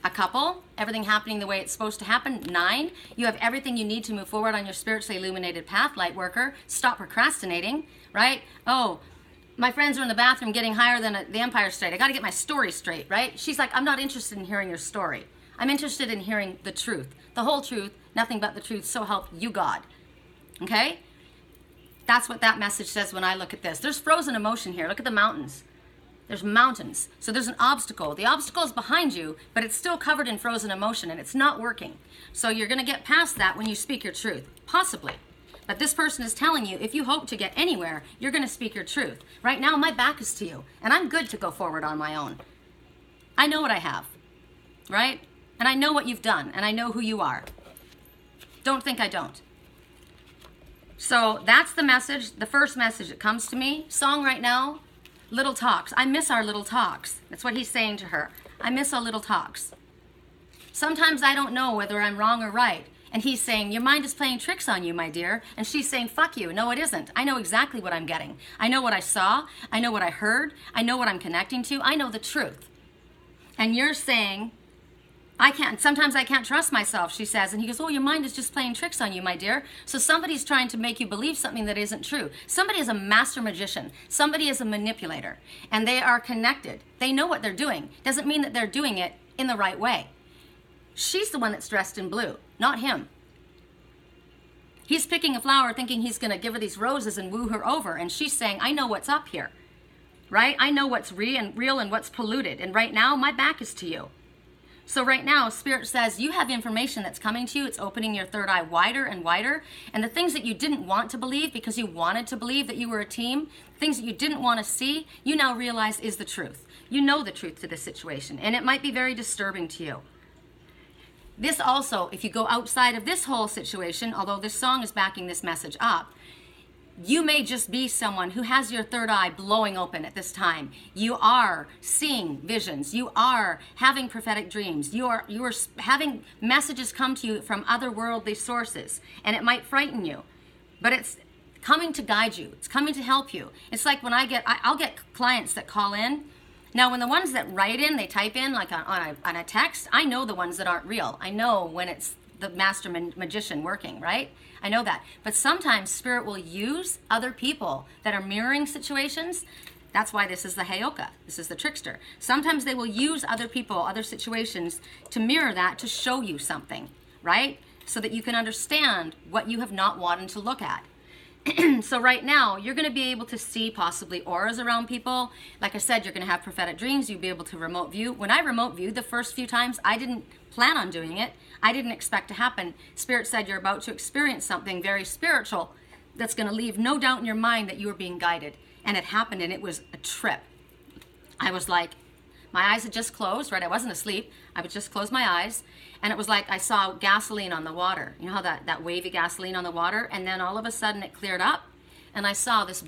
a couple, everything happening the way it's supposed to happen. 9, you have everything you need to move forward on your spiritually illuminated path, light worker. Stop procrastinating, right? Oh, my friends are in the bathroom getting higher than the Empire State. I got to get my story straight, right? She's like, I'm not interested in hearing your story. I'm interested in hearing the truth, the whole truth, nothing but the truth, so help you God. Okay? That's what that message says when I look at this. There's frozen emotion here. Look at the mountains. There's mountains. So there's an obstacle. The obstacle is behind you, but it's still covered in frozen emotion, and it's not working. So you're going to get past that when you speak your truth. Possibly. But this person is telling you, if you hope to get anywhere, you're going to speak your truth. Right now, my back is to you, and I'm good to go forward on my own. I know what I have, right? And I know what you've done, and I know who you are. Don't think I don't. So that's the message, the first message that comes to me. Song right now, little talks. I miss our little talks. That's what he's saying to her. I miss our little talks. Sometimes I don't know whether I'm wrong or right. And he's saying, your mind is playing tricks on you, my dear. And she's saying, fuck you. No, it isn't. I know exactly what I'm getting. I know what I saw. I know what I heard. I know what I'm connecting to. I know the truth. And you're saying, sometimes I can't trust myself, she says. And he goes, oh, your mind is just playing tricks on you, my dear. So somebody's trying to make you believe something that isn't true. Somebody is a master magician. Somebody is a manipulator. And they are connected. They know what they're doing. Doesn't mean that they're doing it in the right way. She's the one that's dressed in blue, not him. He's picking a flower thinking he's going to give her these roses and woo her over. And she's saying, I know what's up here, right? I know what's real and what's polluted. And right now, my back is to you. So right now, Spirit says, you have information that's coming to you. It's opening your third eye wider and wider. And the things that you didn't want to believe because you wanted to believe that you were a team, things that you didn't want to see, you now realize is the truth. You know the truth to this situation. And it might be very disturbing to you. This also, if you go outside of this whole situation, although this song is backing this message up, you may just be someone who has your third eye blowing open at this time. You are seeing visions. You are having prophetic dreams. You are having messages come to you from otherworldly sources, and it might frighten you, but it's coming to guide you. It's coming to help you. It's like when I'll get clients that call in. Now, when the ones that write in, they type in like on a text, I know the ones that aren't real. I know when it's the master magician working, right? I know that. But sometimes Spirit will use other people that are mirroring situations. That's why this is the Heyoka. This is the trickster. Sometimes they will use other people, other situations to mirror that to show you something, right? So that you can understand what you have not wanted to look at. So right now, you're going to be able to see possibly auras around people. Like I said, you're going to have prophetic dreams. You'll be able to remote view. When I remote viewed the first few times, I didn't plan on doing it. I didn't expect to happen. Spirit said you're about to experience something very spiritual that's going to leave no doubt in your mind that you were being guided. And it happened, and it was a trip. I was like, my eyes had just closed, right? I wasn't asleep. I would just close my eyes. And it was like I saw gasoline on the water. You know how that wavy gasoline on the water? And then all of a sudden it cleared up. And I saw this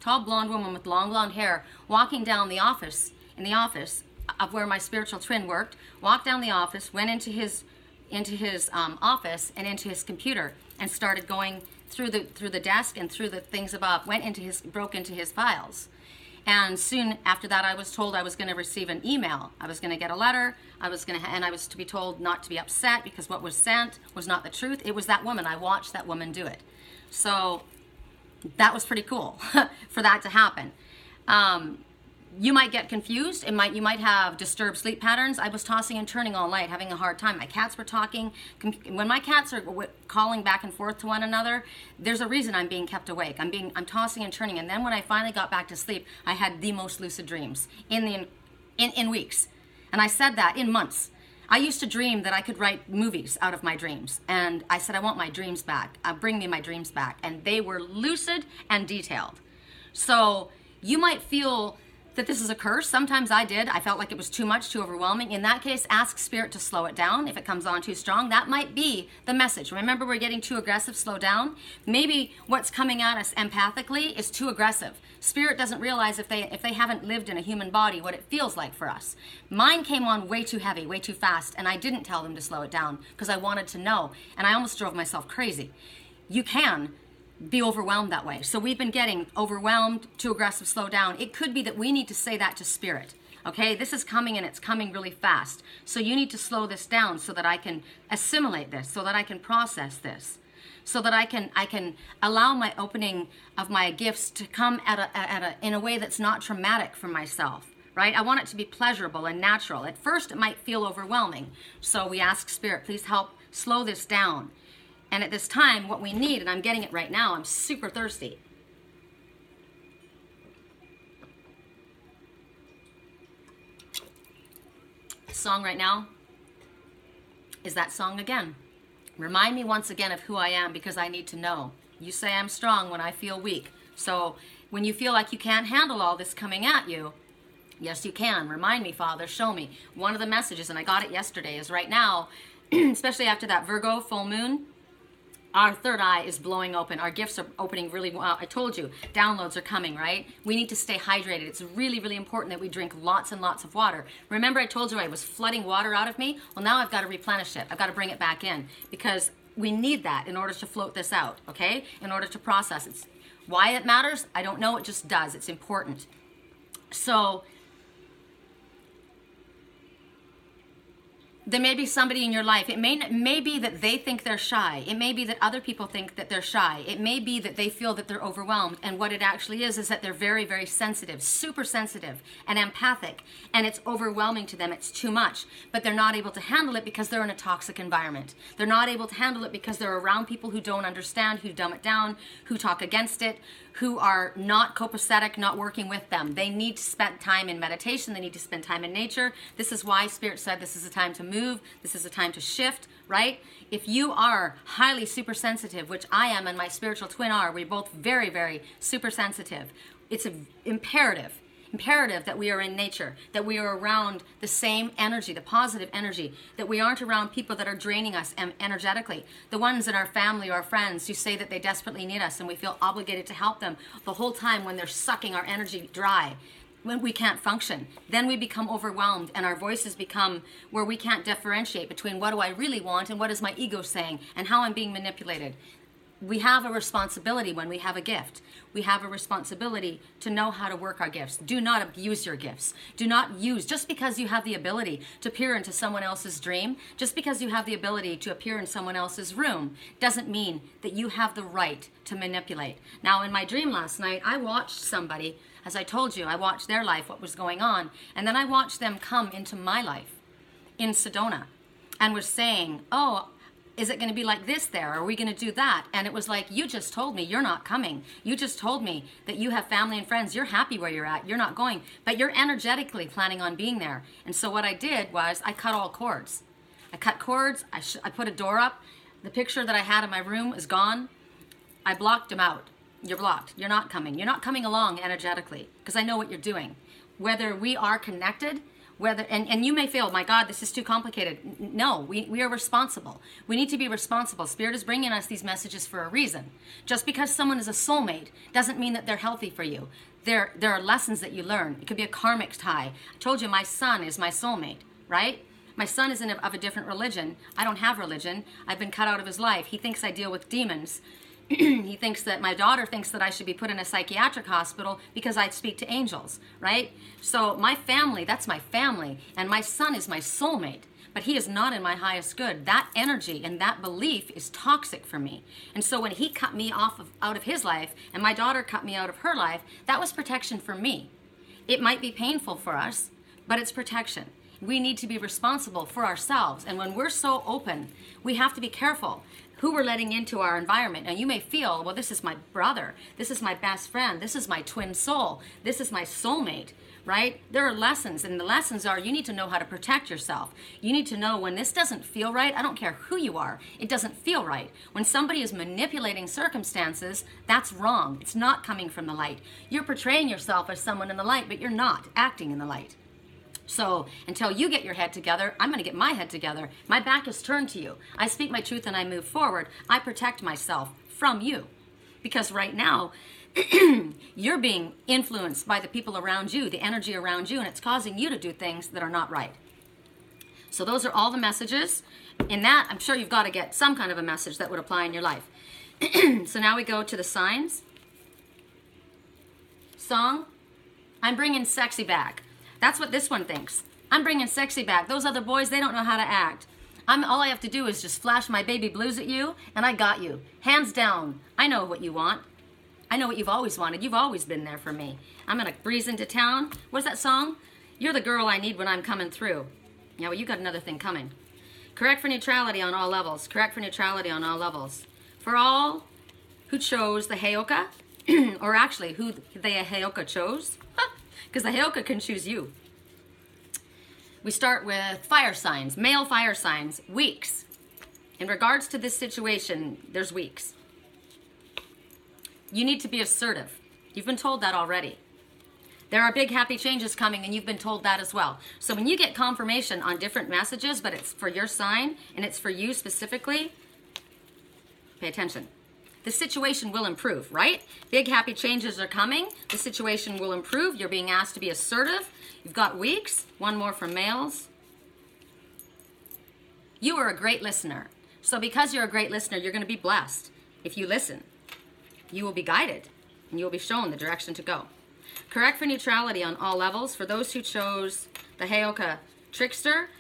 tall blonde woman with long blonde hair walking down the office, in the office of where my spiritual twin worked, walked down the office, went into his office and into his computer and started going through the desk and through the things above, broke into his files. And soon after that, I was told I was going to receive an email. I was going to get a letter. And I was to be told not to be upset because what was sent was not the truth. It was that woman. I watched that woman do it. So that was pretty cool for that to happen. You might get confused. You might have disturbed sleep patterns. I was tossing and turning all night, having a hard time. My cats were talking. When my cats are calling back and forth to one another, there's a reason I'm being kept awake. I'm tossing and turning. And then when I finally got back to sleep, I had the most lucid dreams in weeks. And I said that in months. I used to dream that I could write movies out of my dreams. And I said, I want my dreams back. Bring me my dreams back. And they were lucid and detailed. So you might feel that this is a curse. Sometimes I did. I felt like it was too much, too overwhelming. In that case, ask Spirit to slow it down. If it comes on too strong, that might be the message. Remember, we're getting too aggressive, slow down. Maybe what's coming at us empathically is too aggressive. Spirit doesn't realize if they haven't lived in a human body what it feels like for us. Mine came on way too heavy, way too fast, and I didn't tell them to slow it down because I wanted to know, and I almost drove myself crazy. You can be overwhelmed that way. So we've been getting overwhelmed, too aggressive, slow down. It could be that we need to say that to Spirit. Okay, this is coming and it's coming really fast. So you need to slow this down so that I can assimilate this, so that I can process this, so that I can allow my opening of my gifts to come in a way that's not traumatic for myself. Right? I want it to be pleasurable and natural. At first, it might feel overwhelming. So we ask Spirit, please help slow this down. And at this time, what we need, and I'm getting it right now, I'm super thirsty. The song right now is that song again. Remind me once again of who I am because I need to know. You say I'm strong when I feel weak. So when you feel like you can't handle all this coming at you, yes, you can. Remind me, Father, show me. One of the messages, and I got it yesterday, is right now, especially after that Virgo full moon, our third eye is blowing open. Our gifts are opening really well. I told you, downloads are coming, right? We need to stay hydrated. It's really, really important that we drink lots and lots of water. Remember I told you I was flooding water out of me? Well, now I've got to replenish it. I've got to bring it back in because we need that in order to float this out, okay? In order to process it. Why it matters? I don't know. It just does. It's important. So there may be somebody in your life. It may be that they think they're shy. It may be that other people think that they're shy. It may be that they feel that they're overwhelmed. And what it actually is that they're very, very sensitive, super sensitive and empathic. And it's overwhelming to them. It's too much. But they're not able to handle it because they're in a toxic environment. They're not able to handle it because they're around people who don't understand, who dumb it down, who talk against it, who are not copacetic, not working with them. They need to spend time in meditation. They need to spend time in nature. This is why Spirit said this is a time to move. This is a time to shift, right? If you are highly super sensitive, which I am and my spiritual twin are, we're both very, very super sensitive. It's imperative that we are in nature, that we are around the same energy, the positive energy, that we aren't around people that are draining us energetically. The ones in our family or our friends who say that they desperately need us and we feel obligated to help them the whole time when they're sucking our energy dry, when we can't function. Then we become overwhelmed and our voices become where we can't differentiate between what do I really want and what is my ego saying and how I'm being manipulated. We have a responsibility when we have a gift. We have a responsibility to know how to work our gifts. Do not abuse your gifts. Do not use, just because you have the ability to peer into someone else's dream, just because you have the ability to appear in someone else's room, doesn't mean that you have the right to manipulate. Now, in my dream last night, I watched somebody, as I told you, I watched their life, what was going on, and then I watched them come into my life in Sedona and was saying, oh, is it going to be like this there? Are we going to do that? And it was like, you just told me you're not coming. You just told me that you have family and friends. You're happy where you're at. You're not going. But you're energetically planning on being there. And so what I did was I cut all cords. I cut cords. I put a door up. The picture that I had in my room is gone. I blocked them out. You're blocked. You're not coming. You're not coming along energetically because I know what you're doing. Whether we are connected, and you may feel, my God, this is too complicated. No, we are responsible. We need to be responsible. Spirit is bringing us these messages for a reason. Just because someone is a soulmate doesn't mean that they're healthy for you. There are lessons that you learn. It could be a karmic tie. I told you my son is my soulmate, right? My son is of a different religion. I don't have religion. I've been cut out of his life. He thinks I deal with demons. He thinks that my daughter thinks that I should be put in a psychiatric hospital because I speak to angels, right? So my family, that's my family, and my son is my soulmate, but he is not in my highest good. That energy and that belief is toxic for me. And so when he cut me out of his life and my daughter cut me out of her life, that was protection for me. It might be painful for us, but it's protection. We need to be responsible for ourselves. And when we're so open, we have to be careful who we're letting into our environment. And you may feel, well, this is my brother. This is my best friend. This is my twin soul. This is my soulmate. right? There are lessons, and the lessons are you need to know how to protect yourself. You need to know when this doesn't feel right. I don't care who you are. It doesn't feel right. When somebody is manipulating circumstances, that's wrong. It's not coming from the light. You're portraying yourself as someone in the light, but you're not acting in the light. So until you get your head together, I'm going to get my head together. My back is turned to you. I speak my truth and I move forward. I protect myself from you. Because right now, you're being influenced by the people around you, the energy around you, and it's causing you to do things that are not right. So those are all the messages. In that, I'm sure you've got to get some kind of a message that would apply in your life. So now we go to the signs. Song, I'm bringing sexy back. That's what this one thinks. I'm bringing sexy back. Those other boys, they don't know how to act. All I have to do is just flash my baby blues at you, and I got you. Hands down. I know what you want. I know what you've always wanted. You've always been there for me. I'm going to breeze into town. What's that song? You're the girl I need when I'm coming through. Yeah, well, you got another thing coming. Correct for neutrality on all levels. Correct for neutrality on all levels. For all who chose the Heyoka, or actually who the Heyoka chose, because the Heyoka can choose you. We start with fire signs, male fire signs, weeks. In regards to this situation, there's weeks. You need to be assertive. You've been told that already. There are big happy changes coming, and you've been told that as well. So when you get confirmation on different messages, but it's for your sign, and it's for you specifically, pay attention. The situation will improve, right? Big happy changes are coming. The situation will improve. You're being asked to be assertive. You've got weeks. One more from males. You are a great listener. So because you're a great listener, you're going to be blessed. If you listen, you will be guided, and you will be shown the direction to go. Correct for neutrality on all levels. For those who chose the Heyoka Trickster,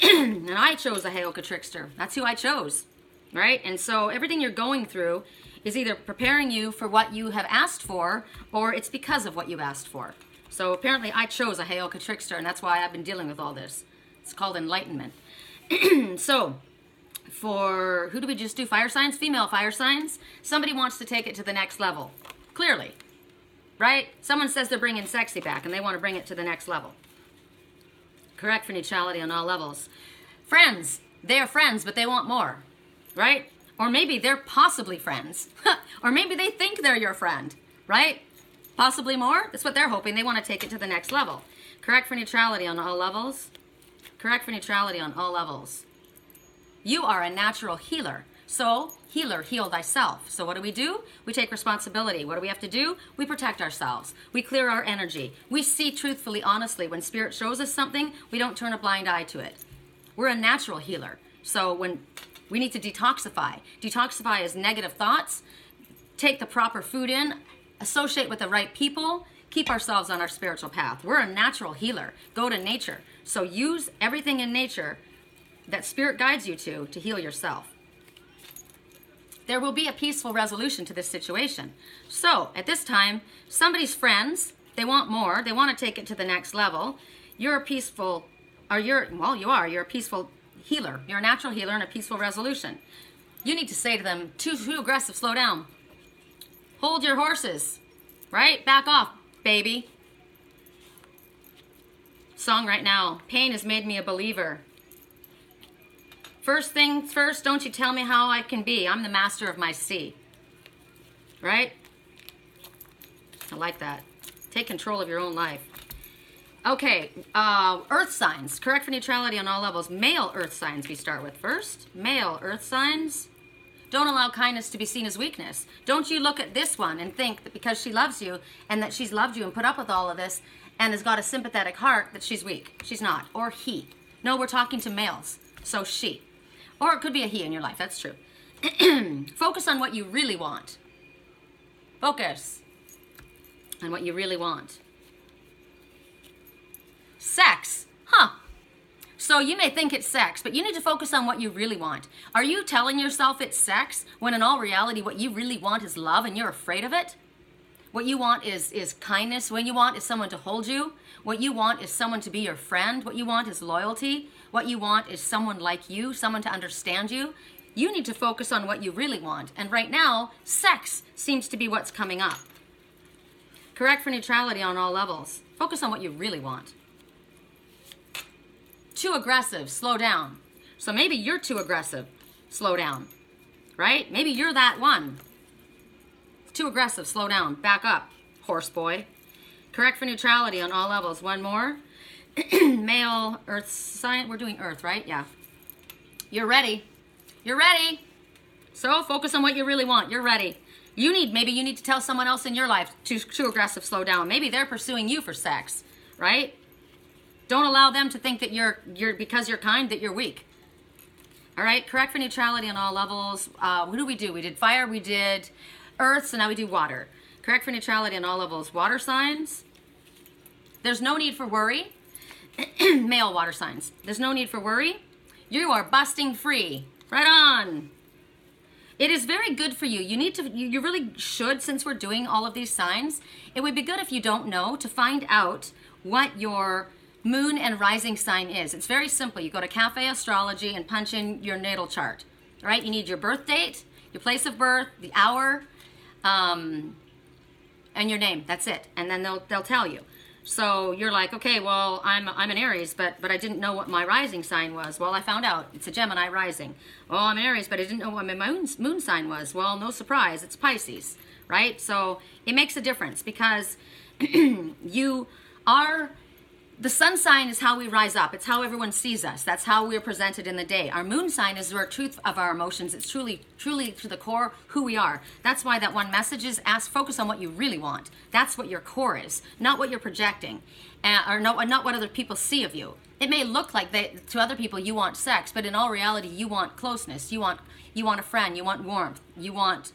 and I chose the Heyoka Trickster. That's who I chose, right? And so everything you're going through is either preparing you for what you have asked for, or it's because of what you asked for. So apparently I chose a Heyoka Trickster, and that's why I've been dealing with all this. It's called enlightenment. So for, who do we just do? Fire signs? Female fire signs. Somebody wants to take it to the next level. Clearly. Right? Someone says they're bringing sexy back, and they want to bring it to the next level. Correct for neutrality on all levels. Friends. They are friends, but they want more. Right? Or maybe they're possibly friends. Or maybe they think they're your friend. Right? Possibly more? That's what they're hoping. They want to take it to the next level. Correct for neutrality on all levels. Correct for neutrality on all levels. You are a natural healer. So, healer, heal thyself. So what do? We take responsibility. What do we have to do? We protect ourselves. We clear our energy. We see truthfully, honestly. When Spirit shows us something, we don't turn a blind eye to it. We're a natural healer. So when we need to detoxify. Detoxify is negative thoughts. Take the proper food in. Associate with the right people. Keep ourselves on our spiritual path. We're a natural healer. Go to nature. So use everything in nature that Spirit guides you to heal yourself. There will be a peaceful resolution to this situation. So at this time, somebody's friends, they want more. They want to take it to the next level. You're a peaceful, you're a peaceful healer. You're a natural healer and a peaceful resolution. You need to say to them, too aggressive, slow down. Hold your horses, right? Back off, baby. Song right now, pain has made me a believer. First things first, don't you tell me how I can be. I'm the master of my sea. Right? I like that. Take control of your own life. Okay, earth signs. Correct for neutrality on all levels. Male earth signs we start with first. Male earth signs. Don't allow kindness to be seen as weakness. Don't you look at this one and think that because she loves you and that she's loved you and put up with all of this and has got a sympathetic heart that she's weak. She's not. Or he. No, we're talking to males. So she. Or it could be a he in your life. That's true. Focus on what you really want. Focus on what you really want. Sex. Huh. So you may think it's sex, but you need to focus on what you really want. Are you telling yourself it's sex when in all reality what you really want is love and you're afraid of it? What you want is kindness. What you want is someone to hold you. What you want is someone to be your friend. What you want is loyalty. What you want is someone like you, someone to understand you. You need to focus on what you really want. And right now, sex seems to be what's coming up. Correct for neutrality on all levels. Focus on what you really want. Too aggressive, slow down. So maybe you're too aggressive, slow down, right? Maybe you're that one. Too aggressive, slow down, back up, horse boy. Correct for neutrality on all levels. One more. Male, earth sign. We're doing earth, right? Yeah. You're ready. You're ready. So focus on what you really want. You're ready. Maybe you need to tell someone else in your life, too aggressive, slow down. Maybe they're pursuing you for sex, right? Don't allow them to think that you're because you're kind, that you're weak. All right, correct for neutrality on all levels. What do? We did fire, we did earth, so now we do water. Correct for neutrality on all levels. Water signs. There's no need for worry. Male water signs. There's no need for worry. You are busting free. Right on. It is very good for you. You really should, since we're doing all of these signs, it would be good if you don't know to find out what your moon and rising sign is. It's very simple. You go to Cafe Astrology and punch in your natal chart. All right? You need your birth date, your place of birth, the hour, and your name. That's it. And then they'll tell you. So you're like, okay, well, I'm an Aries, but I didn't know what my rising sign was. Well, I found out. It's a Gemini rising. Oh, I'm an Aries, but I didn't know what my moon sign was. Well, no surprise. It's Pisces, right? So it makes a difference because the sun sign is how we rise up. It's how everyone sees us. That's how we're presented in the day. Our moon sign is our truth of our emotions. It's truly to the core who we are. That's why that one message is focus on what you really want. That's what your core is, not what you're projecting, or not what other people see of you. It may look like to other people you want sex, but in all reality you want closeness. You want a friend. You want warmth. You want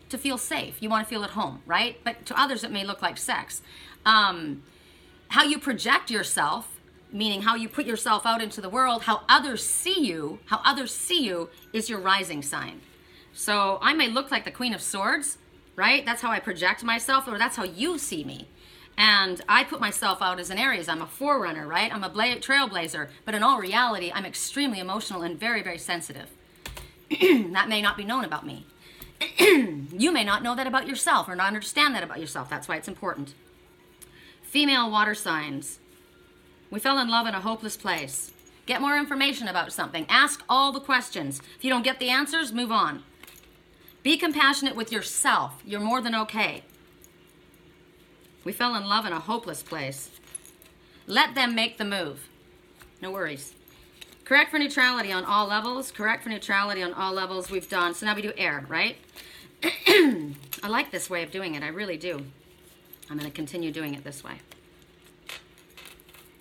to feel safe. You want to feel at home, right? But to others it may look like sex. How you project yourself, meaning how you put yourself out into the world, how others see you is your rising sign. So I may look like the Queen of Swords, right? That's how I project myself, or that's how you see me. And I put myself out as an Aries. I'm a forerunner, right? I'm a trailblazer. But in all reality, I'm extremely emotional and very, very sensitive. That may not be known about me. You may not know that about yourself or not understand that about yourself. That's why it's important. Female water signs. We fell in love in a hopeless place. Get more information about something. Ask all the questions. If you don't get the answers, move on. Be compassionate with yourself. You're more than okay. We fell in love in a hopeless place. Let them make the move. No worries. Correct for neutrality on all levels. Correct for neutrality on all levels we've done. So now we do air, right? I like this way of doing it. I really do. I'm going to continue doing it this way.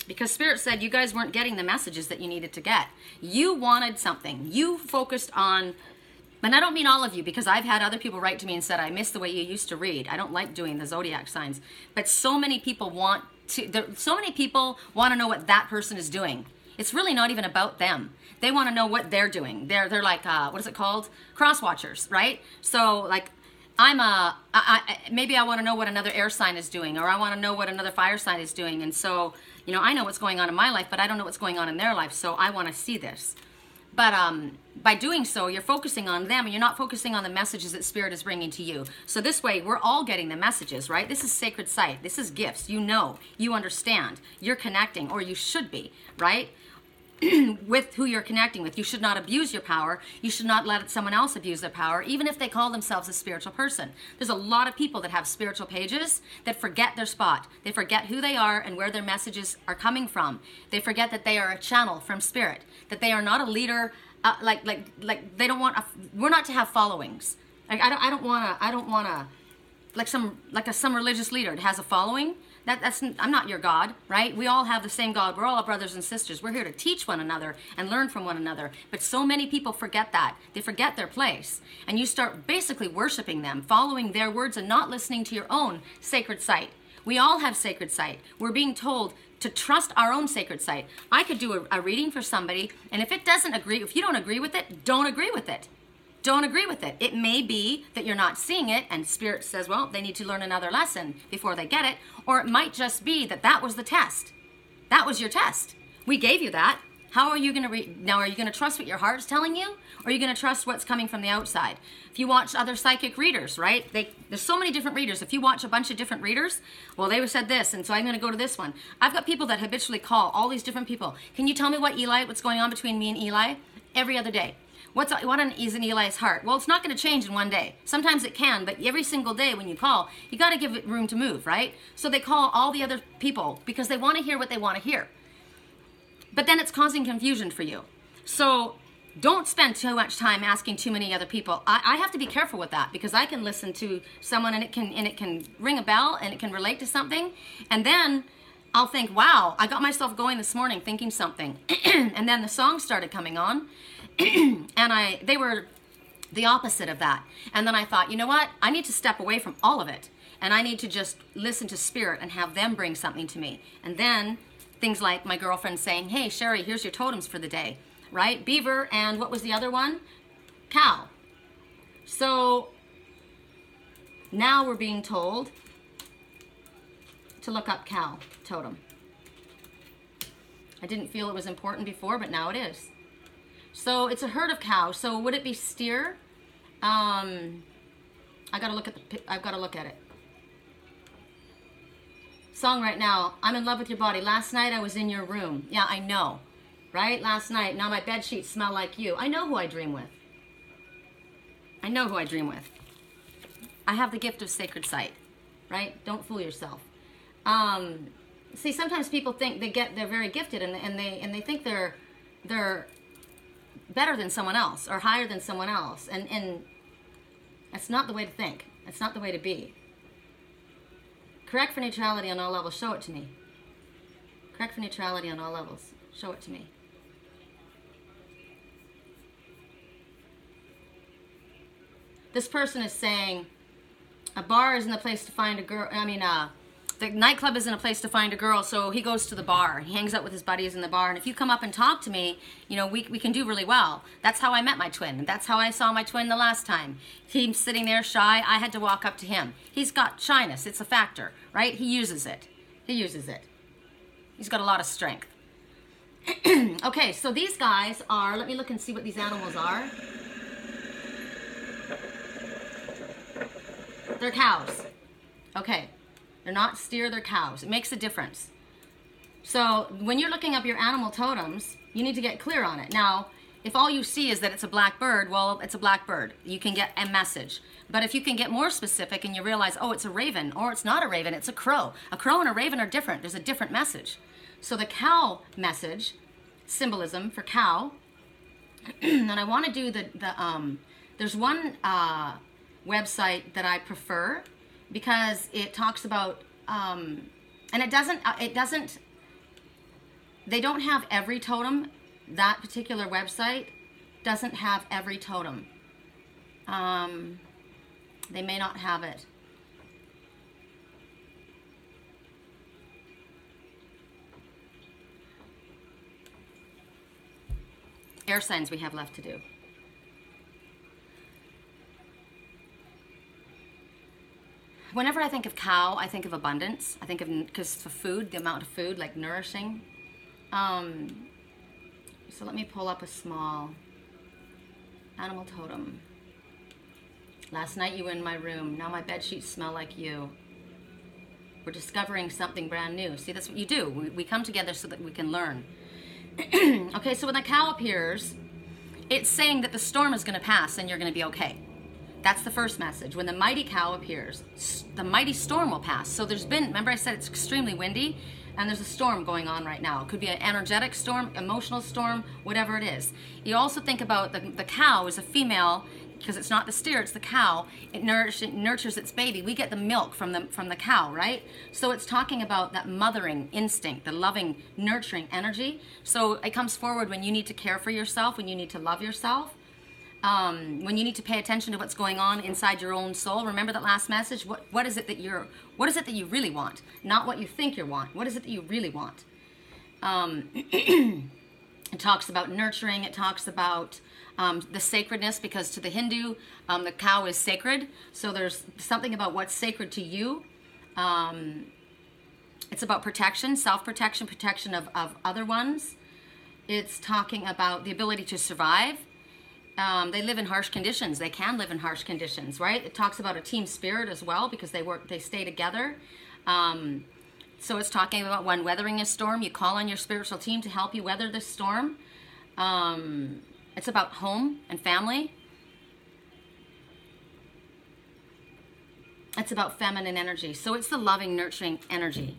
Because Spirit said you guys weren't getting the messages that you needed to get. You wanted something. You focused on, and I don't mean all of you, because I've had other people write to me and said, I miss the way you used to read. I don't like doing the zodiac signs. But so many people want to know what that person is doing. It's really not even about them. They want to know what they're doing. They're like, what is it called? Cross watchers, right? So like, maybe I want to know what another air sign is doing, or I want to know what another fire sign is doing. And so, I know what's going on in my life, but I don't know what's going on in their life. So I want to see this. But by doing so, you're focusing on them, and you're not focusing on the messages that Spirit is bringing to you. So this way, we're all getting the messages, right? This is sacred sight. This is gifts. You understand. You're connecting, or you should be, right? With who you're connecting with. You should not abuse your power. You should not let someone else abuse their power, even if they call themselves a spiritual person. There's a lot of people that have spiritual pages that forget their spot. They forget who they are and where their messages are coming from. They forget that they are a channel from Spirit, that they are not a leader, like they don't want, we're not to have followings. Like I don't want to, like some religious leader that has a following. I'm not your God, right? We all have the same God. We're all brothers and sisters. We're here to teach one another and learn from one another. But so many people forget that. They forget their place. And you start basically worshiping them, following their words and not listening to your own sacred sight. We all have sacred sight. We're being told to trust our own sacred sight. I could do a reading for somebody, and if you don't agree with it, don't agree with it. Don't agree with it. It may be that you're not seeing it and Spirit says, well, they need to learn another lesson before they get it. Or it might just be that was the test. That was your test. We gave you that. How are you going to now? Are you going to trust what your heart's telling you, or are you going to trust what's coming from the outside? If you watch other psychic readers, right? There's so many different readers. If you watch a bunch of different readers, well, they said this, and so I'm going to go to this one. I've got people that habitually call all these different people. Can you tell me what's going on between me and Eli? Every other day. What is in Eli's heart? Well, it's not going to change in one day. Sometimes it can, but every single day when you call, you got to give it room to move, right? So they call all the other people because they want to hear what they want to hear. But then it's causing confusion for you. So don't spend too much time asking too many other people. I have to be careful with that because I can listen to someone and it can ring a bell and it can relate to something. And then I'll think, wow, I got myself going this morning thinking something. And then the song started coming on and they were the opposite of that. And then I thought, you know what? I need to step away from all of it. And I need to just listen to spirit and have them bring something to me. And then things like my girlfriend saying, hey, Sherry, here's your totems for the day, right? Beaver, and what was the other one? Cow. So now we're being told to look up cow totem. I didn't feel it was important before, but now it is. So it's a herd of cows. So would it be steer? I've got to look at it. Song right now, I'm in love with your body. Last night I was in your room. Yeah, I know, right? Last night, now my bed sheets smell like you. I know who I dream with. I know who I dream with. I have the gift of sacred sight, right? Don't fool yourself. See, sometimes people think they're very gifted and they think they're better than someone else or higher than someone else, and that's not the way to think. That's not the way to be. Correct for neutrality on all levels. Show it to me. Correct for neutrality on all levels. Show it to me. This person is saying a bar isn't a place to find a girl. The nightclub isn't a place to find a girl, so he goes to the bar. He hangs out with his buddies in the bar, and if you come up and talk to me, you know, we can do really well. That's how I met my twin. That's how I saw my twin the last time. He's sitting there shy. I had to walk up to him. He's got shyness. It's a factor, right? He uses it. He's got a lot of strength. Okay, so these guys are, let me look and see what these animals are. They're cows. Okay. They're not steer, they're cows. It makes a difference. So when you're looking up your animal totems, you need to get clear on it. Now, if all you see is that it's a black bird, well, it's a black bird. You can get a message. But if you can get more specific and you realize, oh, it's a raven, or it's not a raven, it's a crow. A crow and a raven are different. There's a different message. So the cow message, symbolism for cow, and I want to do there's one website that I prefer, because it talks about, and they don't have every totem. That particular website doesn't have every totem. They may not have it. Air signs we have left to do. Whenever I think of cow, I think of abundance. I think of, because for food, the amount of food, like nourishing. So let me pull up a small animal totem. Last night you were in my room. Now my bed sheets smell like you. We're discovering something brand new. See, that's what you do. We come together so that we can learn. Okay, so when the cow appears, it's saying that the storm is going to pass and you're going to be okay. That's the first message. When the mighty cow appears, the mighty storm will pass. So there's been, remember I said it's extremely windy, and there's a storm going on right now. It could be an energetic storm, emotional storm, whatever it is. You also think about the cow is a female, because it's not the steer, it's the cow. It nurtures its baby. We get the milk from the cow, right? So it's talking about that mothering instinct, the loving, nurturing energy. So it comes forward when you need to care for yourself, when you need to love yourself. When you need to pay attention to what's going on inside your own soul. Remember that last message? What is it that you really want? Not what you think you want. What is it that you really want? It talks about nurturing. It talks about the sacredness, because to the Hindu, the cow is sacred. So there's something about what's sacred to you. It's about protection, self-protection, protection of other ones. It's talking about the ability to survive. They live in harsh conditions. They can live in harsh conditions, right? It talks about a team spirit as well, because they stay together. So it's talking about when weathering a storm, you call on your spiritual team to help you weather this storm. It's about home and family. It's about feminine energy. So it's the loving, nurturing energy.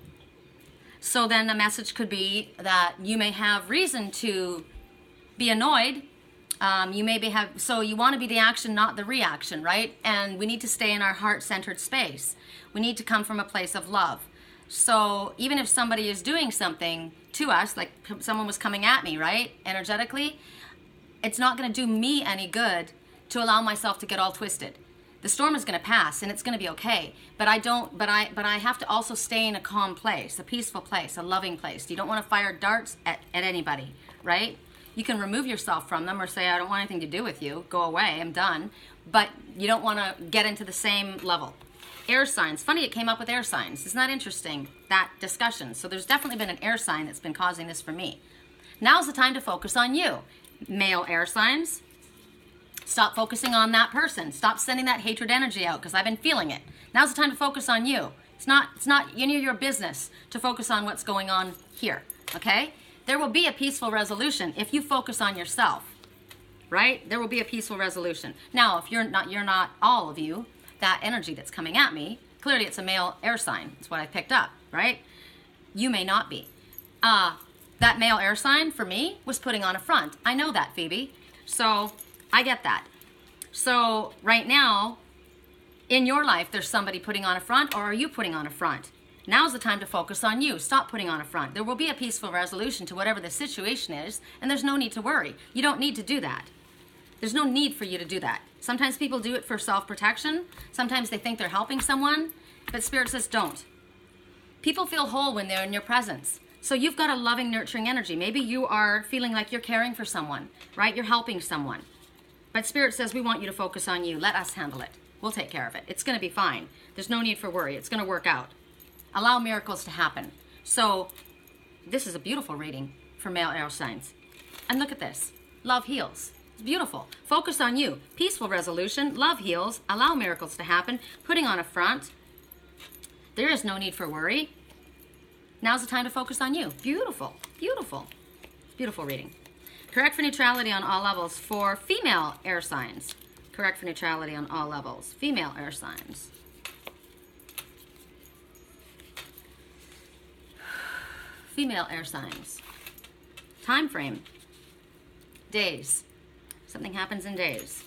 So then the message could be that you may have reason to be annoyed. So you want to be the action, not the reaction, right? And we need to stay in our heart-centered space. We need to come from a place of love. So even if somebody is doing something to us, like someone was coming at me, right, energetically, it's not going to do me any good to allow myself to get all twisted. The storm is going to pass and it's going to be okay. But I have to also stay in a calm place, a peaceful place, a loving place. You don't want to fire darts at anybody, right? You can remove yourself from them or say, I don't want anything to do with you. Go away. I'm done. But you don't want to get into the same level. Air signs. Funny it came up with air signs. Isn't that interesting, that discussion? So there's definitely been an air sign that's been causing this for me. Now's the time to focus on you. Male air signs. Stop focusing on that person. Stop sending that hatred energy out, because I've been feeling it. Now's the time to focus on you. It's not any of your business to focus on what's going on here, okay? There will be a peaceful resolution if you focus on yourself, right? There will be a peaceful resolution. Now, if you're not all of you, that energy that's coming at me, clearly it's a male air sign. That's what I picked up, right? You may not be. That male air sign for me was putting on a front. I know that, Phoebe. So I get that. So right now, in your life, there's somebody putting on a front, or are you putting on a front? Now's the time to focus on you. Stop putting on a front. There will be a peaceful resolution to whatever the situation is, and there's no need to worry. You don't need to do that. There's no need for you to do that. Sometimes people do it for self-protection. Sometimes they think they're helping someone, but Spirit says don't. People feel whole when they're in your presence. So you've got a loving, nurturing energy. Maybe you are feeling like you're caring for someone, right? You're helping someone. But Spirit says we want you to focus on you. Let us handle it. We'll take care of it. It's going to be fine. There's no need for worry. It's going to work out. Allow miracles to happen. So this is a beautiful reading for male air signs. And look at this. Love heals. It's beautiful. Focus on you. Peaceful resolution. Love heals. Allow miracles to happen. Putting on a front. There is no need for worry. Now's the time to focus on you. Beautiful. Beautiful. Beautiful reading. Correct for neutrality on all levels for female air signs. Correct for neutrality on all levels. Female air signs. Female air signs. Time frame. Days. Something happens in days.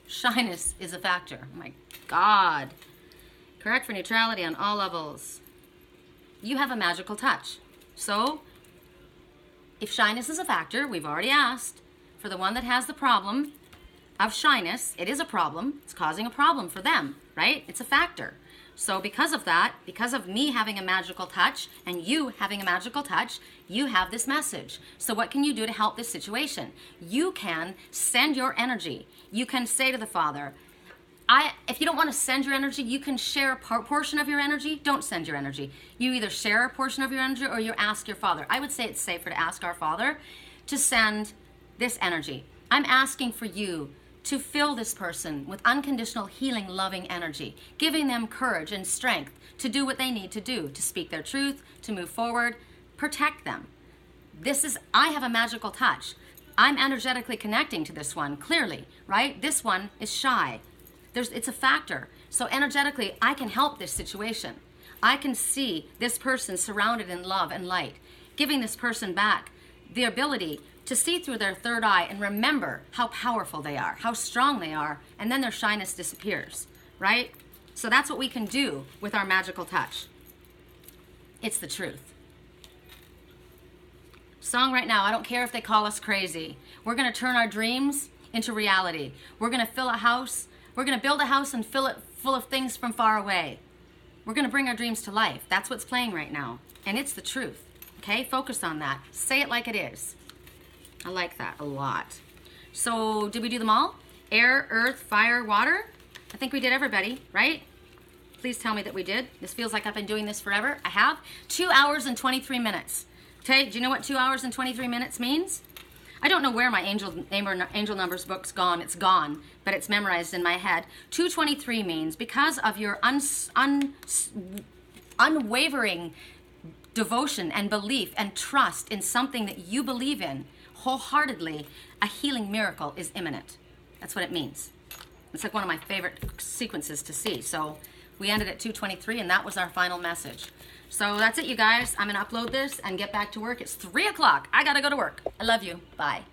Shyness is a factor. Oh my God. Correct for neutrality on all levels. You have a magical touch. So, if shyness is a factor, we've already asked, for the one that has the problem of shyness, it is a problem. It's causing a problem for them, right? It's a factor. So because of that, because of me having a magical touch and you having a magical touch, you have this message. So what can you do to help this situation? You can send your energy. You can say to the Father, if you don't want to send your energy, you can share a portion of your energy. Don't send your energy. You either share a portion of your energy or you ask your Father. I would say it's safer to ask our Father to send this energy. I'm asking for you to fill this person with unconditional healing, loving energy, giving them courage and strength to do what they need to do, to speak their truth, to move forward, protect them. I have a magical touch. I'm energetically connecting to this one, clearly, right? This one is shy. It's a factor. So energetically, I can help this situation. I can see this person surrounded in love and light, giving this person back the ability to see through their third eye and remember how powerful they are, how strong they are, and then their shyness disappears, right? So that's what we can do with our magical touch. It's the truth. Song right now, I don't care if they call us crazy. We're going to turn our dreams into reality. We're going to fill a house. We're going to build a house and fill it full of things from far away. We're going to bring our dreams to life. That's what's playing right now. And it's the truth. Okay? Focus on that. Say it like it is. I like that a lot. So, did we do them all? Air, earth, fire, water? I think we did everybody, right? Please tell me that we did. This feels like I've been doing this forever. I have. 2 hours and 23 minutes. Okay, do you know what 2 hours and 23 minutes means? I don't know where my angel numbers book's gone. It's gone, but it's memorized in my head. 223 means because of your unwavering devotion and belief and trust in something that you believe in wholeheartedly, a healing miracle is imminent. That's what it means. It's like one of my favorite sequences to see. So we ended at 223, and that was our final message. So that's it, you guys. I'm going to upload this and get back to work. It's 3 o'clock. I got to go to work. I love you. Bye.